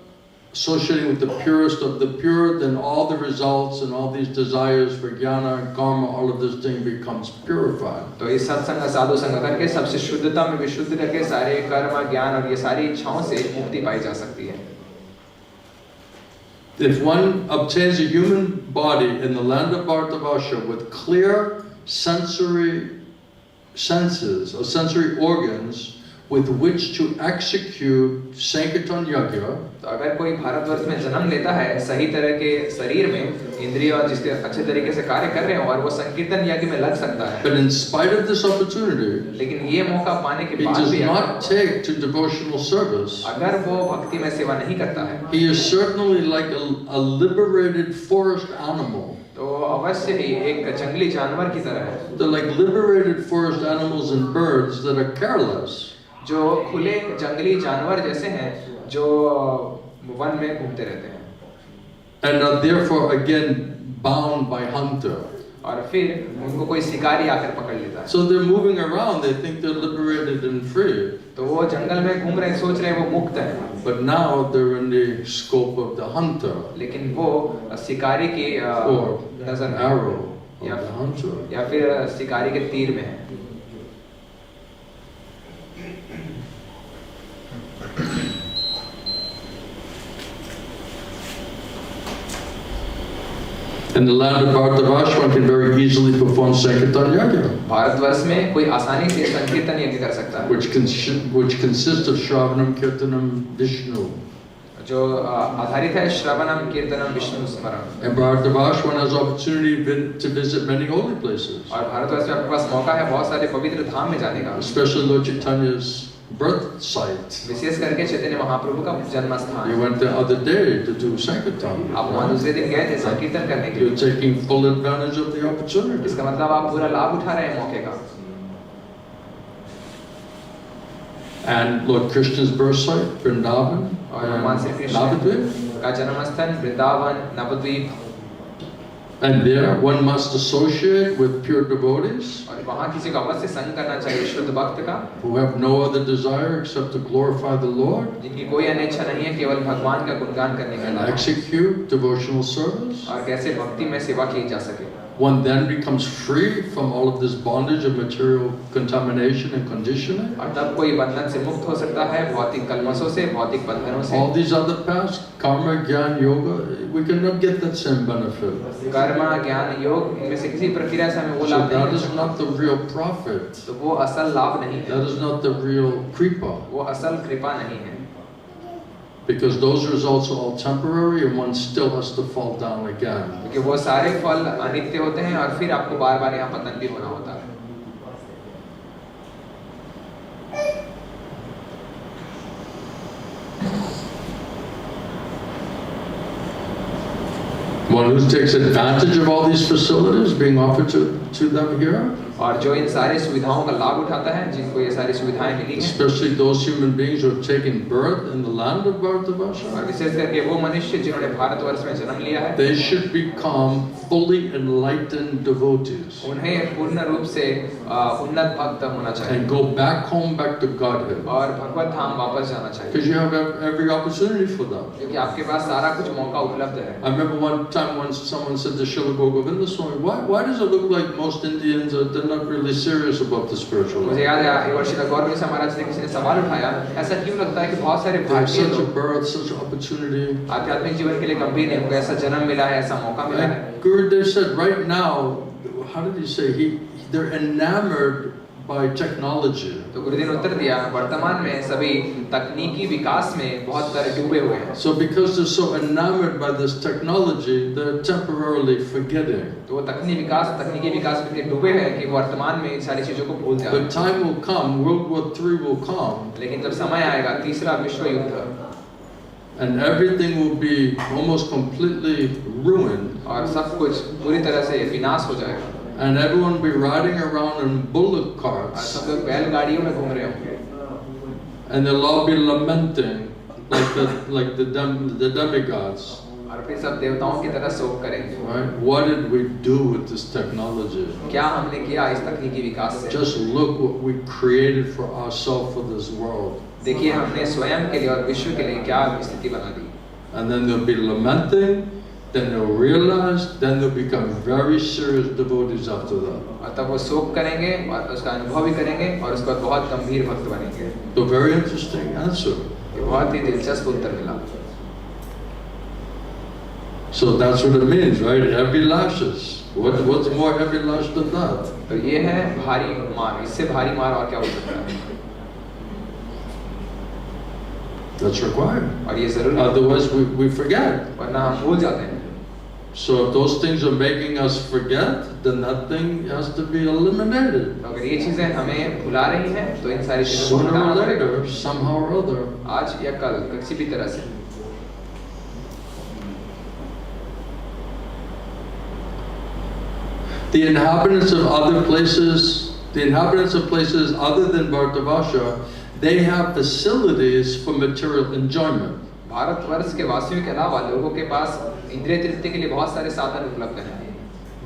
associating with the purest of the pure, then all the results and all these desires for jnana and karma, all of this thing becomes purified. तो इस सत्संग साधु संग करके सबसे शुद्धता में विशुद्ध करके सारे कर्म ज्ञान और ये सारी इच्छाओं से मुक्ति पाई जा सकती है. If one obtains a human body in the land of Bharatavarsha with clear sensory senses or sensory organs with which to execute Sankirtan Yajna, तो अगर कोई भारतवर्ष में जन्म लेता है सही तरह के शरीर में इंद्रिय और जिसके अच्छे तरीके से कार्य कर रहे हैं और वो संकीर्तन यज्ञ में लग सकता है. but in spite of this opportunity, लेकिन ये मौका पाने के he बाद does भी not take to devotional service, अगर वो भक्ति में सेवा नहीं करता है he is certainly like a liberated forest animal. तो अवश्य ही एक जंगली जानवर की तरह है. They're like liberated forest animals and birds that are careless. जो खुले जंगली जानवर जैसे हैं जो वन में घूमते रहते हैं. And are therefore again bound by hunter. और फिर उनको कोई शिकारी आकर पकड़ लेता है. So they're moving around, they think they're liberated and free. तो वो जंगल में घूम रहे हैं, सोच रहे हैं वो मुक्त है. But now they're in the scope of the hunter, लेकिन वो शिकारी की or नजर an में arrow of the hunter. या फिर शिकारी के तीर में है. In the land of Bharatavarsha, one can very easily perform Sankirtan Yajna, Bharatvarsh में कोई आसानी से संकीर्तन यज्ञ कर सकता है. which consists of Shravanam, Kirtanam, Vishnu. जो आधारित है श्रवणम कीर्तनम विष्णु स्मरण. In Bharatavarsha, one has opportunity to visit many holy places, और भारतवर्ष में आपके पास मौका है बहुत सारे पवित्र धाम में जाने का. especially Lord Chaitanya's birth site. विशेष करके चैतन्य महाप्रभु का जन्म स्थान. You went the other day to do Sankirtan. आप वहाँ दूसरे दिन गए थे संकीर्तन करने के You're लिए. taking full advantage of the opportunity. इसका मतलब आप पूरा लाभ उठा रहे हैं मौके का. And Lord Krishna's birth site, Vrindavan, और भगवान श्री कृष्ण Navadvip. का जन्म स्थल Vrindavan Nabadwip. And there one must associate with pure devotees और वहाँ किसी को अवश्य संग करना चाहिए शुद्ध भक्त का, who have no other desire except to glorify the Lord जिनकी कोई अन्य इच्छा नहीं है केवल भगवान का गुणगान करने का and अलावा. execute devotional service. और कैसे भक्ति में सेवा की जा सके. One then becomes free from all of this bondage of material contamination and conditioning. और तब कोई बंधन से मुक्त हो सकता है, भौतिक कलमशों से, भौतिक बंधनों से. All these other paths, karma, jnana, yoga, we cannot get that same benefit. कर्म ज्ञान योग इनमें से किसी प्रक्रिया से हमें वो So लाभ नहीं that मिल is सकता. not the real profit. तो वो असल लाभ नहीं है, That is not the real kripa. वो असल कृपा नहीं है. Because those results are all temporary and one still has to fall down again. क्योंकि वो सारे फल अनित्य होते हैं और फिर आपको बार-बार यहाँ पतन भी होना होता है. One who takes advantage of all these facilities being offered to them here और जो इन सारी सुविधाओं का लाभ उठाता है, जिनको ये सारी सुविधाएं मिली हैं, especially those human beings who have taken birth in the land of Bharatavarsha, और विशेष करके वो मनुष्य जिन्होंने भारतवर्ष में जन्म लिया है, they should become fully enlightened devotees उन्हें पूर्ण रूप से उन्नत भक्त होना चाहिए and go back home, back to Godhead, और भगवत धाम वापस जाना चाहिए, because you have every opportunity for that. क्योंकि आपके पास सारा कुछ मौका उपलब्ध है। I remember one time when someone said to Srila Bhagavad-gītā.Swami, why does it look like most Indians are they're not really serious about the spiritual life? मुझे याद है एक बार श्री गौरव महाराज ने किसी ने सवाल उठाया, ऐसा क्यों लगता है कि बहुत सारे भारतीय Such a लोग birth, such an opportunity. आध्यात्मिक जीवन के लिए गंभीर नहीं, उनको ऐसा जन्म मिला है, ऐसा मौका मिला है। Gurudev said right now, how did he say? They're enamored by technology. तो गुरुदेव ने उत्तर दिया, वर्तमान में सभी तकनीकी विकास में बहुत सारे डूबे हुए हैं। So because they're so enamored by this technology, they're temporarily forgetting. तो वो तकनीकी विकास में इतने डूबे हैं कि वर्तमान में इन सारी चीजों को भूल जाते हैं। The time will come, World War III will come, लेकिन जब समय आएगा तीसरा विश्व युद्ध, and everything will be almost completely ruined. और सब कुछ पूरी तरह से विनाश हो जाएगा। And everyone will be riding around in bullock और carts, सब लोग बैलगाड़ियों में घूम रहे होंगे, and they'll all be lamenting like the demigods. और फिर सब देवताओं की तरह शोक करेंगे। Right? What did we do with this technology? क्या हमने किया इस तकनीकी विकास से? Just look what we created for ourselves for this world. देखिए हमने स्वयं के लिए और विश्व के लिए क्या स्थिति बना दी। And then they'll be lamenting, then they'll realize, then they'll become very serious devotees after that. और तब वो शोक करेंगे और उसका अनुभव भी करेंगे और उसके बाद बहुत गंभीर भक्त बनेंगे। So very interesting answer. ये बहुत ही दिलचस्प उत्तर मिला। So that's what it means, right? Heavy lashes. What's more heavy lash than that? तो ये है भारी मार, इससे भारी मार और क्या हो सकता है? That's required. और ये जरूरी है, Otherwise we forget. वरना हम भूल जाते हैं। So if those things are making us forget, then that thing has to be eliminated. तो अगर ये चीजें हमें भुला रही हैं, तो इन सारी चीजों को Sooner or हटाना पड़ेगा, later, somehow or other. आज या कल किसी भी तरह से। The inhabitants of other places, the inhabitants of places other than Bharatavarsha, they have facilities for material enjoyment. Bharatvarsh के वासियों के अलावा लोगों के पास इंद्रिय तृप्ति के लिए बहुत सारे साधन उपलब्ध हैं।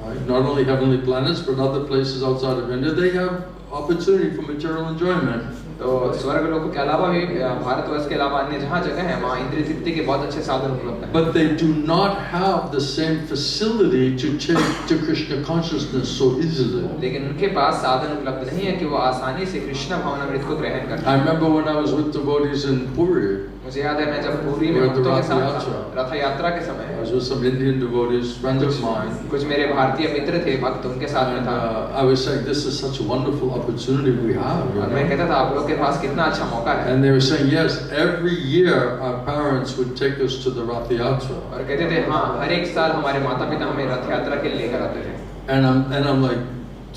Right? Not only heavenly planets, but other places outside of India, they have opportunity for material enjoyment. तो स्वर्ग लोकों के अलावा भी भारतवर्ष के अलावा अन्य जहाँ जगह है वहाँ इंद्रिय तृप्ति के बहुत अच्छे साधन उपलब्ध हैं। But they do not have the same facility to take to Krishna consciousness so easily. लेकिन उनके पास साधन उपलब्ध नहीं है कि वो आसानी से कृष्ण भावनामृत को ग्रहण कर I remember when I was with devotees in Puri, मुझे याद है मैं जब पुरी में भक्तों के साथ था, रथ यात्रा के समय I was with some Indian devotees, friends of mine. कुछ मेरे भारतीय मित्र थे, भक्त उनके साथ में था। I was saying, this is such a wonderful opportunity we have. और मैं कहता था आप लोग के पास कितना अच्छा मौका है। And they were saying, yes, every year our parents would take us to the Rath Yatra. और कहते थे हाँ हर एक साल हमारे माता पिता हमें रथ यात्रा के लिए लेकर आते थे। And I'm like,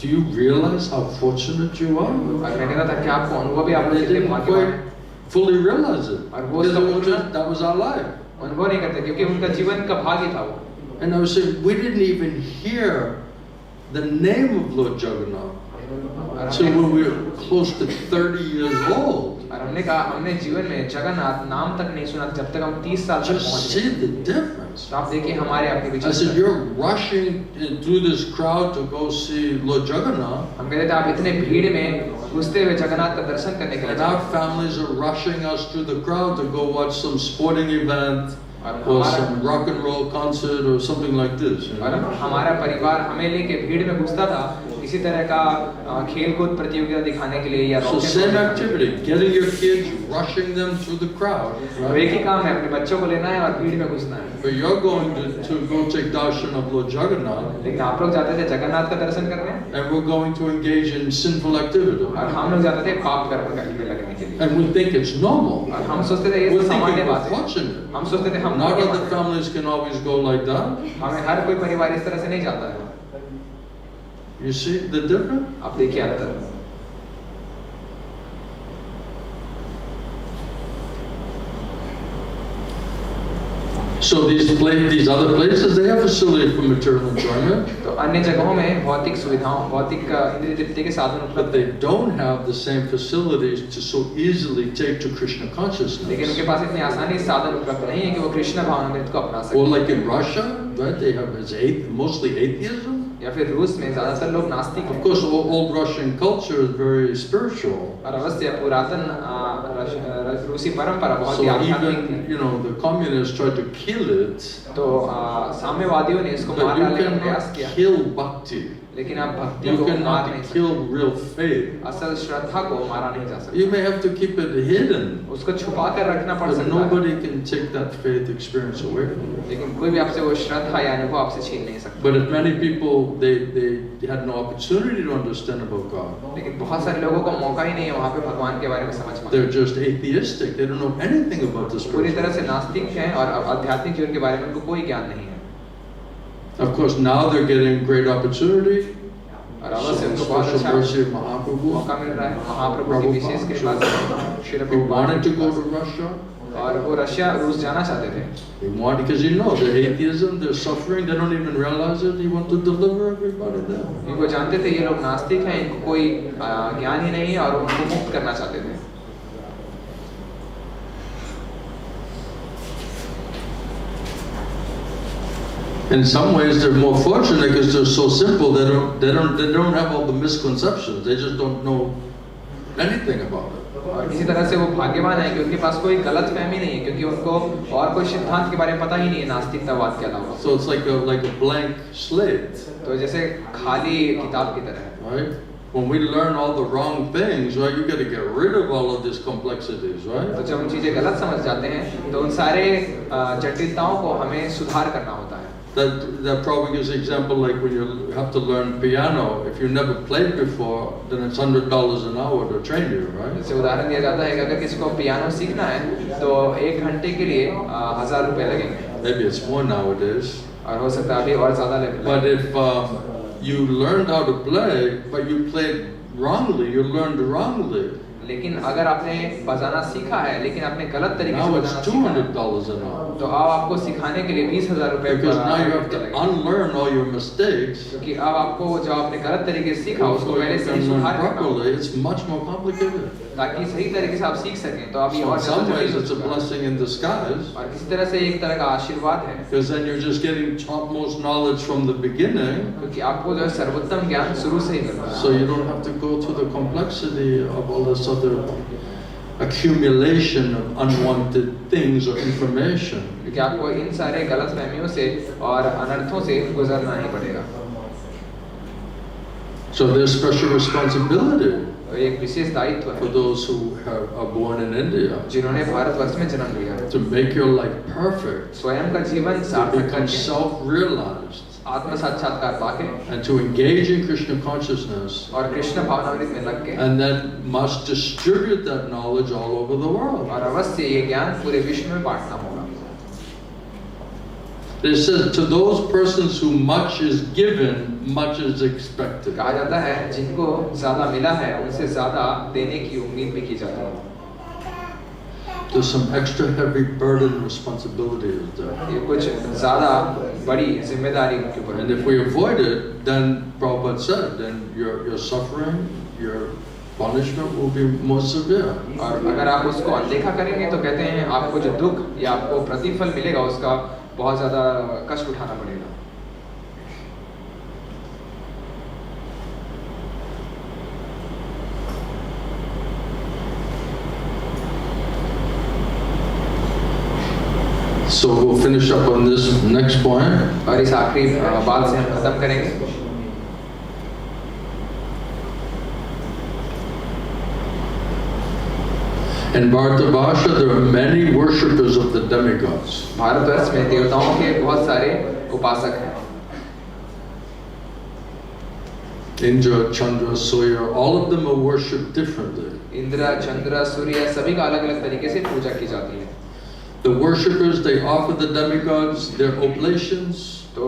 do you realize how fortunate you are? और मैं कहता था कि आपको अनुभव भी आप लोग They कितने didn't भाग्यवान quite fully realize it. और वो Because सब it was just, that was our life. अनुभव नहीं करते क्योंकि उनका जीवन का भाग्य था वो। And I was saying, we didn't even hear the name of Lord Jagannath until when we were close to 30 years old. और हमने कहा हमने जीवन में जगन्नाथ नाम तक नहीं सुना जब तक हम 30 साल तक Just पहुंचे। see the difference. तो आप देखिए हमारे अपने I विचार। said, you're rushing through this crowd to go see Lord Jagannath. हम कहते थे आप इतने भीड़ में घुसते हुए जगन्नाथ का दर्शन करने के लिए And our families are rushing us through the crowd to go watch some sporting event or some rock and roll concert or something like this. You और know? हमारा परिवार हमें लेके भीड़ में घुसता था किसी तरह का खेल-कूद प्रतियोगिता दिखाने के लिए या So same activity, getting your kids, rushing them through the crowd. तो एक ही काम है अपने बच्चों को लेना है और भीड़ में घुसना है। But you're going to go take darshan of Lord Jagannath. लेकिन आप लोग जाते थे जगन्नाथ का दर्शन करने And we're going to engage in sinful activity. और हम लोग जाते थे पाप कर्म करने लगने के लिए। And we think it's normal. और हम सोचते थे ये We're सामान्य thinking we're बात है। fortunate. हम सोचते थे हम Not other families can always go like that. हमें हर कोई परिवार इस तरह से नहीं जाता है। You see the difference? आप देखिए अंतर। So these other places, they have facility for material enjoyment. तो अन्य जगहों में भौतिक सुविधाओं, भौतिक इंद्रिय तृप्ति के साधन But उपलब्ध they हैं, don't have the same facilities to so easily take to Krishna consciousness. लेकिन उनके पास इतनी आसानी से साधन उपलब्ध नहीं है कि वो कृष्ण भावनामृत को अपना Or सकें। like in Russia, right? They have mostly atheism. या फिर रूस में ज्यादातर लोग नास्तिक Of हैं। course, old Russian culture is very spiritual. और अवश्य पुरातन रूसी परंपरा बहुत ही So आध्यात्मिक even, थी। you know, the communists tried to kill it. तो साम्यवादियों ने इसको मार But you डालने का प्रयास cannot किया, kill bhakti. लेकिन आप भक्ति You को मार cannot नहीं सकते, kill real faith. असल श्रद्धा को मारा नहीं जा सकता, You may have to keep it hidden, उसको छुपा कर रखना पड़ but सकता है, nobody can take that faith experience away from you. लेकिन कोई भी आपसे वो श्रद्धा या अनुभव आपसे छीन नहीं सकता। But if many people, they had no opportunity to understand about God. लेकिन बहुत सारे लोगों को मौका ही नहीं है वहाँ पे भगवान के बारे में समझ पाने। They're just atheistic. They don't know anything about the पूरी spiritual. तरह से नास्तिक हैं और आध्यात्मिक जीवन के बारे में उनको कोई ज्ञान नहीं है। Of course, now they're getting great opportunity. और अवश्य उनको बहुत Special अच्छा mercy of Mahaprabhu. मौका मिल रहा है, महाप्रभु की विशेष कृपा से Shri He Prabhupada wanted to go to Russia. और वो रशिया रूस जाना चाहते थे, He wanted because they're atheism, they're suffering, they don't even realize it. He wanted to deliver everybody there. इनको जानते थे ये लोग नास्तिक हैं, इनको कोई ज्ञान ही नहीं है और उनको मुक्त करना चाहते थे। In some ways, they're more fortunate because they're so simple. They don't have all the misconceptions. They just don't know anything about it. और किसी तरह से वो भाग्यवान है कि उनके पास कोई गलत फहमी नहीं है, क्योंकि उनको और कोई सिद्धांत के बारे में पता ही नहीं है नास्तिकतावाद के अलावा। So it's like a blank slate, तो जैसे खाली किताब की तरह है। right? When we learn all the wrong things, right, you got to get rid of all of these complexities, right? तो जब हम चीजें गलत समझ जाते हैं तो उन सारे जटिलताओं को हमें सुधार करना होता है। That probably gives an example like when you have to learn piano. If you never played before, then it's $100 an hour to train you, right? जैसे उदाहरण दिया जाता है कि अगर किसी को पियानो सीखना है तो 1 घंटे के लिए 1000 रुपए लगेंगे। Maybe it's more nowadays. और हो सकता है अभी और ज्यादा लगेगा। But if you learned how to play, but you played wrongly, you learned wrongly. लेकिन अगर आपने बजाना सीखा है लेकिन आपने गलत तरीके से Now बजाना it's सीखा है, $200 an hour. तो अब आपको सिखाने के लिए 20,000 रुपए Because now you have to लगेगा। unlearn all your mistakes. क्योंकि अब आपको जो आपने गलत तरीके से सीखा उसको Before पहले you सही can learn सुधार करना होगा, properly, it's much more complicated. ताकि सही तरीके से आप सीख सकें। तो अब ये So in और some ज्यादा ways, जटिल it's a हो चुका है। blessing in disguise. और किसी तरह से एक तरह का आशीर्वाद है, Because then you're just getting topmost knowledge from the beginning. क्योंकि आपको जो है सर्वोत्तम ज्ञान शुरू से ही मिलता है। So you don't have to go through the complexity of all this other accumulation of unwanted things or information. क्योंकि आपको इन सारे गलत फहमियों से और अनर्थों से गुजरना ही पड़ेगा। So there's special responsibility और एक विशेष दायित्व for है those who are born in India जिन्होंने भारतवर्ष में जन्म लिया है, to make your life perfect, स्वयं का जीवन to सार्थक become करके self-realized, आत्म साक्षात्कार पाके and to engage in Krishna consciousness, और कृष्ण भावनामृत में लग के and then must distribute that knowledge all over the world. और अवश्य ये ज्ञान पूरे विश्व में बांटना होगा। It says, to those persons who much is given, much is expected. कहा जाता है जिनको ज्यादा मिला है उनसे ज्यादा देने की उम्मीद भी की जाती है। There's some extra heavy burden and responsibility is there. ये कुछ ज्यादा बड़ी जिम्मेदारी उनके ऊपर And if we avoid it, then Prabhupada said, then your suffering, your punishment will be more severe. और अगर आप उसको अनदेखा करेंगे तो कहते हैं आपको जो दुख या आपको प्रतिफल मिलेगा उसका बहुत ज्यादा कष्ट उठाना पड़ेगा। So we'll finish up on this next point. और इस आखिरी बात से हम खत्म करेंगे। In Bharatavasha, there are many worshippers of the demigods. Bharatvarsh में देवताओं के बहुत सारे उपासक हैं। Indra, Chandra, Surya, all of them are worshipped differently. Indra, चंद्र, सूर्य सभी का अलग-अलग तरीके से पूजा की जाती है। The worshippers, they offer the demigods their oblations. तो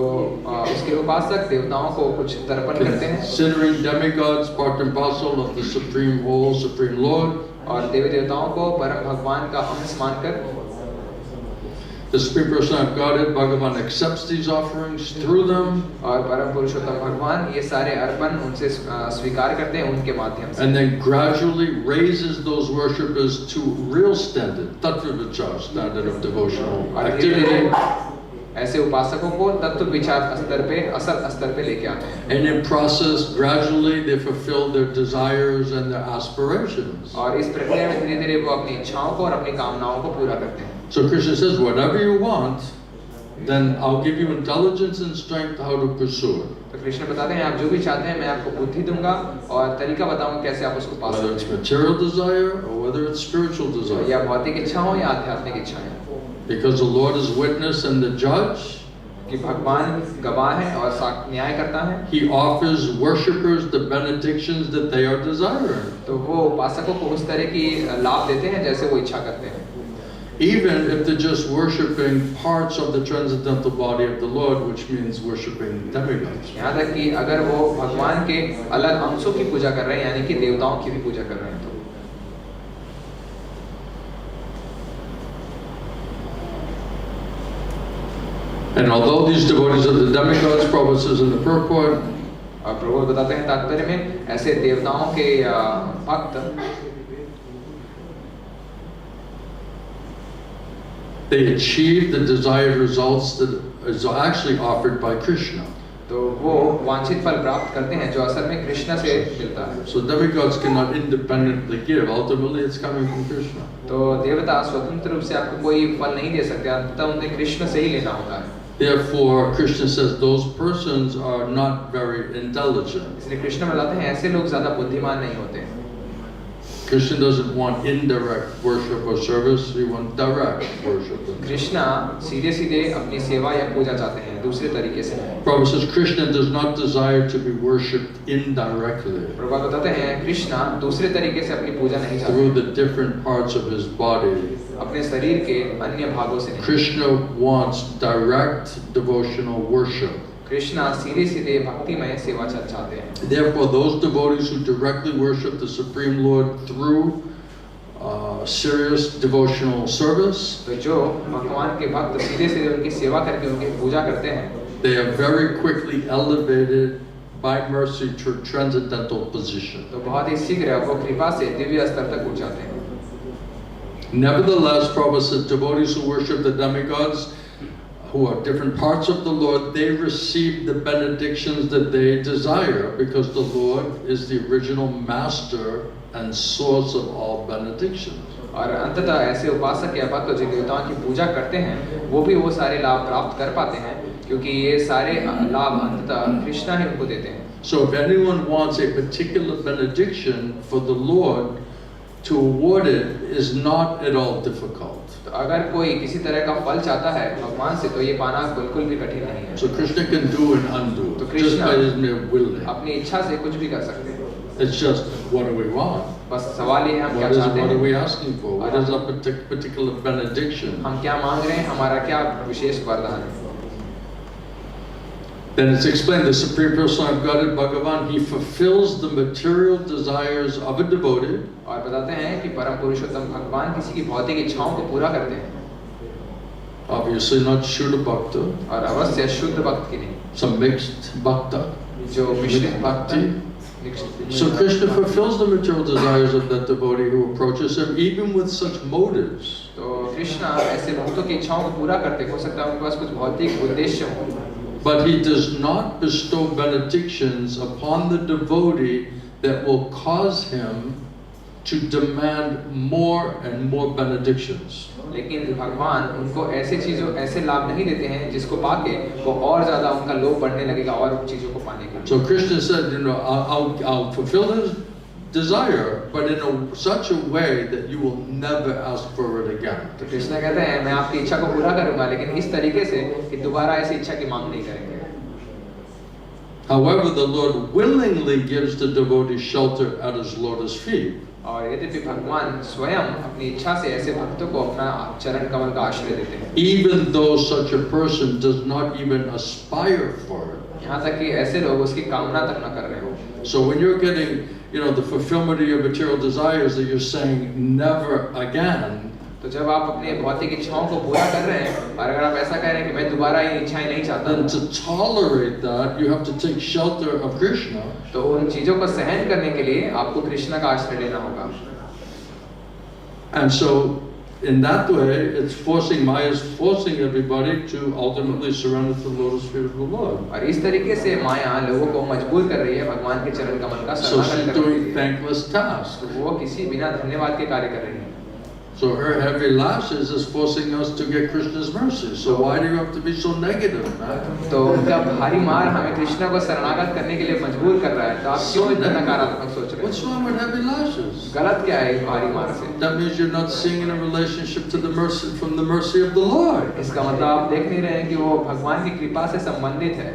उसके उपासक देवताओं को कुछ तर्पण करते हैं Considering demigods part and parcel of the Supreme Whole, Supreme Lord. और देवी देवताओं को परम भगवान का अंश मानकर The Supreme Personality of Godhead, Bhagavan accepts these offerings through them. और परम पुरुषोत्तम भगवान ये सारे अर्पण उनसे स्वीकार करते हैं उनके माध्यम से. And then gradually raises those worshippers to real standard, tattva vichar standard of devotional activity. ऐसे उपासकों को तत्व विचार स्तर पे असल स्तर पे लेके आते हैं. And in process, gradually they fulfill their desires and their aspirations. और इस प्रक्रिया में धीरे-धीरे वो अपनी इच्छाओं को और अपनी कामनाओं को पूरा करते हैं. So Krishna says, whatever you want, then I'll give you intelligence and strength how to pursue it. तो कृष्ण बताते हैं आप जो भी चाहते हैं मैं आपको बुद्धि दूंगा और तरीका बताऊंगा कैसे आप उसको पा सकते हैं. Whether it's material desire or whether it's spiritual desire. या भौतिक इच्छा हो या आध्यात्मिक इच्छा हो. Because the Lord is witness and the judge. कि भगवान गवाह है और न्याय करता है. He offers worshippers the benedictions that they are desiring. तो वो उपासकों को उस तरह की लाभ देते हैं जैसे वो इच्छा करते हैं. Even if they're just worshipping parts of the transcendental body of the Lord, which means worshipping demigods. यहाँ तक कि अगर वो भगवान के अलग अंशों की पूजा कर रहे हैं यानी कि देवताओं की भी पूजा कर रहे हैं तो. And although these devotees are the demigods, Prabhupada says in the Purport, और प्रभु बताते हैं तात्पर्य में ऐसे देवताओं के भक्त they achieve the desired results that is actually offered by Krishna. तो वो वांछित फल प्राप्त करते हैं जो असल में कृष्ण से मिलता है. So demigods cannot independently give. Ultimately, it's coming from Krishna. तो देवता स्वतंत्र रूप से आपको कोई फल नहीं दे सकते, अंततः उन्हें कृष्ण से ही लेना होता है. Therefore, Krishna says those persons are not very intelligent. इसलिए कृष्ण बताते हैं ऐसे लोग ज्यादा बुद्धिमान नहीं होते. Krishna doesn't want indirect worship or service, he wants direct worship. Krishna सीधे-सीधे अपनी सेवा या पूजा चाहते हैं दूसरे तरीके से. Prabhupada says Krishna does not desire to be worshipped indirectly. प्रभु बताते हैं कृष्णा दूसरे तरीके से अपनी पूजा नहीं चाहते. Through the different parts of his body. अपने शरीर के अन्य भागों से नहीं. Krishna wants direct devotional worship. Krishna सीधे-सीधे भक्तिमय सेवा चाहते हैं. Therefore, those devotees who directly worship the Supreme Lord through serious devotional service, तो जो भगवान के भक्त सीधे-सीधे उनकी सेवा करके उनकी पूजा करते हैं, they are very quickly elevated by mercy to transcendental position. तो बहुत ही शीघ्र वो कृपा से दिव्य स्तर तक पहुंच जाते हैं. Nevertheless, Prabhupada said devotees who worship the demigods, who are different parts of the Lord, they receive the benedictions that they desire because the Lord is the original master and source of all benedictions. और अंततः ऐसे उपासक या भक्त जो देवताओं की पूजा करते हैं वो भी वो सारे लाभ प्राप्त कर पाते हैं क्योंकि ये सारे लाभ अंततः कृष्णा ही उनको देते हैं. So if anyone wants a particular benediction for the Lord, to award it is not at all difficult. तो अगर कोई किसी तरह का फल चाहता है भगवान से तो ये पाना बिल्कुल भी कठिन नहीं है. So Krishna can do and undo तो just by his mere will. अपनी इच्छा से कुछ भी कर सकते हैं. It's just what do we want? बस सवाल ये है हम क्या चाहते हैं. What are we asking for? What is a particular benediction? हम क्या मांग रहे हैं, हमारा क्या विशेष वरदान है. Then it's explained the Supreme Personality of Godhead, Bhagavan, he fulfills the material desires of a devotee. और बताते हैं कि परम पुरुषोत्तम भगवान किसी की भौतिक इच्छाओं को पूरा करते हैं. Obviously not Shuddha Bhakta. और अवश्य शुद्ध भक्त की नहीं. Some mixed Bhakta. जो मिश्रित भक्ति. So Krishna fulfills the material desires of that devotee who approaches him, even with such motives. तो कृष्णा ऐसे भक्तों की इच्छाओं को पूरा करते हो सकता है उनके पास कुछ भौतिक उद्देश्य हो. But he does not bestow benedictions upon the devotee that will cause him to demand more and more benedictions. लेकिन भगवान उनको ऐसे लाभ नहीं देते हैं जिसको पाके वो और ज्यादा उनका लोभ बढ़ने लगेगा और चीजों को पाने के लिए. So Krishna said, I'll fulfill his desire, but in such a way that you will never ask for it again. तो कृष्ण कहते हैं मैं आपकी इच्छा को पूरा करूंगा लेकिन इस तरीके से कि दोबारा ऐसी इच्छा की मांग नहीं करेंगे. However, the Lord willingly gives the devotee shelter at his lotus feet. और यद्यपि भगवान स्वयं अपनी इच्छा से ऐसे भक्तों को अपना चरण कमल का आश्रय देते हैं. Even though such a person does not even aspire for it. यहाँ तक कि ऐसे लोग उसकी कामना तक न कर रहे हो. So when you're getting, the fulfillment of your material desires that you're saying never again, तो जब आप अपने भौतिक इच्छाओं को पूरा कर रहे हैं और अगर आप ऐसा कह रहे हैं कि मैं दोबारा ये इच्छाएं नहीं चाहता, then to tolerate that you have to take shelter of Krishna. तो उन चीजों को सहन करने के लिए आपको कृष्ण का आश्रय लेना होगा. And so in that way, it's forcing, Maya is forcing everybody to ultimately surrender to the lotus feet of the Lord. और इस तरीके से माया लोगों को मजबूर कर रही है भगवान के चरण कमल का So शरणागत she's करने के doing लिए. thankless tasks. तो वो किसी बिना धन्यवाद के कार्य कर रही है. So her heavy lashes is forcing us to get Krishna's mercy. So why do you have to be so negative, man? तो उनका भारी मार हमें कृष्ण को शरणागत करने के लिए मजबूर कर रहा है. तो आप क्यों इतना नकारात्मक सोच रहे What's हैं? wrong with heavy lashes? गलत क्या है इस भारी मार से? That means you're not seeing in a relationship to the mercy, from the mercy of the Lord. इसका मतलब आप देख नहीं रहे हैं कि वो भगवान की कृपा से संबंधित है.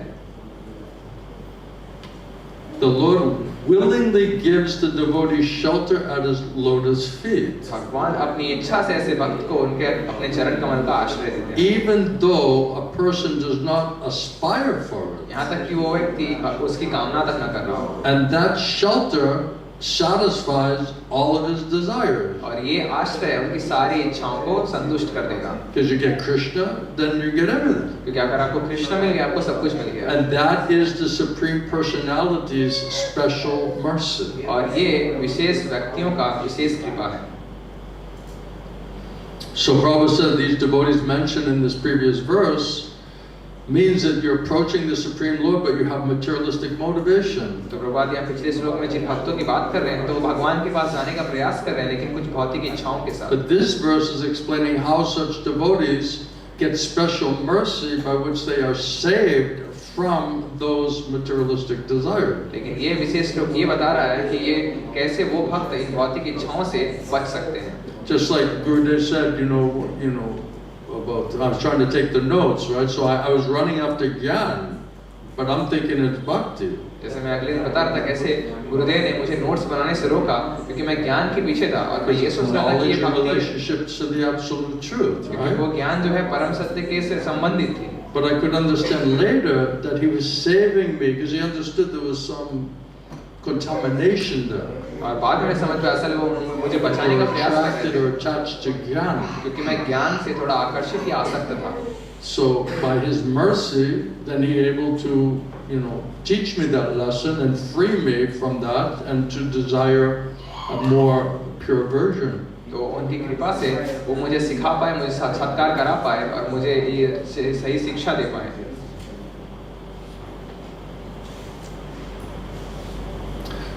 The Lord willingly gives the devotee shelter at his lotus feet, भगवान अपनी इच्छा से ऐसे भक्त को उनके अपने चरण कमल का आश्रय देते हैं. even though a person does not aspire for it. यहाँ तक कि वो व्यक्ति उसकी कामना तक न कर रहा हो. And that shelter satisfies all of his desires. और ये आश्रय उनकी सारी इच्छाओं को संतुष्ट कर देगा. Because you get Krishna, then you get everything. क्योंकि अगर आपको कृष्ण मिल गया, आपको सब कुछ मिल गया. And that is the Supreme Personality's special mercy. और ये विशेष व्यक्तियों का विशेष कृपा है. So Prabhupada said these devotees mentioned in this previous verse means that you're approaching the Supreme Lord, but you have materialistic motivation. तो प्रभुपाद यहाँ पिछले श्लोक में जिन भक्तों की बात कर रहे हैं, तो वो भगवान के पास जाने का प्रयास कर रहे हैं, लेकिन कुछ भौतिक इच्छाओं के साथ. But this verse is explaining how such devotees get special mercy by which they are saved from those materialistic desires. लेकिन ये विशेष श्लोक ये बता रहा है कि ये कैसे वो भक्त इन भौतिक इच्छाओं से बच सकते हैं. Just like Gurudev said, you know, about, I was trying to take the notes, right? So I was running after Gyan, but I'm thinking it's bhakti. जैसे मैं अगले दिन बता रहा था कैसे गुरुदेव ने मुझे नोट्स बनाने से रोका क्योंकि मैं ज्ञान के पीछे था और मैं ये सोच रहा था कि ये Knowledge and भक्ति relationships to the absolute truth, क्योंकि right? वो ज्ञान जो है परम सत्य के से संबंधित थी. But I could understand later that he was saving me because he understood there was some contamination there. और बाद में समझ में असल वो मुझे बचाने का प्रयास कर Attracted रहे or थे attached to Gyan. क्योंकि मैं ज्ञान से थोड़ा आकर्षित या आसक्त था. So by his mercy, then he able to, teach me that lesson and free me from that and to desire a more pure version. तो उनकी कृपा से वो मुझे सिखा पाए, मुझे साक्षात्कार करा पाए और मुझे ये सही शिक्षा दे पाए.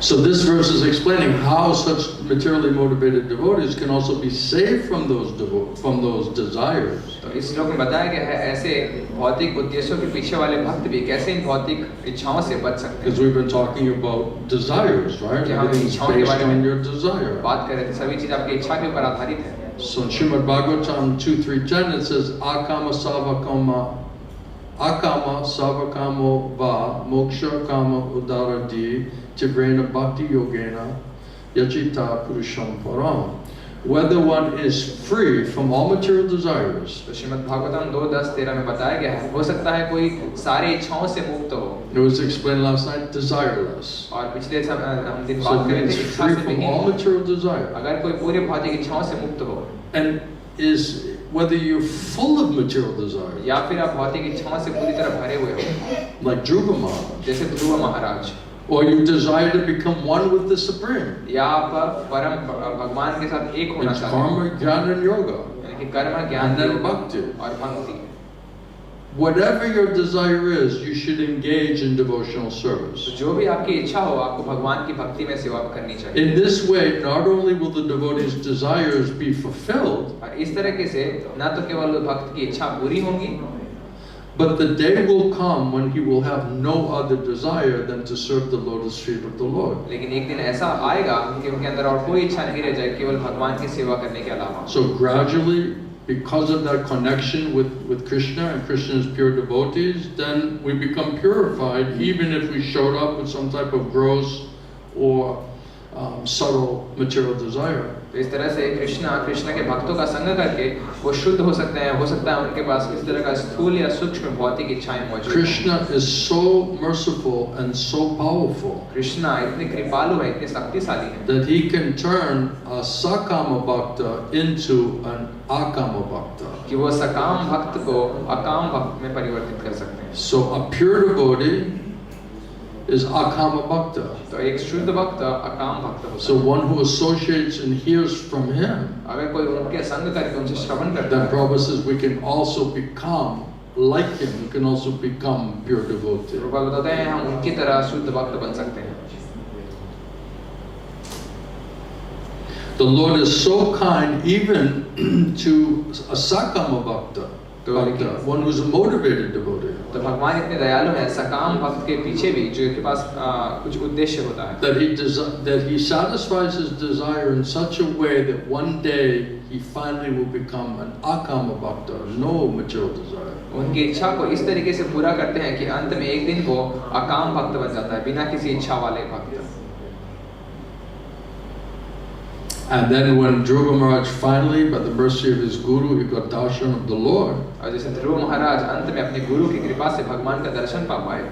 So this verse is explaining how such materially motivated devotees can also be saved from those desires. तो इस श्लोक में बताया गया है ऐसे भौतिक उद्देश्यों के पीछे वाले भक्त भी कैसे इन भौतिक इच्छाओं से बच सकते हैं. Because we've been talking about desires, right? कि हम Everything's इच्छाओं के based बारे on में your desire. बात कर रहे थे. सभी चीज आपकी इच्छा के ऊपर आधारित है. So in Srimad Bhagavatam 2.3.10 it says akama savakamo va moksha kama udaradi tivrena bhakti yogena yajita purusham param. Whether one is free from all material desires. तो श्रीमद् भागवतम 2:10-13 में बताया गया है हो सकता है कोई सारी इच्छाओं से मुक्त हो. It was explained last night, desireless. और पिछले हम दिन So बात it कर रहे means थे इच्छा free से from नहीं. all material desire. अगर कोई पूरे भौतिक इच्छाओं से मुक्त हो And is whether you're full of material desire. या फिर आप भौतिक इच्छाओं से पूरी तरह भरे हुए हो, Like Dhruva Maharaj. जैसे ध्रुव महाराज. Or you desire to become one with the Supreme. या आप परम भगवान के साथ एक होना It's चाहते हैं. karma, jnana, and yoga. यानी कि कर्म, ज्ञान And then योग bhakti. और भक्ति. Whatever your desire is, you should engage in devotional service. तो जो भी आपकी इच्छा हो आपको भगवान की भक्ति में सेवा करनी चाहिए. In this way, not only will the devotee's desires be fulfilled, और इस तरीके से न तो केवल भक्त की इच्छा पूरी होगी, but the day will come when he will have no other desire than to serve the lotus feet of the Lord. लेकिन एक दिन ऐसा आएगा कि उनके अंदर और कोई इच्छा नहीं रह जाए केवल भगवान की सेवा करने के अलावा. So gradually, because of that connection with Krishna and Krishna's pure devotees, then we become purified even if we showed up with some type of gross or subtle material desire. तो इस तरह से कृष्णा के भक्तों का संग करके वो शुद्ध हो सकते हैं. हो सकता है उनके पास किस तरह का स्थूल या सूक्ष्म भौतिक इच्छाएं मौजूद हैं. Krishna is so merciful and so powerful Krishna इतने कृपालु है, इतने शक्तिशाली हैं that he can turn a sakama bhakta into an akama bhakta. कि वो सकाम भक्त को अकाम भक्त में परिवर्तित कर सकते हैं. So a pure devotee is akama bhakta. तो एक शुद्ध भक्त अकाम भक्त होता है. So one who associates and hears from him. अगर कोई उनके संग करके उनसे श्रवण करता Then है, Prabhupada says we can also become like him. We can also become pure devotee. Prabhupada बताते हैं हम उनकी तरह शुद्ध भक्त बन सकते हैं. The Lord is so kind even to a sakama bhakta, one who's a motivated devotee. तो भगवान इतने दयालु हैं सकाम भक्त के पीछे भी जो के पास कुछ उद्देश्य होता है. That he satisfies his desire in such a way that one day he finally will become an akama bhakta, no material desire. उनकी इच्छा को इस तरीके से पूरा करते हैं कि अंत में एक दिन वो अकाम भक्त बन जाता है, बिना किसी इच्छा वाले भक्त. And then when Dhruva Maharaj finally, by the mercy of his guru, he got darshan of the Lord. और जैसे ध्रुव महाराज अंत में अपने गुरु की कृपा से भगवान का दर्शन पा पाए.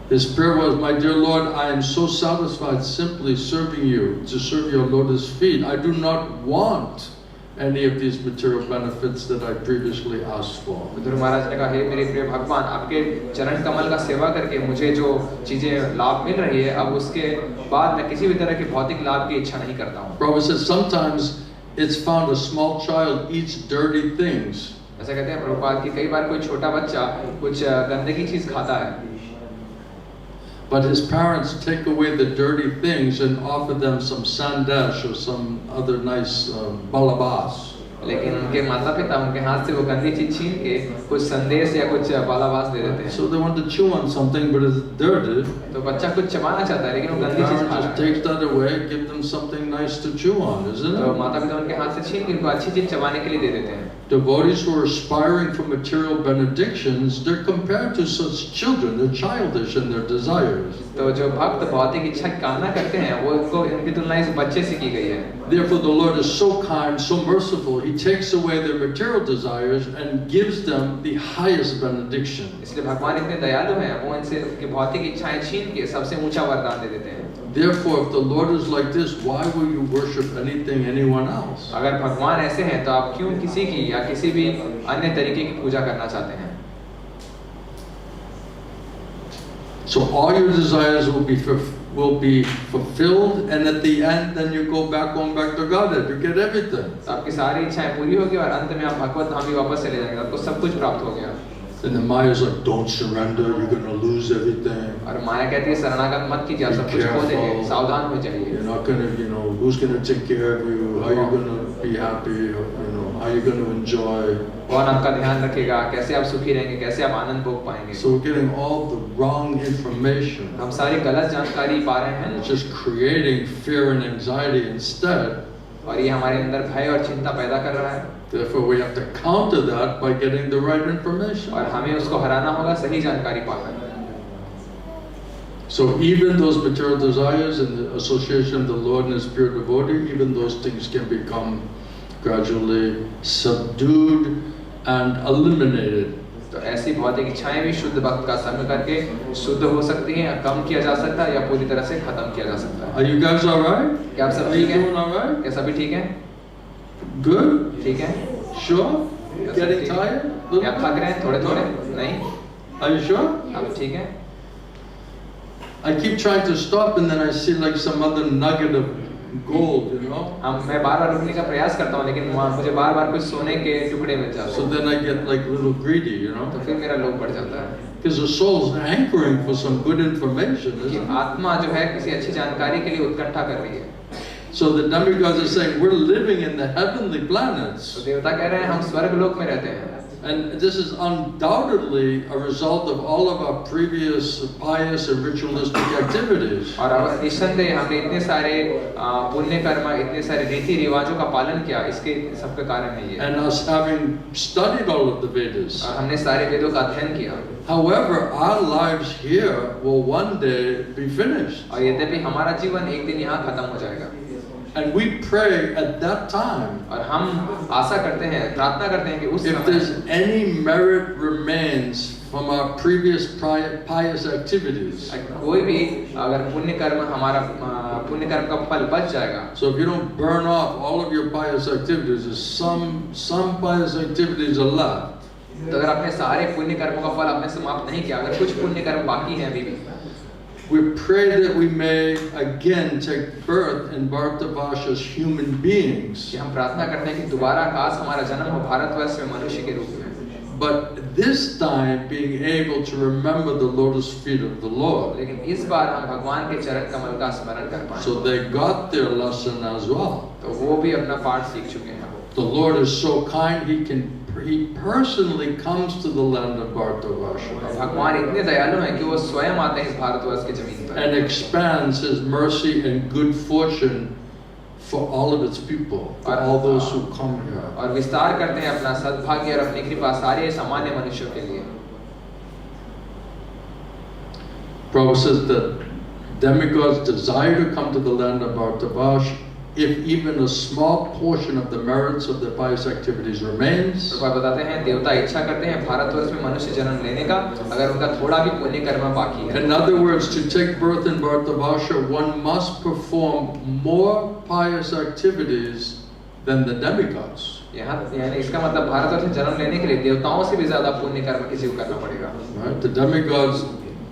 His prayer was, "My dear Lord, I am so satisfied simply serving you, to serve your lotus feet. I do not want any of these material benefits that I previously asked for." ध्रुव महाराज ने कहा, हे मेरे प्रिय भगवान, आपके चरण कमल का सेवा करके मुझे जो चीजें लाभ मिल रही है, अब उसके बाद मैं किसी भी तरह के भौतिक लाभ की इच्छा नहीं करता हूँ. Prabhupada says sometimes it's found a small child eats dirty things. ऐसा कहते हैं प्रभुपाद कि कई बार कोई छोटा बच्चा कुछ गंदगी चीज खाता है. But his parents take away the dirty things and offer them some sandesh or some other nice balabas. लेकिन उनके माता पिता उनके हाथ से वो गंदी चीज छीन के कुछ संदेश या कुछ बालावास दे देते हैं. So they want to chew on something, but it's dirty. तो बच्चा कुछ चबाना चाहता है लेकिन वो गंदी चीज खा रहा है. Just takes that away, give them something nice to chew on, isn't तो it? माता पिता उनके हाथ से छीन के उनको अच्छी चीज चबाने के लिए दे देते हैं. Devotees who are aspiring for material benedictions, they're compared to such children. They're childish in their desires. तो जो भक्त भौतिक इच्छा की कामना करते हैं वो इनको इनकी तुलना इस बच्चे से की गई है. Therefore, the Lord is so kind, so merciful. He takes away their material desires and gives them the highest benediction. इसलिए भगवान इतने दयालु हैं, वो इनसे उनकी भौतिक इच्छाएं छीन के सबसे ऊंचा वरदान दे देते हैं. Therefore, if the Lord is like this, why will you worship anyone else? अगर भगवान ऐसे हैं तो आप क्यों किसी की या किसी भी अन्य तरीके की पूजा करना चाहते हैं? So all your desires will be fulfilled, and at the end, then you go back to Godhead. You get everything. तो आपकी सारी इच्छाएं पूरी होगी और अंत में आप भगवत धाम ही वापस चले जाएंगे. आपको सब कुछ प्राप्त हो गया. And the Maya is like, don't surrender. You're going to lose everything. और माया कहती है शरणागत मत कीजिए, सब कुछ खो देंगे, सावधान हो जाइए. You're not going to, who's going to take care of you? How are you going to be happy? How are you going to enjoy? कौन आपका ध्यान रखेगा? कैसे आप सुखी रहेंगे? कैसे आप आनंद भोग पाएंगे? So we're getting all the wrong information. हम सारी गलत जानकारी पा रहे हैं. It's just creating fear and anxiety instead. और ये हमारे अंदर भय और चिंता पैदा कर रहा है. Therefore, we have to counter that by getting the right information. और हमें उसको हराना होगा सही जानकारी पाकर. So even those material desires and the association of the Lord and His pure devotee, even those things can become gradually subdued and eliminated. तो ऐसी भौतिक इच्छाएं भी शुद्ध भक्त का संग करके शुद्ध हो सकती हैं, कम किया जा सकता है या पूरी तरह से खत्म किया जा सकता है. Are you guys all right? क्या आप सब Are you ठीक हैं? doing all right? क्या सभी ठीक हैं? Good? ठीक है? Sure? Getting tired? क्या आप थक रहे हैं थोड़े थोड़े? नहीं? Are you sure? आप ठीक हैं? I keep trying to stop and then I see like some other nugget of gold, मैं बार-बार रुकने का प्रयास करता हूँ लेकिन मुझे बार-बार कुछ सोने के टुकड़े मिल जाते हैं. So then I get like a little greedy, तो फिर मेरा लोभ बढ़ जाता है. Because the soul is hankering for some good information, कि isn't it? आत्मा जो है किसी अच्छी जानकारी के लिए उत्कंठा कर रही है. So the demigods are saying we're living in the heavenly planets. तो देवता कह रहे हैं हम स्वर्ग लोक में रहते हैं. And this is undoubtedly a result of all of our previous pious and ritualistic activities. और अब निस्संदेह हमने इतने सारे पुण्य कर्म, इतने सारे रीति रिवाजों का पालन किया, इसके सबका कारण है ये. And us having studied all of the Vedas. और हमने सारे वेदों का अध्ययन किया. However, our lives here will one day be finished. और यद्यपि हमारा जीवन एक दिन यहाँ खत्म हो जाएगा, And we pray at that time, और हम आशा करते हैं, प्रार्थना करते हैं कि उस if there's any merit remains from our previous pious activities. कोई भी अगर पुण्य कर्म हमारा पुण्य कर्म का फल बच जाएगा. So if you don't burn off all of your pious activities, there's some pious activities are left. तो अगर आपने सारे पुण्य कर्मों का फल आपने समाप्त नहीं किया, अगर कुछ पुण्य कर्म बाकी हैं अभी भी, we pray that we may again take birth in Bharatavarsha as human beings. कि हम प्रार्थना करते हैं कि दोबारा काश हमारा जन्म हो भारतवर्ष में मनुष्य के रूप में. But this time being able to remember the lotus feet of the Lord. लेकिन इस बार हम भगवान के चरण कमल का स्मरण कर पाएं. So they got their lesson as well. तो वो भी अपना पाठ सीख चुके हैं. The Lord is so kind, He personally comes to the land of Bharatavarsha. भगवान इतने दयालु हैं कि वो स्वयं आते हैं इस भारतवर्ष की जमीन पर. And expands His mercy and good fortune for all of its people, for all those who come here. और विस्तार करते हैं अपना सद्भाग्य और अपनी कृपा सारे सामान्य मनुष्यों के लिए. Prabhupada says that demigods desire to come to the land of Bharatavarsha if even a small portion of the merits of their pious activities remains. Prabhupada बताते हैं देवता इच्छा करते हैं भारतवर्ष में मनुष्य जन्म लेने का अगर उनका थोड़ा भी पुण्य कर्म बाकी है. In other words, to take birth in Bharatavarsha, one must perform more pious activities than the demigods. यहाँ यानी इसका मतलब भारतवर्ष में जन्म लेने के लिए देवताओं से भी ज्यादा पुण्य कर्म किसी को करना पड़ेगा. Right? The demigods,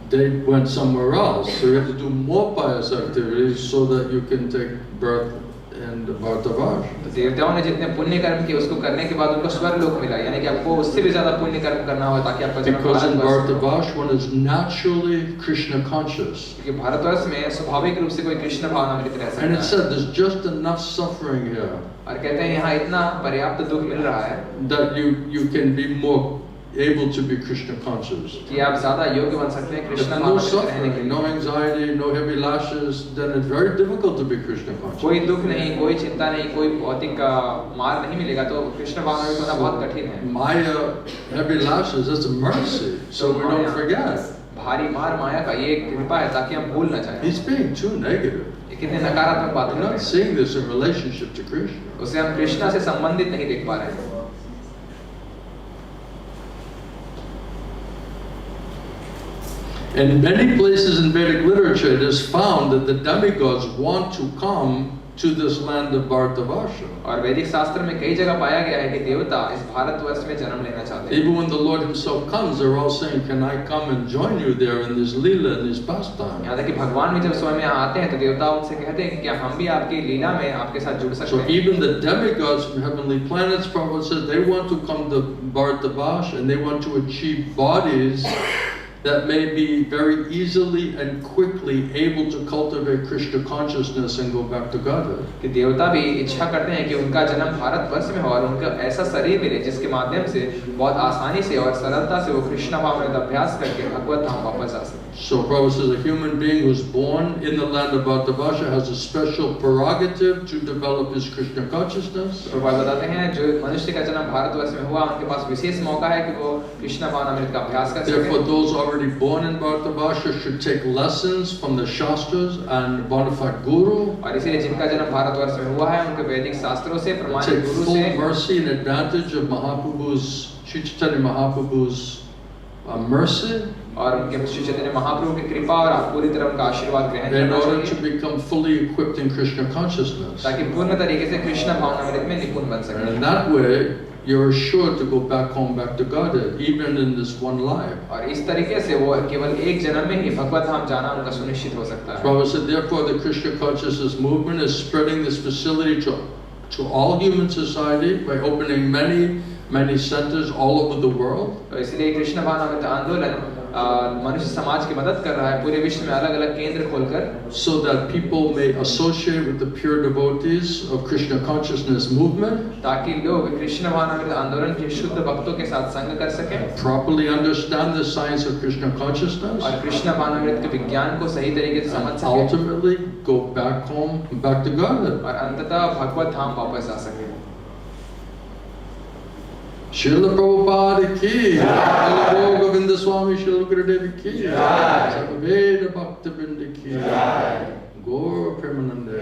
they went somewhere else, so you have to do more pious activities so that you can take birth in Bharatavarsha. तो देवताओं ने जितने पुण्य कर्म किए उसको करने के बाद उनको स्वर्गलोक मिला, यानी कि आपको उससे भी ज्यादा पुण्य कर्म करना होगा ताकि आपका जन्म Because in Bharatavarsha one is naturally Krishna conscious. क्योंकि भारतवर्ष में स्वाभाविक रूप से कोई कृष्ण भावनामृत रह सकता And है. it said there's just enough suffering here और कहते हैं यहाँ इतना पर्याप्त दुख मिल रहा है that you can be more able to be Krishna conscious. कि आप ज्यादा योग्य बन सकते हैं If कृष्ण no भावनामृत रहने के suffering, no लिए. anxiety, no heavy lashes, then it's very difficult to be Krishna conscious. कोई दुख नहीं, कोई चिंता नहीं, कोई भौतिक मार नहीं मिलेगा तो कृष्ण भावनामृत होना बहुत कठिन है. Maya, heavy lashes, that's a mercy, so we don't forget. भारी मार माया का ये एक कृपा है ताकि हम भूल न जाएं. He's being too negative. ये कितने नकारात्मक बातें We're हैं. not seeing this in relationship to Krishna. उसे हम कृष्णा से संबंधित नहीं देख पा रहे हैं. In many places in Vedic literature, it is found that the demigods want to come to this land of Bharatavarsha. और वैदिक शास्त्र में कई जगह पाया गया है कि देवता इस भारतवर्ष में जन्म लेना चाहते हैं. Even when the Lord Himself comes, they're all saying, "Can I come and join you there in this leela, in this pastime?" यहाँ तक कि भगवान भी जब स्वयं यहाँ आते हैं तो देवता उनसे कहते हैं कि क्या हम भी आपकी लीला में आपके साथ जुड़ सकते So हैं. even the demigods from heavenly planets, Prabhupada says, they want to come to Bharatavarsha and they want to achieve bodies that may be very easily and quickly able to cultivate Krishna consciousness and go back to Godhead. कि देवता भी इच्छा करते हैं कि उनका जन्म भारतवर्ष में हो और उनको ऐसा शरीर मिले जिसके माध्यम से बहुत आसानी से और सरलता से वो कृष्ण भावनामृत अभ्यास करके भगवत धाम वापस आ सके. So Prabhupada says a human being who's born in the land of Bharatavarsha has a special prerogative to develop his Krishna consciousness. Prabhupada बताते हैं जो मनुष्य का जन्म भारतवर्ष में हुआ उनके पास विशेष मौका है कि वो कृष्ण भावनामृत का अभ्यास कर Therefore, सकें. those already born in Bharatavarsha should take lessons from the Shastras and bona fide Guru. और इसीलिए जिनका जन्म भारतवर्ष में हुआ है उनके वैदिक शास्त्रों से प्रमाणित Take गुरु full से mercy and advantage of Mahaprabhu's, Sri Chaitanya Mahaprabhu's mercy और उनके श्री चैतन्य महाप्रभु की कृपा और आप पूरी तरह उनका आशीर्वाद ग्रहण in करना order to चाहिए become fully equipped in Krishna consciousness. ताकि पूर्ण तरीके से कृष्ण भावनामृत में निपुण बन And सके. in that way, you're assured to go back home, back to Godhead, even in this one life. और इस तरीके से वो केवल एक जन्म में ही भगवत धाम जाना उनका सुनिश्चित हो सकता है. Prabhupada said, therefore, the Krishna consciousness movement is spreading this facility to all human society by opening many centers all over the world. तो इसलिए कृष्ण भावनामृत आंदोलन मनुष्य समाज की मदद कर रहा है पूरे विश्व में अलग-अलग केंद्र खोलकर, so that people may associate with the pure devotees of Krishna consciousness movement, ताकि लोग कृष्ण भावनामृत आंदोलन के शुद्ध भक्तों के साथ संग कर सकें properly understand the science of Krishna consciousness, और कृष्ण भावनामृत के विज्ञान को सही तरीके से समझ and सकें ultimately go back home, back to Godhead. और अंततः भगवत धाम वापस आ सके. Srila Prabhupada ki, Bhagavad Gita Srila Gurudev ki, Bhagavad Bhaktivedanta ki, Gaur Premanande.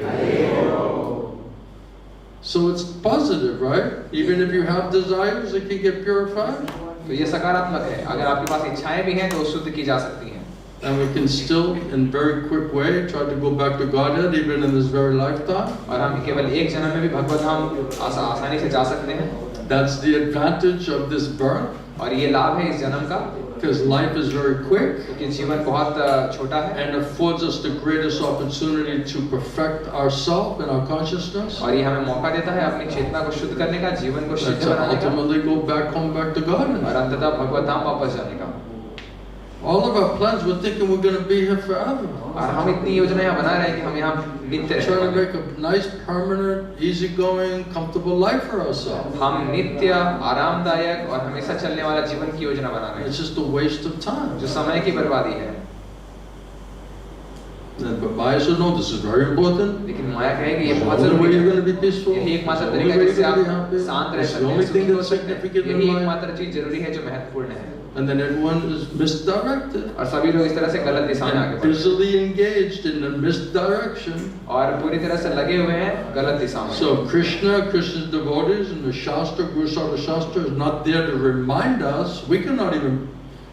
So it's positive, right? Even if you have desires, it can get purified. तो ये सकारात्मक है. अगर आपके पास इच्छाएं भी हैं तो शुद्ध की जा सकती हैं. And we can still, in very quick way, try to go back to Godhead even in this very lifetime. और हम केवल एक जन्म में भी भगवत धाम आसानी से जा सकते हैं. That's the advantage of this birth. और ये लाभ है इस जन्म का. Because life is very quick. क्योंकि जीवन बहुत छोटा है. And affords us the greatest opportunity to perfect ourselves and our consciousness. और ये हमें मौका देता है अपनी चेतना को शुद्ध करने का, जीवन को शुद्ध बनाने का. Ultimately go back home, back to Godhead. और अंततः भगवत धाम वापस जाने का. All of our plans, we're thinking we're going to be here forever. और हम इतनी योजनाएं बना रहे हैं कि हम यहाँ नित्य रहेंगे. Trying to make a nice, permanent, easygoing, comfortable life for ourselves. हम नित्य, आरामदायक और हमेशा चलने वाला जीवन की योजना बना रहे हैं. It's just a waste of time. जो समय की बर्बादी है. But Maya said, no, this is very important. लेकिन माया कहेगी ये बहुत The only way जरूरी you're है. going to be peaceful. यही एकमात्र तरीका है जिससे आप शांत रह सकते हैं, सुखी हो सकते हैं. यही एकमात्र चीज जरूरी है जो महत्वपूर्ण है. And then everyone is misdirected. और सभी लोग इस तरह से गलत दिशा में आगे बढ़ते हैं. Busily engaged in the misdirection. और पूरी तरह से लगे हुए हैं गलत दिशा में. So Krishna's devotees and the Shastra, Guru Shastra is not there to remind us. We cannot even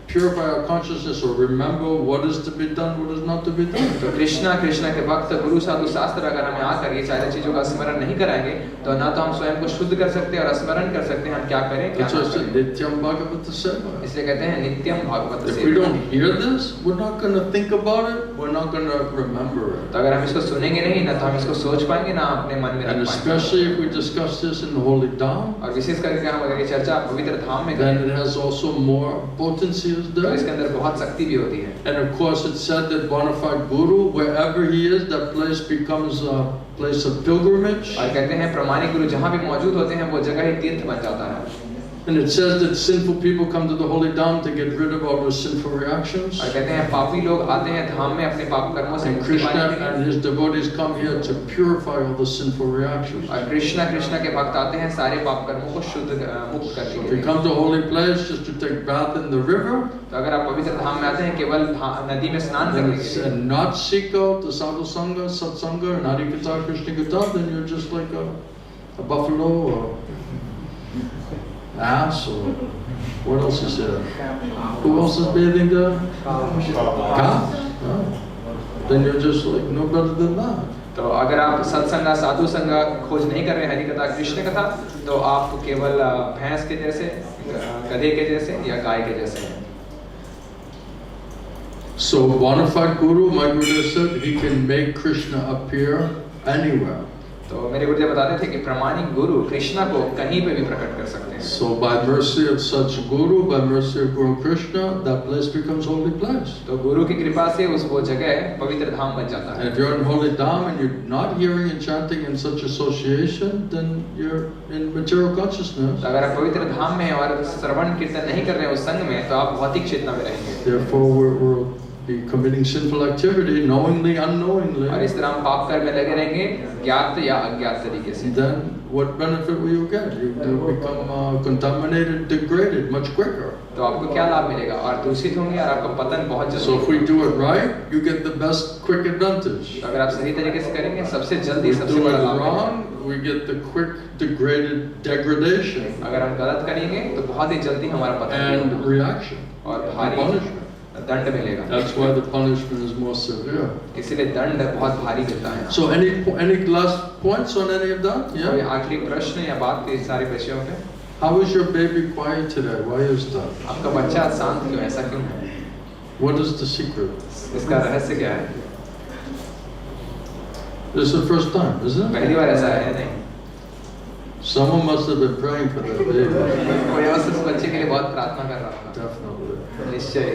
purify our consciousness or remember what is to be done, what is not to be done. तो कृष्णा के भक्त गुरु साधु शास्त्र अगर हमें आकर ये सारी चीजों का स्मरण नहीं कराएंगे तो ना तो हम स्वयं को शुद्ध कर सकते हैं और स्मरण कर सकते हैं हम क्या करें क्या करें. नित्यम भागवत सेवा. इसलिए कहते हैं नित्यम भागवत सेवा. If we don't hear this, we're not going to think about it. We're not going to remember it. तो अगर हम इसको सुनेंगे नहीं ना तो हम इसको सोच पाएंगे ना अपने मन में रख पाएंगे. And especially if we discuss this in the Holy Dham. और विशेष करके हम अगर ये चर्चा पवित्र धाम में करें. Then it has also more potency is there. तो इसके अंदर बहुत शक्ति भी होती है. And of course it's said that bona fide guru, wherever he is, that place becomes a place of pilgrimage. और कहते हैं प्रमाणिक गुरु जहाँ भी मौजूद होते हैं वो जगह ही तीर्थ बन जाता है. And it says that sinful people come to the Holy Dham to get rid of all their sinful reactions. और कहते हैं पापी लोग आते हैं धाम में अपने पाप कर्मों से मुक्ति पाने के लिए. And his devotees come here to purify all the sinful reactions. और कृष्णा के भक्त आते हैं सारे पाप कर्मों को शुद्ध मुक्त करने के लिए. If you come to a holy place just to take bath in the river, तो अगर आप पवित्र धाम में आते हैं केवल नदी में स्नान करने के लिए, and not seek out the sadhu sangha, satsanga, and Hari-katha, Krishna-katha, then you're just like a buffalo or ass or what else is there? Who else is bathing there? Cow? Then you're just like no better than that. तो अगर आप सत्संग साधु संग खोज नहीं कर रहे हरि कथा कृष्ण कथा तो आप केवल भैंस के जैसे, गधे के जैसे या गाय के जैसे हैं. So bona fide guru, my Guru said, he can make Krishna appear anywhere. तो मेरे गुरुदेव बताते थे कि प्रमाणिक गुरु कृष्णा को कहीं पे भी प्रकट कर सकते हैं. So by mercy of such guru, by mercy of Guru Krishna, that place becomes holy place. तो गुरु की कृपा से वो जगह पवित्र धाम बन जाता है. And if you're in holy dham and you're not hearing and chanting in such association, then you're in material consciousness. अगर आप पवित्र धाम में और श्रवण कीर्तन नहीं कर रहे हैं उस संग में तो आप भौतिक चेतना में रहेंगे. Therefore we're be committing sinful activity knowingly, unknowingly. और इस तरह हम पाप कर्म में लगे रहेंगे ज्ञात या अज्ञात तरीके से. Then what benefit will you get? You become contaminated, degraded much quicker. तो आपको क्या लाभ मिलेगा और दूषित होंगे और आपका पतन बहुत जल्दी. So if we do it right, you get the best quick advantage. तो अगर आप सही तरीके से करेंगे सबसे जल्दी सबसे बड़ा लाभ मिलेगा. We get the quick degraded degradation. अगर हम गलत करेंगे तो बहुत ही जल्दी हमारा पतन and reaction और भारी दंड मिलेगा. That's why the punishment is more severe. इसलिए दंड बहुत भारी मिलता है. So any last points on any of that? Yeah. कोई आखिरी प्रश्न या बात के सारे विषयों पे? How is your baby quiet today? Why is that? आपका बच्चा शांत क्यों, ऐसा क्यों है? What is the secret? इसका रहस्य क्या है? This is the first time, isn't it? पहली बार ऐसा है नहीं? Someone must have been praying for that baby. कोई और इस बच्चे के लिए बहुत प्रार्थना कर रहा था. Definitely. निश्चय.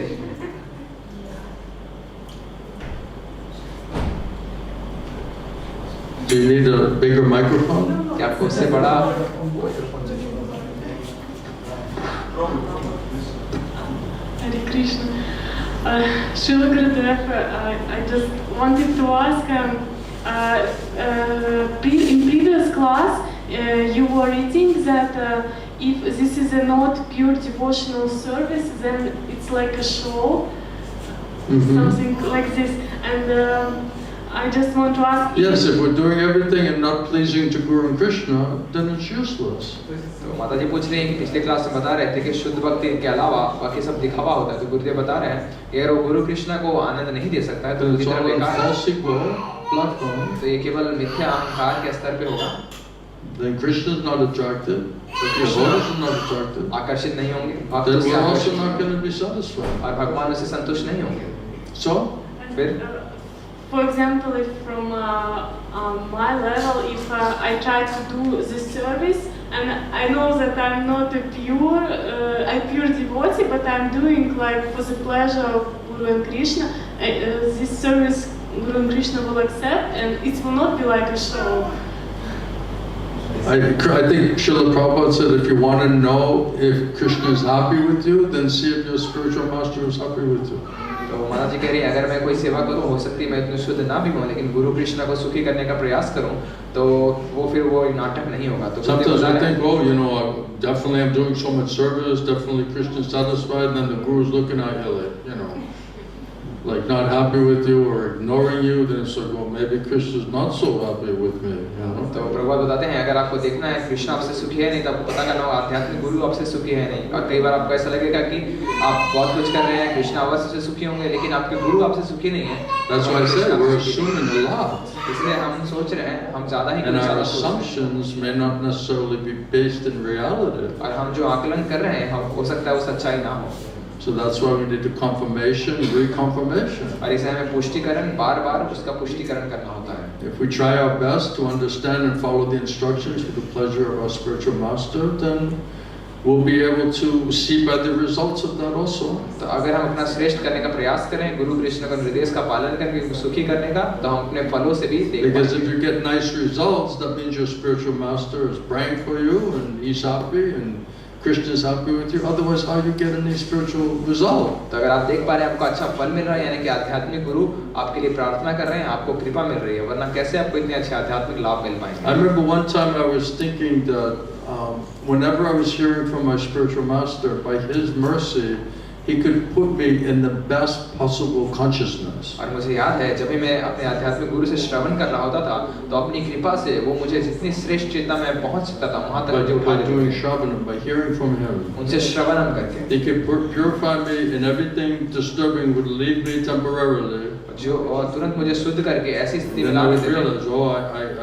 Do you need a bigger microphone? क्या आपको उससे बड़ा Hare Krishna. Srila Gurudev, I just wanted to ask, in previous class you were reading that if this is a not pure devotional service, then it's like a show, something like this. And I just want to ask. Yes, if we're doing everything and not pleasing to Guru and Krishna, then it's useless. तो माता जी पूछ रही हैं कि पिछले class में बता रहे थे कि शुद्ध भक्ति के अलावा बाकी सब दिखावा होता है, तो गुरुदेव बता रहे हैं कि अगर वो गुरु कृष्णा को आनंद नहीं दे सकता है तो It's all on false ego platform. तो ये केवल मिथ्या अहंकार के स्तर पे होगा. Then Krishna is not attracted. Krishna is not attracted. आकर्षित नहीं होंगे. Then we're also not going to be satisfied. और भगवान उससे संतुष्ट नहीं होंगे. So, फिर for example, if from my level, if I try to do this service and I know that I'm not a pure devotee, but I'm doing like for the pleasure of Guru and Krishna, this service Guru and Krishna will accept, and it will not be like a show. I think Srila Prabhupada said if you want to know if Krishna is happy with you, then see if your spiritual master is happy with you. तो माता जी कह रही है अगर मैं कोई सेवा करूं, हो सकती है मैं इतने शुद्ध ना भी हूं, लेकिन गुरु कृष्णा को सुखी करने का प्रयास करूं, तो वो फिर वो नाटक नहीं होगा. तो sometimes I think, oh, you know, definitely I'm doing so much service, definitely Krishna is satisfied, and then the Guru's looking at you like, you know, like not happy with you or ignoring you, then it's like, well, maybe Krishna is not so happy with me, you know. तो प्रभुपाद बताते हैं अगर आपको देखना है कृष्ण आपसे सुखी है नहीं, तो आपको पता करना होगा आध्यात्मिक गुरु आपसे सुखी है नहीं. और कई बार आपको ऐसा लगेगा कि आप बहुत कुछ कर रहे हैं, कृष्ण अवश्य से सुखी होंगे, लेकिन आपके गुरु आपसे सुखी नहीं है. That's why I said we're assuming a lot. इसलिए हम सोच रहे हैं हम ज़्यादा ही And our assumptions may not necessarily be based in reality. और हम जो आकलन कर रहे हैं हम हो सकता है वो सच्चाई ना हो. So that's why we need the confirmation, reconfirmation. और इसे हमें पुष्टिकरण बार-बार उसका पुष्टिकरण करना होता है. If we try our best to understand and follow the instructions for the pleasure of our spiritual master, then we'll be able to see by the results of that also. तो अगर हम अपना श्रेष्ठ करने का प्रयास करें, गुरु कृष्ण का निर्देश का पालन करके उनको सुखी करने का, तो हम अपने फलों से भी देख पाएंगे. Because if you get nice results, that means your spiritual master is praying for you and he's happy and Krishna is happy with you. Otherwise, how do you get any spiritual result? तो अगर आप देख पा रहे हैं आपको अच्छा फल मिल रहा है, यानी कि आध्यात्मिक गुरु आपके लिए प्रार्थना कर रहे हैं, आपको कृपा मिल रही है, वरना कैसे आपको इतने अच्छे आध्यात्मिक लाभ मिल पाएंगे. I remember one time I was thinking that whenever I was hearing from my spiritual master, by his mercy, he could put me in the best possible consciousness. और मुझे याद है जब भी मैं अपने आध्यात्मिक गुरु से श्रवण कर रहा होता था, तो अपनी कृपा से वो मुझे जितनी श्रेष्ठ चेतना में पहुंच सकता था वहां तक मुझे उठा By doing shravanam, by hearing from him. उनसे श्रवणम करके. He could purify me, and everything disturbing would leave me temporarily. जो और तुरंत मुझे शुद्ध करके ऐसी स्थिति में Then ला I would देते थे. realize, oh,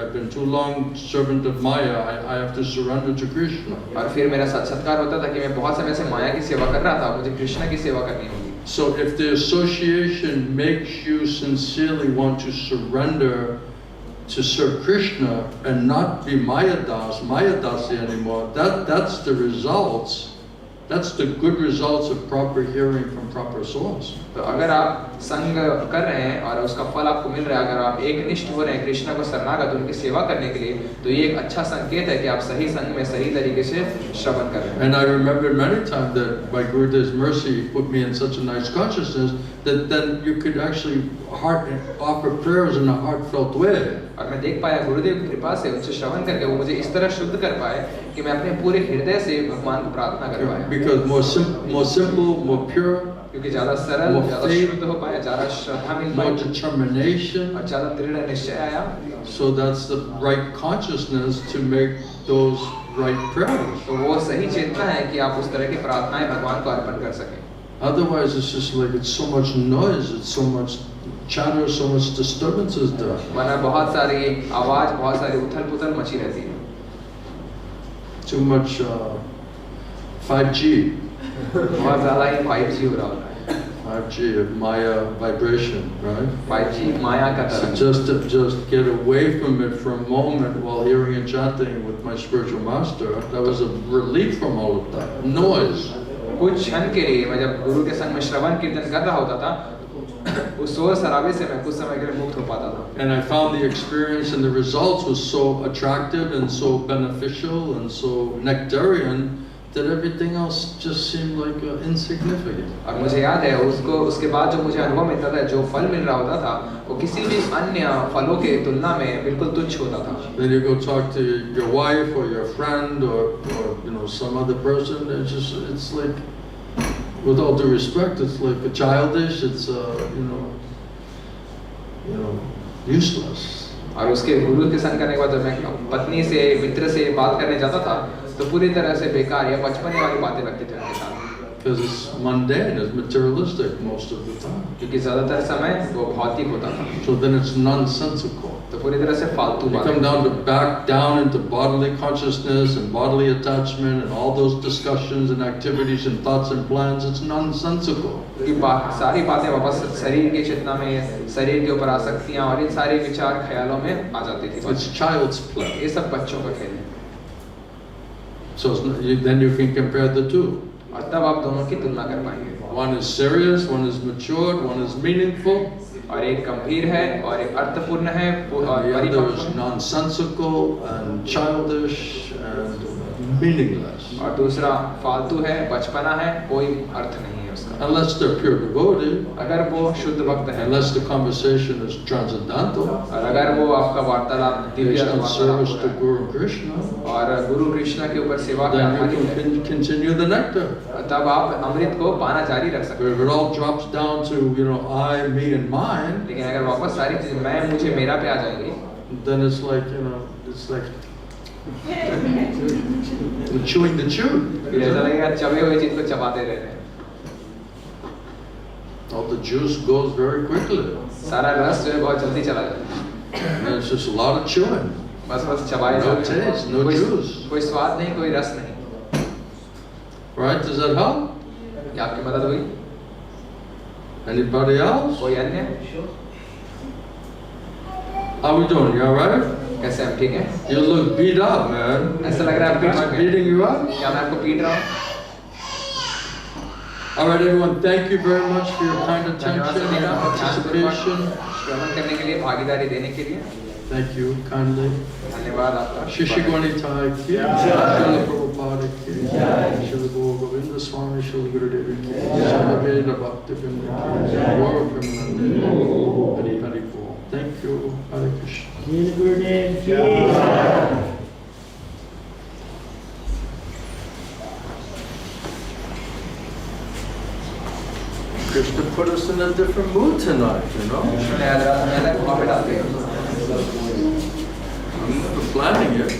I've been too long servant of Maya. I have to surrender to Krishna. और फिर मेरा साक्षात्कार होता था कि मैं बहुत समय से माया की सेवा कर रहा था, मुझे कृष्ण की सेवा करनी होगी. So if the association makes you sincerely want to surrender to serve Krishna and not be Mayadasi anymore, that's the results. That's the good results of proper hearing from proper source. तो अगर आप संग कर रहे हैं और उसका फल आपको मिल रहा है, अगर आप एकनिष्ठ हो रहे हैं कृष्ण को शरणागत उनकी सेवा करने के लिए, तो ये एक अच्छा संकेत है कि आप सही संग में सही तरीके से श्रवण कर रहे हैं. And I remember many times that by Gurudev's mercy he put me in such a nice consciousness that then you could actually offer prayers in a heartfelt way. और मैं देख पाया गुरुदेव की कृपा से उनसे श्रवण करके वो मुझे इस तरह शुद्ध कर पाए कि मैं अपने पूरे हृदय से भगवान को प्रार्थना कर पाया. Because more simple, more pure, क्योंकि ज़्यादा सरल, ज़्यादा शुद्ध हो पाया, ज़्यादा श्रद्धा मिल more पाई determination. और ज़्यादा दृढ़ निश्चय आया. So that's the right consciousness to make those right prayers. तो वो सही चेतना है कि आप उस तरह की प्रार्थनाएं भगवान को अर्पण कर सकें. Otherwise, it's just like it's so much noise, it's so much chatter, so much disturbances there. वरना बहुत सारी आवाज, बहुत सारी उथल-पुथल मची रहती है. Too much 5G. बहुत ज़्यादा ही 5G हो रहा होता है. 5G of Maya vibration, right? 5G माया का So तरंग. just get away from it for a moment while hearing and chanting with my spiritual master. That was a relief from all of that noise. कुछ क्षण के लिए मैं जब गुरु के संग में श्रवण कीर्तन कर रहा होता था, उस शोर शराबे से मैं कुछ समय के लिए मुक्त हो पाता था. And I found the experience and the results was so attractive and so beneficial and so nectarian that everything else just seemed like insignificant. और मुझे याद है उसके बाद जो मुझे अनुभव मिलता था, जो फल मिल रहा होता था, वो किसी भी अन्य फलों के तुलना में बिल्कुल तुच्छ होता था. Then you go talk to your wife or your friend or you know some other person. It's like, with all due respect, it's like a childish. It's you know useless. और उसके गुरु के संग करने के बाद जब मैं पत्नी से मित्र से बात करने जाता था तो पूरी तरह से बेकार या बचपने वाली बातें लगती थी उनके साथ. Because it's mundane, it's materialistic most of the time. क्योंकि ज़्यादातर समय वो भौतिक होता था. So then it's nonsensical. तो पूरी तरह से फालतू You come down to back down into bodily consciousness and bodily attachment and all those discussions and activities and thoughts and plans. It's nonsensical. कि सारी बातें वापस शरीर की चेतना में, शरीर के ऊपर आसक्तियाँ और इन सारे विचार ख्यालों में आ जाती थी. It's child's play. ये सब बच्चों का खेल है. So then you can compare the two. और तब आप दोनों की तुलना कर पाएंगे. One is serious, one is matured, one is meaningful. और एक गंभीर है और एक अर्थपूर्ण है और the other is nonsensical and childish and meaningless. और दूसरा फालतू है, बचपना है, कोई अर्थ नहीं है उसका. Unless they're pure devotee. अगर वो शुद्ध भक्त है. Unless the conversation is transcendental. और अगर वो आपका वार्तालाप Divya service to Guru Krishna. और गुरु कृष्ण के ऊपर सेवा का then you can continue the nectar. तब आप अमृत को पाना जारी रख सकते हैं. If it all drops down to I, me and mine. लेकिन अगर वापस सारी चीजें मैं, मुझे, मेरा पे आ जाएंगी, then it's like it's like chewing the chew. ऐसा लगेगा चबे हुए चीज को चबाते रह रहे हैं. All the juice goes very quickly. सारा रस जो है बहुत जल्दी चला जाता है. And it's just a lot of chewing. बस चबाए No taste, no juice. कोई स्वाद नहीं, कोई रस नहीं. Right? Does that help? क्या आपकी मदद हुई? Anybody else? कोई अन्य? How we doing? You all right? कैसे हम ठीक हैं? You look beat up, man. ऐसा लग रहा है आप पीट चुके हैं. Beating you up? क्या मैं आपको पीट रहा हूँ? All right, everyone. Thank you very much for your kind attention and participation. श्रवण करने के लिए, भागीदारी देने के लिए. Thank you kindly. धन्यवाद आपका. Shishi Gwanitai ki, Srila Prabhupada ki, Srila Bhagavad-gītā, Srila Gurudeva ki, Srila H.H.Murali ki, Gaura Premanande, Hari Hari Bol. Thank you, Hare Krishna. Krishna put us in a different mood tonight, you know? I'm never planning it.